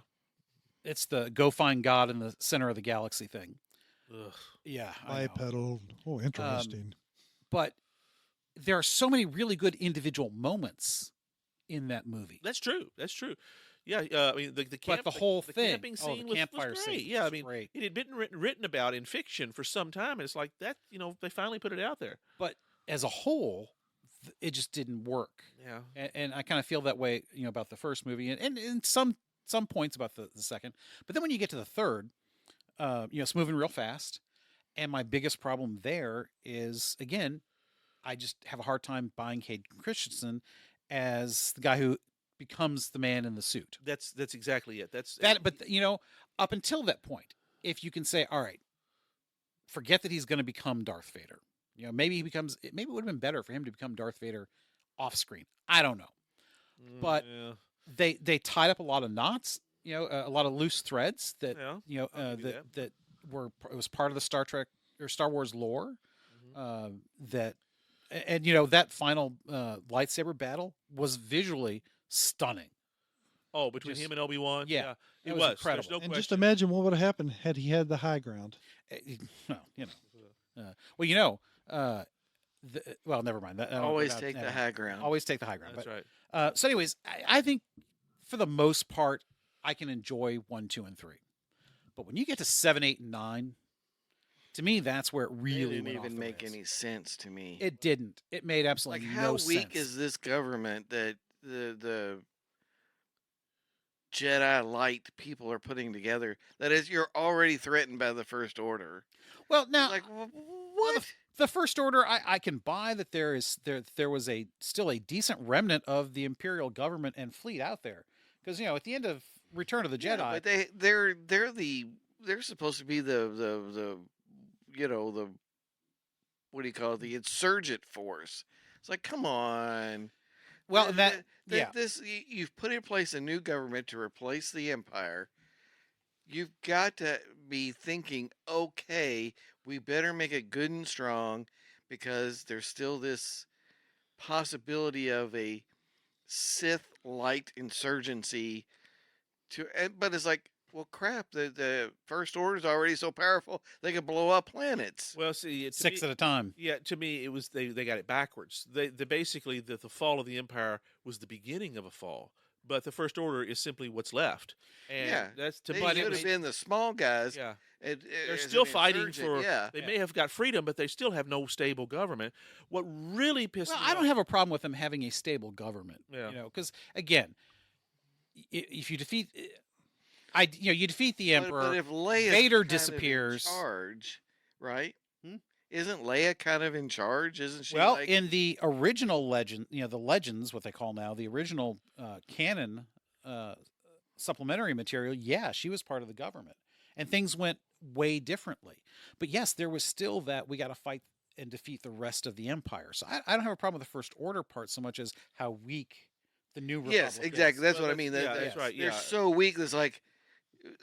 [SPEAKER 1] It's the go find God in the center of the galaxy thing.
[SPEAKER 3] Ugh.
[SPEAKER 1] Yeah, I know.
[SPEAKER 4] Bipedal. Oh, interesting.
[SPEAKER 1] But there are so many really good individual moments in that movie.
[SPEAKER 3] That's true. That's true. Yeah, I mean the camp,
[SPEAKER 1] But the whole
[SPEAKER 3] the
[SPEAKER 1] thing,
[SPEAKER 3] camping
[SPEAKER 1] oh, the
[SPEAKER 3] scene was
[SPEAKER 1] campfire
[SPEAKER 3] great.
[SPEAKER 1] scene
[SPEAKER 3] Yeah, I
[SPEAKER 1] was
[SPEAKER 3] mean
[SPEAKER 1] great.
[SPEAKER 3] it had been written about in fiction for some time, and it's like that. They finally put it out there.
[SPEAKER 1] But as a whole, it just didn't work.
[SPEAKER 3] Yeah,
[SPEAKER 1] And I kind of feel that way, about the first movie, and some points about the second. But then when you get to the third, it's moving real fast. And my biggest problem there is, again, I just have a hard time buying Hayden Christensen as the guy who becomes the man in the suit.
[SPEAKER 3] that's exactly it. That's
[SPEAKER 1] That, but up until that point, if you can say, all right, forget that he's going to become Darth Vader. Maybe it would have been better for him to become Darth Vader off screen. I don't know. But
[SPEAKER 3] yeah.
[SPEAKER 1] they tied up a lot of knots, a lot of loose threads that,
[SPEAKER 3] Yeah, I'll give you
[SPEAKER 1] that it was part of the Star Trek or Star Wars lore. That that final lightsaber battle was visually stunning.
[SPEAKER 3] Oh, between him and Obi-Wan?
[SPEAKER 1] Yeah,
[SPEAKER 3] it
[SPEAKER 1] it was
[SPEAKER 3] was.
[SPEAKER 1] incredible.
[SPEAKER 3] There's no
[SPEAKER 4] And
[SPEAKER 3] question.
[SPEAKER 4] just imagine what would have happened had he had the high ground.
[SPEAKER 1] Never mind.
[SPEAKER 2] Always take the high ground.
[SPEAKER 1] Always take the high ground.
[SPEAKER 3] That's
[SPEAKER 1] But,
[SPEAKER 3] right.
[SPEAKER 1] so, anyways, I think for the most part, I can enjoy 1, 2, and 3. But when you get to 7, 8, and 9, to me, that's where it
[SPEAKER 2] It
[SPEAKER 1] really
[SPEAKER 2] didn't
[SPEAKER 1] went off
[SPEAKER 2] even
[SPEAKER 1] the
[SPEAKER 2] make
[SPEAKER 1] rails.
[SPEAKER 2] any sense to me.
[SPEAKER 1] It didn't. It made
[SPEAKER 2] Like
[SPEAKER 1] absolutely
[SPEAKER 2] how
[SPEAKER 1] no
[SPEAKER 2] weak
[SPEAKER 1] sense.
[SPEAKER 2] is this government that the Jedi light people are putting together? That is, you're already threatened by the First Order.
[SPEAKER 1] Well, now
[SPEAKER 2] Like
[SPEAKER 1] well,
[SPEAKER 2] what?
[SPEAKER 1] the First Order, I can buy that there was still a decent remnant of the Imperial government and fleet out there, because at the end of Return of the
[SPEAKER 2] Yeah,
[SPEAKER 1] Jedi,
[SPEAKER 2] but they're supposed to be the what do you call it, the insurgent force. It's like, come on.
[SPEAKER 1] well,
[SPEAKER 2] You've put in place a new government to replace the Empire. You've got to be thinking, okay, we better make it good and strong because there's still this possibility of a Sith light insurgency but it's like, well, crap. The First Order is already so powerful they could blow up planets.
[SPEAKER 3] Well, see,
[SPEAKER 1] Six at a time.
[SPEAKER 3] Yeah, to me, it was they got it backwards. They basically the fall of the Empire was the beginning of a fall, but the First Order is simply what's left. And
[SPEAKER 2] Yeah,
[SPEAKER 3] that's to
[SPEAKER 2] They
[SPEAKER 3] me.
[SPEAKER 2] should have been the small guys.
[SPEAKER 3] Yeah,
[SPEAKER 2] They're
[SPEAKER 3] they're still fighting for.
[SPEAKER 2] Yeah,
[SPEAKER 3] They may have got freedom, but they still have no stable government. What really pissed
[SPEAKER 1] Well,
[SPEAKER 3] me
[SPEAKER 1] I
[SPEAKER 3] off.
[SPEAKER 1] don't have a problem with them having a stable government.
[SPEAKER 3] Yeah.
[SPEAKER 1] Because again, if you defeat, you defeat the
[SPEAKER 2] but
[SPEAKER 1] Emperor.
[SPEAKER 2] if Leia
[SPEAKER 1] Vader disappears.
[SPEAKER 2] in charge, right?
[SPEAKER 1] Hmm?
[SPEAKER 2] Isn't Leia kind of in charge? Isn't she?
[SPEAKER 1] Well,
[SPEAKER 2] like,
[SPEAKER 1] in the original legend, the legends, what they call now, the original canon supplementary material, yeah, she was part of the government, and things went way differently. But yes, there was still that we got to fight and defeat the rest of the Empire. So I don't have a problem with the First Order part so much as how weak the new Republic
[SPEAKER 2] yes,
[SPEAKER 1] is.
[SPEAKER 2] exactly. That's
[SPEAKER 3] Well,
[SPEAKER 2] what I mean.
[SPEAKER 3] that's right.
[SPEAKER 2] They're
[SPEAKER 3] Yeah.
[SPEAKER 2] so weak. It's like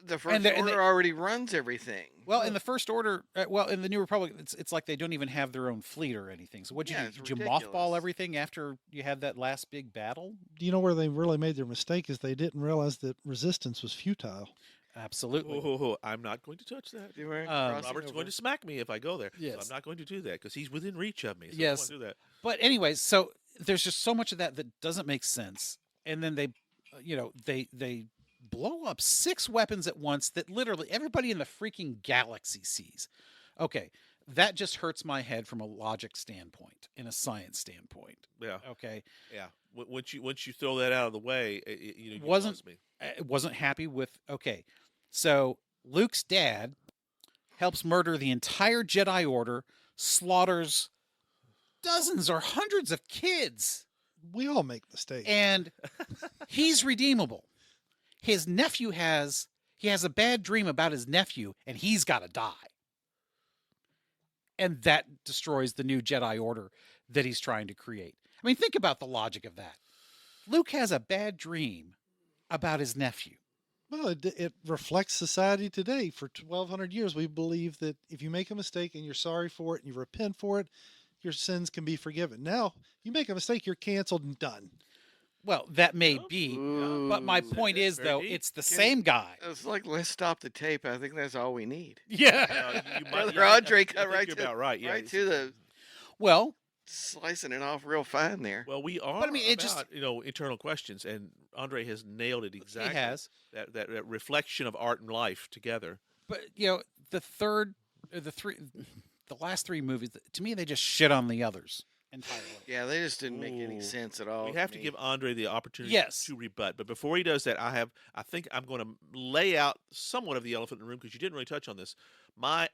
[SPEAKER 2] the First
[SPEAKER 1] and
[SPEAKER 2] Order already runs everything.
[SPEAKER 1] Well, in the First Order, in the New Republic, it's like they don't even have their own fleet or anything. So what'd you
[SPEAKER 2] Yeah,
[SPEAKER 1] do?
[SPEAKER 2] it's
[SPEAKER 1] Did you
[SPEAKER 2] ridiculous.
[SPEAKER 1] mothball everything after you had that last big battle?
[SPEAKER 4] You know where they really made their mistake is they didn't realize that resistance was futile.
[SPEAKER 1] Absolutely.
[SPEAKER 3] Oh, I'm not going to touch that.
[SPEAKER 2] They weren't
[SPEAKER 1] Um,
[SPEAKER 2] crossing
[SPEAKER 3] Robert's
[SPEAKER 2] over.
[SPEAKER 3] going to smack me if I go there.
[SPEAKER 1] Yes.
[SPEAKER 3] So I'm not going to do that because he's within reach of me. So
[SPEAKER 1] Yes.
[SPEAKER 3] I don't want to do that.
[SPEAKER 1] But anyways, so there's just so much of that doesn't make sense. And then they blow up 6 weapons at once that literally everybody in the freaking galaxy sees. Okay, that just hurts my head from a logic standpoint, in a science standpoint.
[SPEAKER 3] Yeah,
[SPEAKER 1] Okay,
[SPEAKER 3] yeah. Once you throw that out of the way, you
[SPEAKER 1] Wasn't-
[SPEAKER 3] lost me.
[SPEAKER 1] I wasn't happy with. Okay, so Luke's dad helps murder the entire Jedi Order, slaughters dozens or hundreds of kids,
[SPEAKER 4] We all make mistakes.
[SPEAKER 1] and he's redeemable. His nephew has a bad dream about his nephew, and he's got to die. And that destroys the new Jedi Order that he's trying to create. I mean, think about the logic of that. Luke has a bad dream about his nephew.
[SPEAKER 4] Well, it reflects society today. For 1,200 years, we believe that if you make a mistake and you're sorry for it and you repent for it, your sins can be forgiven. Now, you make a mistake, you're canceled and done.
[SPEAKER 1] Well, that may
[SPEAKER 3] Oh,
[SPEAKER 1] be,
[SPEAKER 2] Ooh.
[SPEAKER 1] but my
[SPEAKER 3] That's
[SPEAKER 1] point is,
[SPEAKER 3] very
[SPEAKER 1] though,
[SPEAKER 3] deep.
[SPEAKER 1] it's the
[SPEAKER 2] Can-
[SPEAKER 1] same guy.
[SPEAKER 2] It's like, let's stop the tape. I think that's all we need.
[SPEAKER 1] Yeah.
[SPEAKER 2] Brother Andre cut
[SPEAKER 3] I think
[SPEAKER 2] right
[SPEAKER 3] you're
[SPEAKER 2] to-
[SPEAKER 3] about right. Yeah,
[SPEAKER 2] right to the
[SPEAKER 1] Well,
[SPEAKER 2] slicing it off real fine there.
[SPEAKER 3] Well, we are.
[SPEAKER 1] I mean, it
[SPEAKER 3] about,
[SPEAKER 1] just-
[SPEAKER 3] internal questions, and Andre has nailed it exactly.
[SPEAKER 1] he has.
[SPEAKER 3] That reflection of art and life together.
[SPEAKER 1] But the last 3 movies, to me, they just shit on the others entirely.
[SPEAKER 2] Yeah, they just didn't make any
[SPEAKER 3] Ooh.
[SPEAKER 2] sense at all.
[SPEAKER 3] We have to
[SPEAKER 2] me.
[SPEAKER 3] give Andre the opportunity
[SPEAKER 1] Yes.
[SPEAKER 3] to rebut. But before he does that, I think I'm going to lay out somewhat of the elephant in the room because you didn't really touch on this. And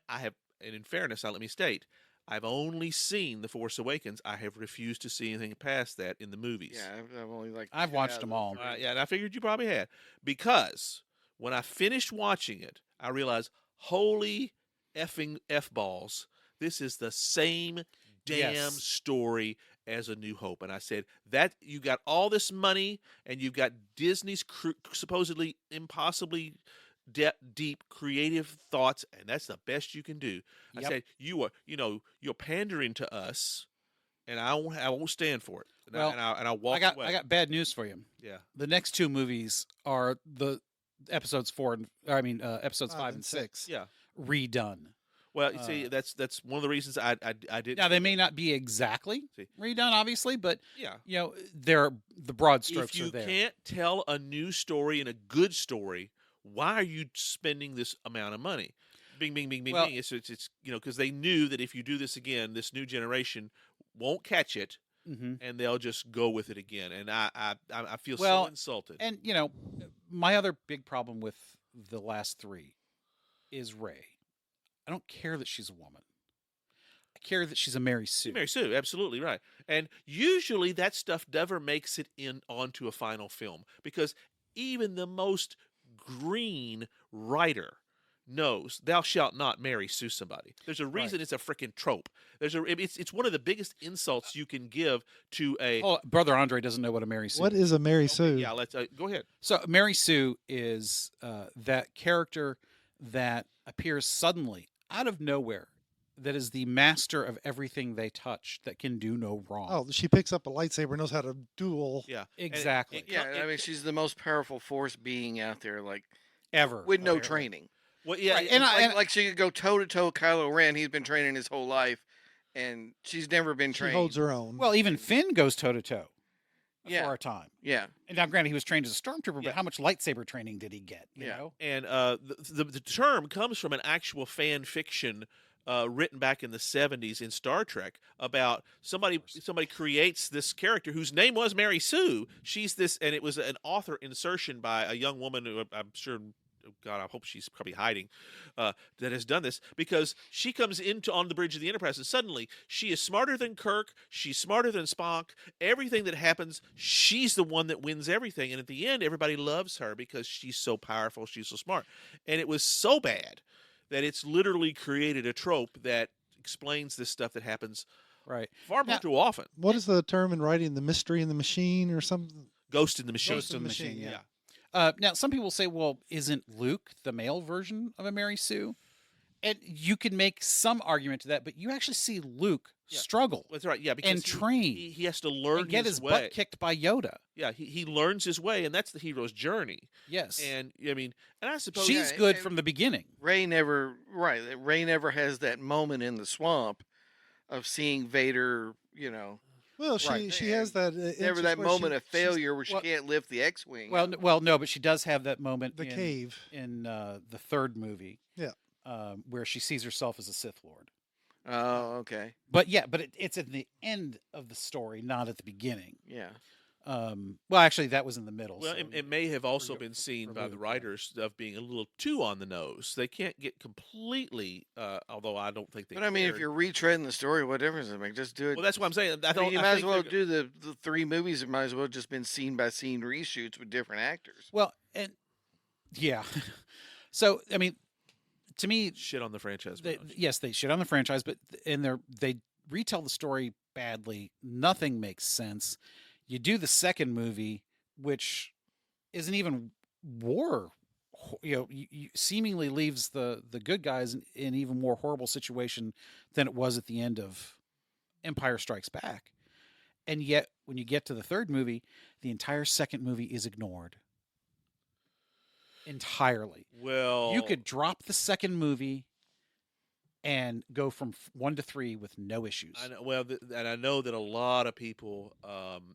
[SPEAKER 3] in fairness, let me state, I've only seen The Force Awakens. I have refused to see anything past that in the movies.
[SPEAKER 2] Yeah, I've only like.
[SPEAKER 1] I've
[SPEAKER 2] 2
[SPEAKER 1] watched
[SPEAKER 2] out of
[SPEAKER 1] them
[SPEAKER 2] the
[SPEAKER 1] all.
[SPEAKER 2] 3.
[SPEAKER 3] Yeah, and I figured you probably had. Because when I finished watching it, I realized, holy effing F-balls, this is the same damn
[SPEAKER 1] Yes.
[SPEAKER 3] story as A New Hope. And I said, that you got all this money and you've got Disney's supposedly impossibly deep creative thoughts, and that's the best you can do. I
[SPEAKER 1] Yep.
[SPEAKER 3] said, you're pandering to us, and I won't stand for it. And
[SPEAKER 1] Well,
[SPEAKER 3] I walked away.
[SPEAKER 1] I got bad news for you.
[SPEAKER 3] Yeah.
[SPEAKER 1] The next 2 movies are the episodes 5 and 6
[SPEAKER 3] Yeah.
[SPEAKER 1] redone.
[SPEAKER 3] Well, you see, that's one of the reasons I didn't.
[SPEAKER 1] Now they may not be exactly
[SPEAKER 3] See.
[SPEAKER 1] redone, obviously, but
[SPEAKER 3] Yeah.
[SPEAKER 1] they're the broad strokes
[SPEAKER 3] If you
[SPEAKER 1] are there.
[SPEAKER 3] can't tell a new story and a good story, why are you spending this amount of money? Bing, bing, bing, bing,
[SPEAKER 1] Well-
[SPEAKER 3] bing. It's because they knew that if you do this again, this new generation won't catch it,
[SPEAKER 1] hmm
[SPEAKER 3] and they'll just go with it again. And I feel
[SPEAKER 1] Well,
[SPEAKER 3] so insulted.
[SPEAKER 1] And my other big problem with the last 3 is Rey. I don't care that she's a woman. I care that she's a Mary Sue.
[SPEAKER 3] Mary Sue, absolutely right. And usually that stuff never makes it onto a final film because even the most green writer knows thou shalt not Mary Sue somebody. There's a reason it's a freaking trope. It's one of the biggest insults you can give to a.
[SPEAKER 1] Oh, Brother Andre doesn't know what a Mary Sue
[SPEAKER 4] What is a Mary Sue?
[SPEAKER 3] Yeah, let's go ahead.
[SPEAKER 1] So Mary Sue is that character that appears suddenly out of nowhere that is the master of everything they touch, that can do no wrong.
[SPEAKER 4] Oh, she picks up a lightsaber, knows how to duel.
[SPEAKER 3] Yeah,
[SPEAKER 1] exactly.
[SPEAKER 2] Yeah, I mean, she's the most powerful force being out there, like
[SPEAKER 1] Ever
[SPEAKER 2] with no
[SPEAKER 1] apparently.
[SPEAKER 2] training.
[SPEAKER 3] well, yeah,
[SPEAKER 1] Right,
[SPEAKER 3] and
[SPEAKER 2] Like she could go toe to toe with Kylo Ren. He's been training his whole life, and she's never been
[SPEAKER 4] She
[SPEAKER 2] trained.
[SPEAKER 4] holds her own.
[SPEAKER 1] Well, even Finn goes toe to toe
[SPEAKER 2] Yeah.
[SPEAKER 1] for a time.
[SPEAKER 2] Yeah,
[SPEAKER 1] And now, granted, he was trained as a stormtrooper,
[SPEAKER 3] Yeah.
[SPEAKER 1] but how much lightsaber training did he get? You
[SPEAKER 2] Yeah.
[SPEAKER 1] know?
[SPEAKER 3] and the term comes from an actual fan fiction written back in the 70s in Star Trek about somebody creates this character whose name was Mary Sue. She's this, and it was an author insertion by a young woman who I'm sure, oh God, I hope she's probably hiding, that has done this, because she comes into on the bridge of the Enterprise and suddenly she is smarter than Kirk, she's smarter than Spock. Everything that happens, she's the one that wins everything, and at the end, everybody loves her because she's so powerful, she's so smart, and it was so bad that it's literally created a trope that explains this stuff that happens
[SPEAKER 1] Right.
[SPEAKER 3] far more
[SPEAKER 1] Now-
[SPEAKER 3] too often.
[SPEAKER 4] What is the term in writing? The mystery in the machine or something?
[SPEAKER 3] Ghost in the Machine.
[SPEAKER 4] Ghost in the Machine, yeah.
[SPEAKER 1] Now, some people say, well, isn't Luke the male version of a Mary Sue? And you can make some argument to that, but you actually see Luke
[SPEAKER 3] Yeah.
[SPEAKER 1] struggle
[SPEAKER 3] That's right. Yeah, because
[SPEAKER 1] and train
[SPEAKER 3] he has to learn
[SPEAKER 1] and get his
[SPEAKER 3] way.
[SPEAKER 1] butt kicked by Yoda.
[SPEAKER 3] Yeah, he learns his way, and that's the hero's journey.
[SPEAKER 1] Yes.
[SPEAKER 3] And I mean, and I suppose
[SPEAKER 1] She's
[SPEAKER 2] Yeah,
[SPEAKER 1] good
[SPEAKER 2] and-
[SPEAKER 1] from the beginning.
[SPEAKER 2] Ray never has that moment in the swamp of seeing Vader. You know,
[SPEAKER 4] Well,
[SPEAKER 2] Right.
[SPEAKER 4] she has that.
[SPEAKER 2] never
[SPEAKER 4] instance
[SPEAKER 2] that
[SPEAKER 4] where
[SPEAKER 2] moment of
[SPEAKER 4] she's-
[SPEAKER 2] failure where she
[SPEAKER 1] well-
[SPEAKER 2] can't lift the X-wing.
[SPEAKER 1] Well, no, but she does have that moment
[SPEAKER 4] The
[SPEAKER 1] in,
[SPEAKER 4] cave.
[SPEAKER 1] in the third movie.
[SPEAKER 4] Yeah.
[SPEAKER 1] Where she sees herself as a Sith Lord.
[SPEAKER 2] Oh, okay.
[SPEAKER 1] But yeah, but it's at the end of the story, not at the beginning.
[SPEAKER 2] Yeah.
[SPEAKER 1] Well, actually, that was in the middle.
[SPEAKER 3] well,
[SPEAKER 1] so
[SPEAKER 3] it may have also
[SPEAKER 1] for-
[SPEAKER 3] been seen
[SPEAKER 1] for
[SPEAKER 3] by the
[SPEAKER 1] Luke, yeah.
[SPEAKER 3] writers of being a little too on the nose. They can't get completely, although I don't think they.
[SPEAKER 2] But I mean, if
[SPEAKER 3] cared.
[SPEAKER 2] you're retreading the story, what difference does it make? Just do it.
[SPEAKER 3] well, that's what I'm saying. I
[SPEAKER 2] I mean,
[SPEAKER 3] don't.
[SPEAKER 2] you
[SPEAKER 3] I
[SPEAKER 2] might as
[SPEAKER 3] think
[SPEAKER 2] well
[SPEAKER 3] they're-
[SPEAKER 2] do the three movies. It might as well just been scene by scene reshoots with different actors.
[SPEAKER 1] Well, and yeah. So I mean, to me,
[SPEAKER 3] shit on the franchise.
[SPEAKER 1] they,
[SPEAKER 3] much.
[SPEAKER 1] yes, they shit on the franchise, but they retell the story badly. Nothing makes sense. You do the second movie, which isn't even war. You seemingly leaves the good guys in even more horrible situation than it was at the end of Empire Strikes Back. And yet, when you get to the third movie, the entire second movie is ignored entirely.
[SPEAKER 3] Well,
[SPEAKER 1] You could drop the second movie and go from 1 to 3 with no issues.
[SPEAKER 3] I know, well, and I know that a lot of people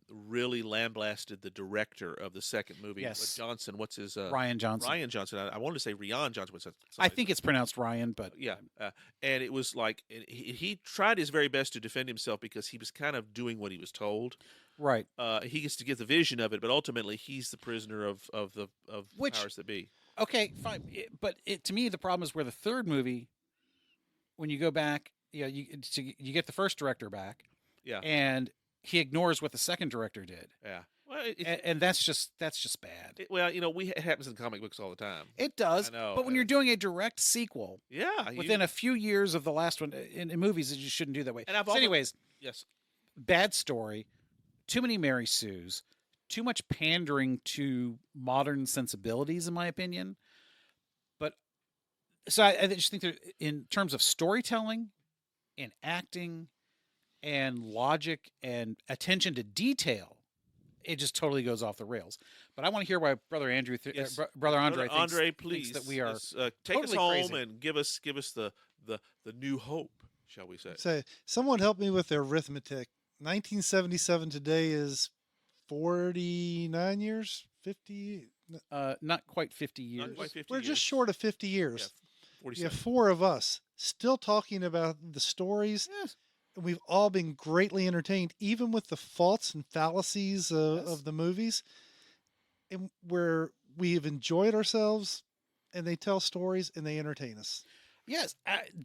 [SPEAKER 3] really lambasted the director of the second movie.
[SPEAKER 1] Yes.
[SPEAKER 3] Johnson. What's his
[SPEAKER 1] Ryan Johnson.
[SPEAKER 3] Ryan Johnson. I wanted to say Rian Johnson. But
[SPEAKER 1] I think it's pronounced Ryan, but
[SPEAKER 3] yeah, and it was like he tried his very best to defend himself because he was kind of doing what he was told.
[SPEAKER 1] right.
[SPEAKER 3] He gets to get the vision of it, but ultimately he's the prisoner of
[SPEAKER 1] Which-
[SPEAKER 3] powers that be.
[SPEAKER 1] Okay, fine. But to me, the problem is where the third movie, when you go back, you get the first director back,
[SPEAKER 3] Yeah,
[SPEAKER 1] and he ignores what the second director did,
[SPEAKER 3] yeah. Well,
[SPEAKER 1] and that's just bad.
[SPEAKER 3] it happens in comic books all the time.
[SPEAKER 1] It does,
[SPEAKER 3] I know,
[SPEAKER 1] but when you're doing a direct sequel
[SPEAKER 3] Yeah,
[SPEAKER 1] within a few years of the last one in movies, you shouldn't do that way.
[SPEAKER 3] And I've
[SPEAKER 1] So
[SPEAKER 3] always-
[SPEAKER 1] anyways,
[SPEAKER 3] yes.
[SPEAKER 1] bad story, too many Mary Sues, too much pandering to modern sensibilities, in my opinion. But so I just think that in terms of storytelling, and acting, and logic, and attention to detail, it just totally goes off the rails. But I want to hear why Brother Andrew,
[SPEAKER 3] Yes.
[SPEAKER 1] Brother Andre,
[SPEAKER 3] Brother Andre,
[SPEAKER 1] thinks
[SPEAKER 3] please
[SPEAKER 1] that we are
[SPEAKER 3] yes, take us
[SPEAKER 1] totally
[SPEAKER 3] home
[SPEAKER 1] crazy.
[SPEAKER 3] and give us the new hope, shall we say?
[SPEAKER 4] Say, someone help me with the arithmetic. 1977 today is 49 years, 50.
[SPEAKER 1] not quite 50 years.
[SPEAKER 3] Not quite 50
[SPEAKER 4] We're
[SPEAKER 3] years.
[SPEAKER 4] just short of 50
[SPEAKER 3] Yeah,
[SPEAKER 4] years.
[SPEAKER 3] 47.
[SPEAKER 4] You have 4 of us still talking about the stories.
[SPEAKER 1] Yes.
[SPEAKER 4] And we've all been greatly entertained, even with the faults and fallacies
[SPEAKER 1] Yes.
[SPEAKER 4] of the movies, and where we have enjoyed ourselves, and they tell stories and they entertain us.
[SPEAKER 1] Yes,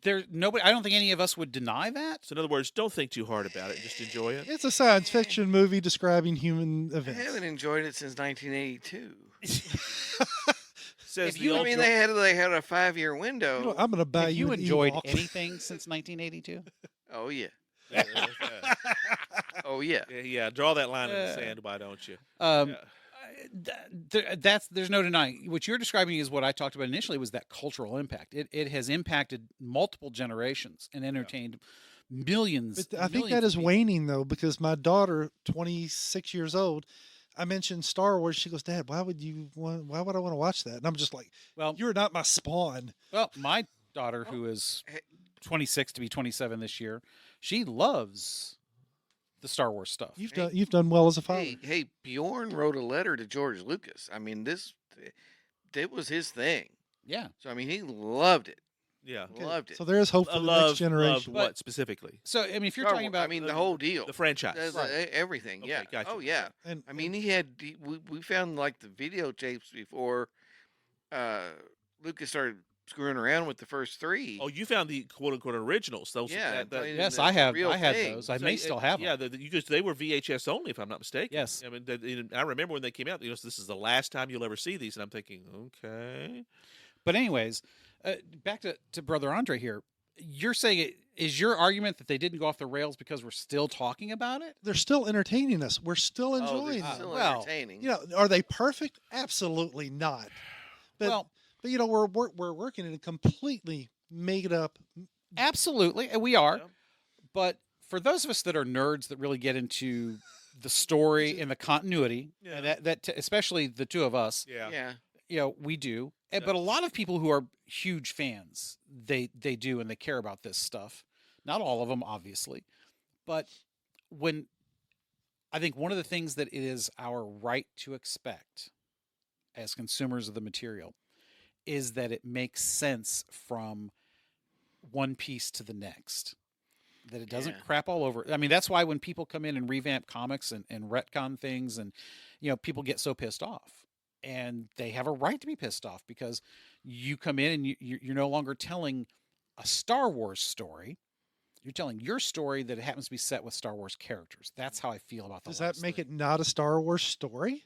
[SPEAKER 1] there's nobody. I don't think any of us would deny that.
[SPEAKER 3] So in other words, don't think too hard about it. Just enjoy it.
[SPEAKER 4] It's a science fiction movie describing human
[SPEAKER 2] I
[SPEAKER 4] events.
[SPEAKER 2] haven't enjoyed it since 1982.
[SPEAKER 3] Says
[SPEAKER 1] If
[SPEAKER 3] the
[SPEAKER 1] you-
[SPEAKER 2] I
[SPEAKER 3] old
[SPEAKER 2] mean,
[SPEAKER 3] dro-
[SPEAKER 2] they had a 5-year window.
[SPEAKER 4] You know, I'm going to buy
[SPEAKER 1] Have you
[SPEAKER 4] an
[SPEAKER 1] enjoyed
[SPEAKER 4] Ewok.
[SPEAKER 1] anything since 1982?
[SPEAKER 2] Oh yeah.
[SPEAKER 3] yeah,
[SPEAKER 2] Oh yeah.
[SPEAKER 3] yeah, draw that line in the
[SPEAKER 1] Yeah.
[SPEAKER 3] sand. Why don't you?
[SPEAKER 1] Um,
[SPEAKER 3] Yeah.
[SPEAKER 1] there's no denying what you're describing is what I talked about initially was that cultural impact. It has impacted multiple generations and entertained millions.
[SPEAKER 4] But I think
[SPEAKER 1] millions
[SPEAKER 4] that
[SPEAKER 1] of
[SPEAKER 4] is
[SPEAKER 1] people.
[SPEAKER 4] waning though, because my daughter, 26 years old, I mentioned Star Wars. She goes, "Dad, why would I want to watch that?" And I'm just like,
[SPEAKER 1] Well,
[SPEAKER 4] "You're not my spawn."
[SPEAKER 1] well, my daughter,
[SPEAKER 2] Oh,
[SPEAKER 1] who is
[SPEAKER 2] hey,
[SPEAKER 1] 26 to be 27 this year, she loves the Star Wars stuff.
[SPEAKER 4] You've done well as a father.
[SPEAKER 2] hey, Bjorn wrote a letter to George Lucas. I mean, it was his thing.
[SPEAKER 1] Yeah.
[SPEAKER 2] So I mean, he loved it.
[SPEAKER 3] Yeah.
[SPEAKER 4] Okay,
[SPEAKER 2] Loved it.
[SPEAKER 4] So there is hope for the next generation.
[SPEAKER 3] Loved what specifically?
[SPEAKER 1] So I mean, if you're
[SPEAKER 2] Star
[SPEAKER 1] talking
[SPEAKER 2] Wars,
[SPEAKER 1] about,
[SPEAKER 2] I mean, the whole deal,
[SPEAKER 3] The franchise.
[SPEAKER 2] everything.
[SPEAKER 3] Okay,
[SPEAKER 2] Yeah.
[SPEAKER 3] gotcha.
[SPEAKER 2] Oh yeah.
[SPEAKER 4] And
[SPEAKER 2] I mean, we found like the videotapes before Lucas started screwing around with the first three.
[SPEAKER 3] Oh, you found the quote unquote originals. Those,
[SPEAKER 2] Yeah,
[SPEAKER 1] yes,
[SPEAKER 2] the
[SPEAKER 1] I have.
[SPEAKER 2] real
[SPEAKER 1] I had
[SPEAKER 2] thing.
[SPEAKER 1] those. I
[SPEAKER 3] so
[SPEAKER 1] may still have them.
[SPEAKER 3] Yeah, they were VHS only, if I'm not mistaken.
[SPEAKER 1] Yes.
[SPEAKER 3] I mean, I remember when they came out. This is the last time you'll ever see these, and I'm thinking, okay.
[SPEAKER 1] But anyways, back to Brother Andre here. You're saying is your argument that they didn't go off the rails because we're still talking about it?
[SPEAKER 4] they're still entertaining us. We're still
[SPEAKER 2] Oh,
[SPEAKER 4] enjoying
[SPEAKER 2] they're
[SPEAKER 4] them.
[SPEAKER 2] still
[SPEAKER 1] well,
[SPEAKER 2] entertaining.
[SPEAKER 4] You know, are they perfect? Absolutely not. But
[SPEAKER 1] Well,
[SPEAKER 4] but you know, we're working in a completely made up.
[SPEAKER 1] absolutely, and we are.
[SPEAKER 3] Yeah.
[SPEAKER 1] But for those of us that are nerds that really get into the story and the continuity,
[SPEAKER 3] Yeah.
[SPEAKER 1] and especially the two of us,
[SPEAKER 2] yeah.
[SPEAKER 1] we do.
[SPEAKER 3] Yeah.
[SPEAKER 1] But a lot of people who are huge fans, they do and they care about this stuff. Not all of them, obviously, but when I think one of the things that it is our right to expect as consumers of the material is that it makes sense from one piece to the next. That it doesn't
[SPEAKER 2] Yeah.
[SPEAKER 1] crap all over. I mean, that's why when people come in and revamp comics and retcon things, and people get so pissed off, and they have a right to be pissed off because you come in and you're no longer telling a Star Wars story. You're telling your story that it happens to be set with Star Wars characters. That's how I feel about the.
[SPEAKER 4] Does that make it not a Star Wars story?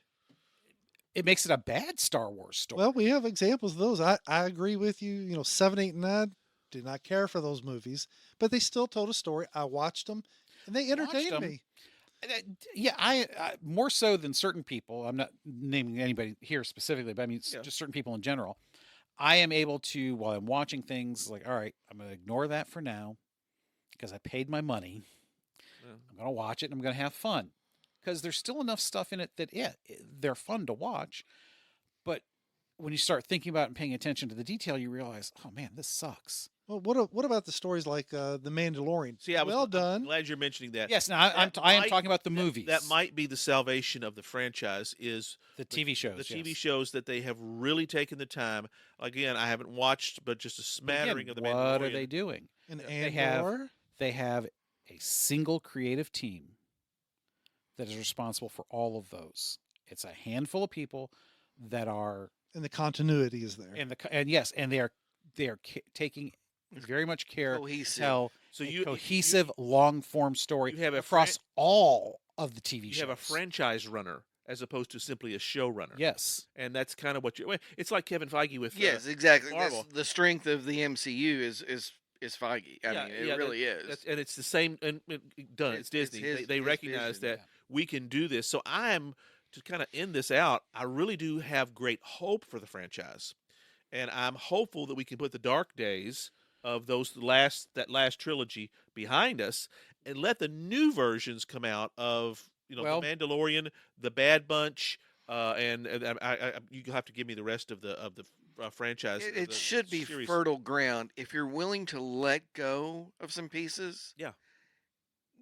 [SPEAKER 1] It makes it a bad Star Wars story.
[SPEAKER 4] Well, we have examples of those. I agree with you. 7, 8, and 9 did not care for those movies, but they still told a story. I watched them, and they entertained
[SPEAKER 1] them.
[SPEAKER 4] me.
[SPEAKER 1] Yeah, I more so than certain people. I'm not naming anybody here specifically, but I mean just certain people in general. I am able to, while I'm watching things, like, all right, I'm going to ignore that for now because I paid my money.
[SPEAKER 3] Yeah.
[SPEAKER 1] I'm going to watch it and I'm going to have fun because there's still enough stuff in it that they're fun to watch. But when you start thinking about it and paying attention to the detail, you realize, oh man, this sucks.
[SPEAKER 4] Well, what about the stories like The Mandalorian?
[SPEAKER 3] See, I'm
[SPEAKER 4] done.
[SPEAKER 3] glad you're mentioning that.
[SPEAKER 1] Yes, now I am talking about the movies.
[SPEAKER 3] That might be the salvation of the franchise is
[SPEAKER 1] the TV shows.
[SPEAKER 3] The TV
[SPEAKER 1] yes.
[SPEAKER 3] shows that they have really taken the time. Again, I haven't watched, but just a
[SPEAKER 1] But
[SPEAKER 3] smattering
[SPEAKER 1] again,
[SPEAKER 3] of the
[SPEAKER 1] what
[SPEAKER 3] Mandalorian.
[SPEAKER 1] are they doing?
[SPEAKER 4] And
[SPEAKER 1] They have a single creative team that is responsible for all of those. It's a handful of people that are
[SPEAKER 4] and the continuity is there.
[SPEAKER 1] and they are taking very much care to
[SPEAKER 2] Cohesive.
[SPEAKER 1] tell
[SPEAKER 3] So
[SPEAKER 1] a
[SPEAKER 3] you
[SPEAKER 1] cohesive long form story
[SPEAKER 3] you have a
[SPEAKER 1] across all of the TV
[SPEAKER 3] you
[SPEAKER 1] shows.
[SPEAKER 3] have a franchise runner as opposed to simply a showrunner.
[SPEAKER 1] Yes.
[SPEAKER 3] And that's kind of what you. It's like Kevin Feige with.
[SPEAKER 2] Yes, exactly.
[SPEAKER 3] Marvel.
[SPEAKER 2] The strength of the MCU is Feige. I mean, it really is.
[SPEAKER 3] And it's the same. And done. It's Disney. They
[SPEAKER 2] his
[SPEAKER 3] recognize
[SPEAKER 2] vision,
[SPEAKER 3] that we can do this. So I'm to kind of end this out. I really do have great hope for the franchise, and I'm hopeful that we can put the dark days of that last trilogy behind us, and let the new versions come out of the Mandalorian, the Bad Batch, and you have to give me the rest of the franchise.
[SPEAKER 2] It
[SPEAKER 3] the
[SPEAKER 2] should be
[SPEAKER 3] series.
[SPEAKER 2] fertile ground if you're willing to let go of some pieces.
[SPEAKER 3] Yeah.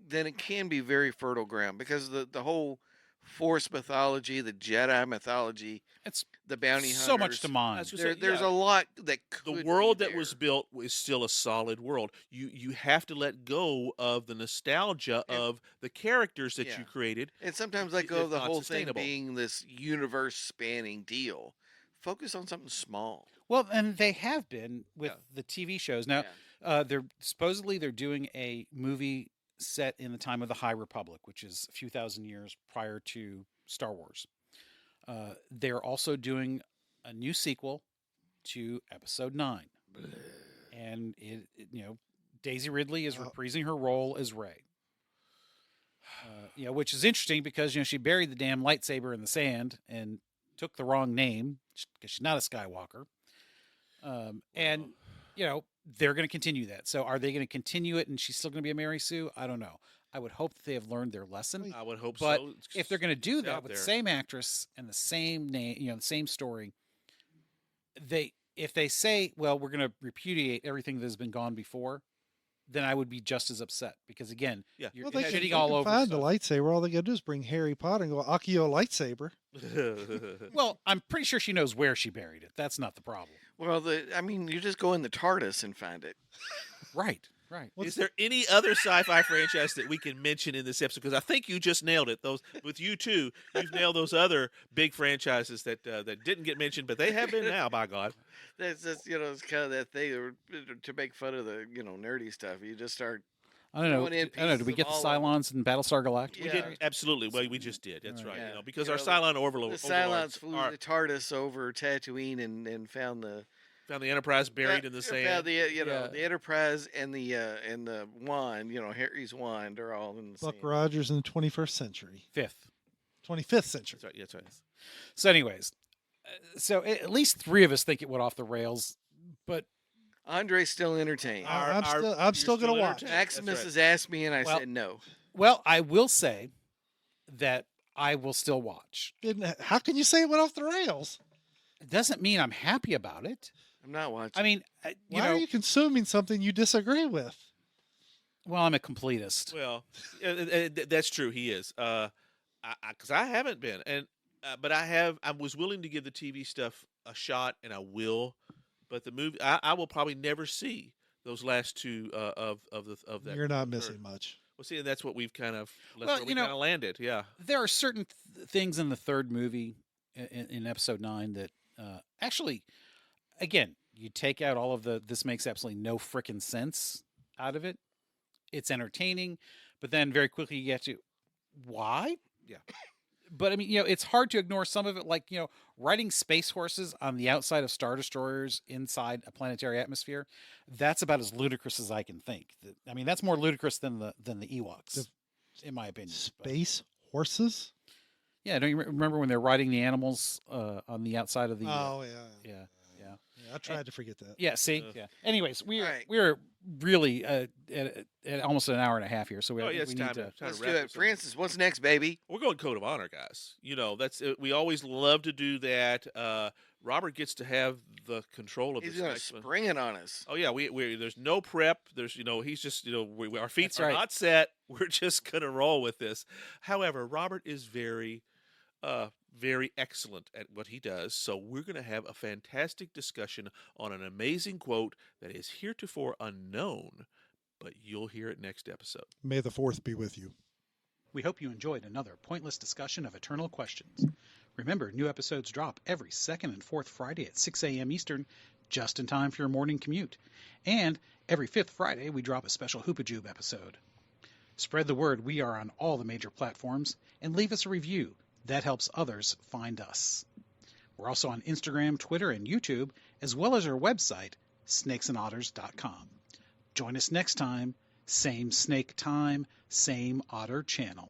[SPEAKER 2] Then it can be very fertile ground because the whole Force mythology, the Jedi mythology,
[SPEAKER 1] It's
[SPEAKER 2] the bounty hunters.
[SPEAKER 1] so much to mine.
[SPEAKER 2] There's a lot that could
[SPEAKER 3] The
[SPEAKER 2] be
[SPEAKER 3] world that
[SPEAKER 2] there.
[SPEAKER 3] was built is still a solid world. You have to let go of the nostalgia of the characters that you created.
[SPEAKER 2] And sometimes let go
[SPEAKER 3] It's
[SPEAKER 2] of the
[SPEAKER 3] not
[SPEAKER 2] whole
[SPEAKER 3] sustainable.
[SPEAKER 2] thing being this universe spanning deal. Focus on something small.
[SPEAKER 1] Well, and they have been with
[SPEAKER 3] Yeah.
[SPEAKER 1] the TV shows. Now,
[SPEAKER 2] Yeah.
[SPEAKER 1] they're doing a movie set in the time of the High Republic, which is a few thousand years prior to Star Wars. They're also doing a new sequel to Episode 9, and Daisy Ridley is reprising her role as Rey. Which is interesting because she buried the damn lightsaber in the sand, and took the wrong name because she's not a Skywalker. And, you know, they're going to continue that. So are they going to continue it and she's still going to be a Mary Sue? I don't know. I would hope that they have learned their lesson.
[SPEAKER 3] I would hope
[SPEAKER 1] but
[SPEAKER 3] so.
[SPEAKER 1] if they're going to do
[SPEAKER 3] It's
[SPEAKER 1] that
[SPEAKER 3] out
[SPEAKER 1] with the
[SPEAKER 3] there.
[SPEAKER 1] same actress and the same name, you know, the same story, if they say, well, we're going to repudiate everything that has been gone before, then I would be just as upset because again,
[SPEAKER 3] Yeah.
[SPEAKER 1] you're
[SPEAKER 4] Well, they
[SPEAKER 1] shitting
[SPEAKER 4] can
[SPEAKER 1] all over
[SPEAKER 4] find
[SPEAKER 1] stuff.
[SPEAKER 4] the lightsaber. All they gotta do is bring Harry Potter and go Akio lightsaber.
[SPEAKER 1] Well, I'm pretty sure she knows where she buried it. That's not the problem.
[SPEAKER 2] Well, I mean, you just go in the TARDIS and find it.
[SPEAKER 1] Right. Right.
[SPEAKER 3] Is there any other sci-fi franchise that we can mention in this episode? Because I think you just nailed it. Those with you too, you've nailed those other big franchises that didn't get mentioned, but they have been now. By God,
[SPEAKER 2] That's just, you know, it's kind of that thing to make fun of the, you know, nerdy stuff. You just start.
[SPEAKER 1] I don't know.
[SPEAKER 2] Throwing in
[SPEAKER 1] I don't know. Did we
[SPEAKER 2] pieces
[SPEAKER 1] get the
[SPEAKER 2] of all of 'em.
[SPEAKER 1] Cylons in Battlestar Galactica?
[SPEAKER 3] we
[SPEAKER 2] Yeah.
[SPEAKER 3] did absolutely. Well, we just did. That's
[SPEAKER 1] Right.
[SPEAKER 3] right.
[SPEAKER 2] Yeah.
[SPEAKER 3] You know, because
[SPEAKER 2] You
[SPEAKER 3] our
[SPEAKER 2] know,
[SPEAKER 3] Cylon overlord,
[SPEAKER 2] The Cylons flew the TARDIS over Tatooine and found the
[SPEAKER 3] Enterprise buried in the
[SPEAKER 2] found
[SPEAKER 3] sand.
[SPEAKER 2] the you know
[SPEAKER 1] Yeah.
[SPEAKER 2] the Enterprise and the wand. You know, Harry's wand are all in the
[SPEAKER 4] Buck
[SPEAKER 2] same.
[SPEAKER 4] Rogers in the 21st century,
[SPEAKER 1] Fifth.
[SPEAKER 4] 25th century.
[SPEAKER 3] That's right. That's right.
[SPEAKER 1] So, anyways, so at least three of us think it went off the rails, but
[SPEAKER 2] Andre's still entertained.
[SPEAKER 4] I'm
[SPEAKER 3] You're
[SPEAKER 4] still gonna watch.
[SPEAKER 3] entertained.
[SPEAKER 2] Maximus
[SPEAKER 3] That's right.
[SPEAKER 2] has asked me, and I
[SPEAKER 1] Well-
[SPEAKER 2] said no.
[SPEAKER 1] well, I will say that I will still watch.
[SPEAKER 4] How can you say it went off the rails?
[SPEAKER 1] It doesn't mean I'm happy about it.
[SPEAKER 2] I'm not watching.
[SPEAKER 1] I mean, you
[SPEAKER 4] Why
[SPEAKER 1] know,
[SPEAKER 4] are you consuming something you disagree with?
[SPEAKER 1] well, I'm a completist.
[SPEAKER 3] Well, that's true. He is. Because I haven't been, and but I have. I was willing to give the TV stuff a shot, and I will. But the movie, I will probably never see those last two of that.
[SPEAKER 4] You're not
[SPEAKER 3] third.
[SPEAKER 4] missing much.
[SPEAKER 3] Well, see, and that's what we've kind of. That's
[SPEAKER 1] Well,
[SPEAKER 3] where we
[SPEAKER 1] you know-
[SPEAKER 3] kind of landed. Yeah.
[SPEAKER 1] There are certain things in the third movie, in episode 9, that actually, again, you take out all of this makes absolutely no frickin' sense out of it. It's entertaining, but then very quickly you get to why?
[SPEAKER 3] Yeah.
[SPEAKER 1] But I mean, you know, it's hard to ignore some of it, like, you know, riding space horses on the outside of Star Destroyers inside a planetary atmosphere. That's about as ludicrous as I can think. I mean, that's more ludicrous than the Ewoks, in my opinion. But-
[SPEAKER 4] Space horses?
[SPEAKER 1] yeah, don't you remember when they're riding the animals on the outside of the?
[SPEAKER 4] Oh yeah.
[SPEAKER 1] yeah, yeah,
[SPEAKER 4] Yeah, I tried to forget that.
[SPEAKER 1] yeah. See,
[SPEAKER 3] Ugh.
[SPEAKER 1] yeah. Anyways,
[SPEAKER 2] Right.
[SPEAKER 1] we're really at almost an hour and a half here, so we,
[SPEAKER 3] Oh yeah, it's
[SPEAKER 1] we
[SPEAKER 3] time
[SPEAKER 1] need
[SPEAKER 3] to,
[SPEAKER 1] to.
[SPEAKER 3] time
[SPEAKER 2] Let's
[SPEAKER 3] to
[SPEAKER 2] do
[SPEAKER 3] wrap
[SPEAKER 2] it.
[SPEAKER 3] this up.
[SPEAKER 2] Francis, what's next, baby?
[SPEAKER 3] We're going code of honor, guys. You know, that's we always love to do that. Robert gets to have the control of
[SPEAKER 2] He's
[SPEAKER 3] this
[SPEAKER 2] gonna
[SPEAKER 3] next one.
[SPEAKER 2] spring it on us.
[SPEAKER 3] Oh yeah, we there's no prep. There's he's just our feet
[SPEAKER 1] That's
[SPEAKER 3] are
[SPEAKER 1] right.
[SPEAKER 3] not set. We're just gonna roll with this. However, Robert is very excellent at what he does. So we're gonna have a fantastic discussion on an amazing quote that is heretofore unknown, but you'll hear it next episode.
[SPEAKER 4] May the 4th be with you.
[SPEAKER 1] We hope you enjoyed another pointless discussion of eternal questions. Remember, new episodes drop every second and fourth Friday at 6 a.m. Eastern, just in time for your morning commute. And every fifth Friday, we drop a special Hoopajube episode. Spread the word we are on all the major platforms, and leave us a review. That helps others find us. We're also on Instagram, Twitter, and YouTube, as well as our website, snakesandotters.com. Join us next time, same snake time, same otter channel.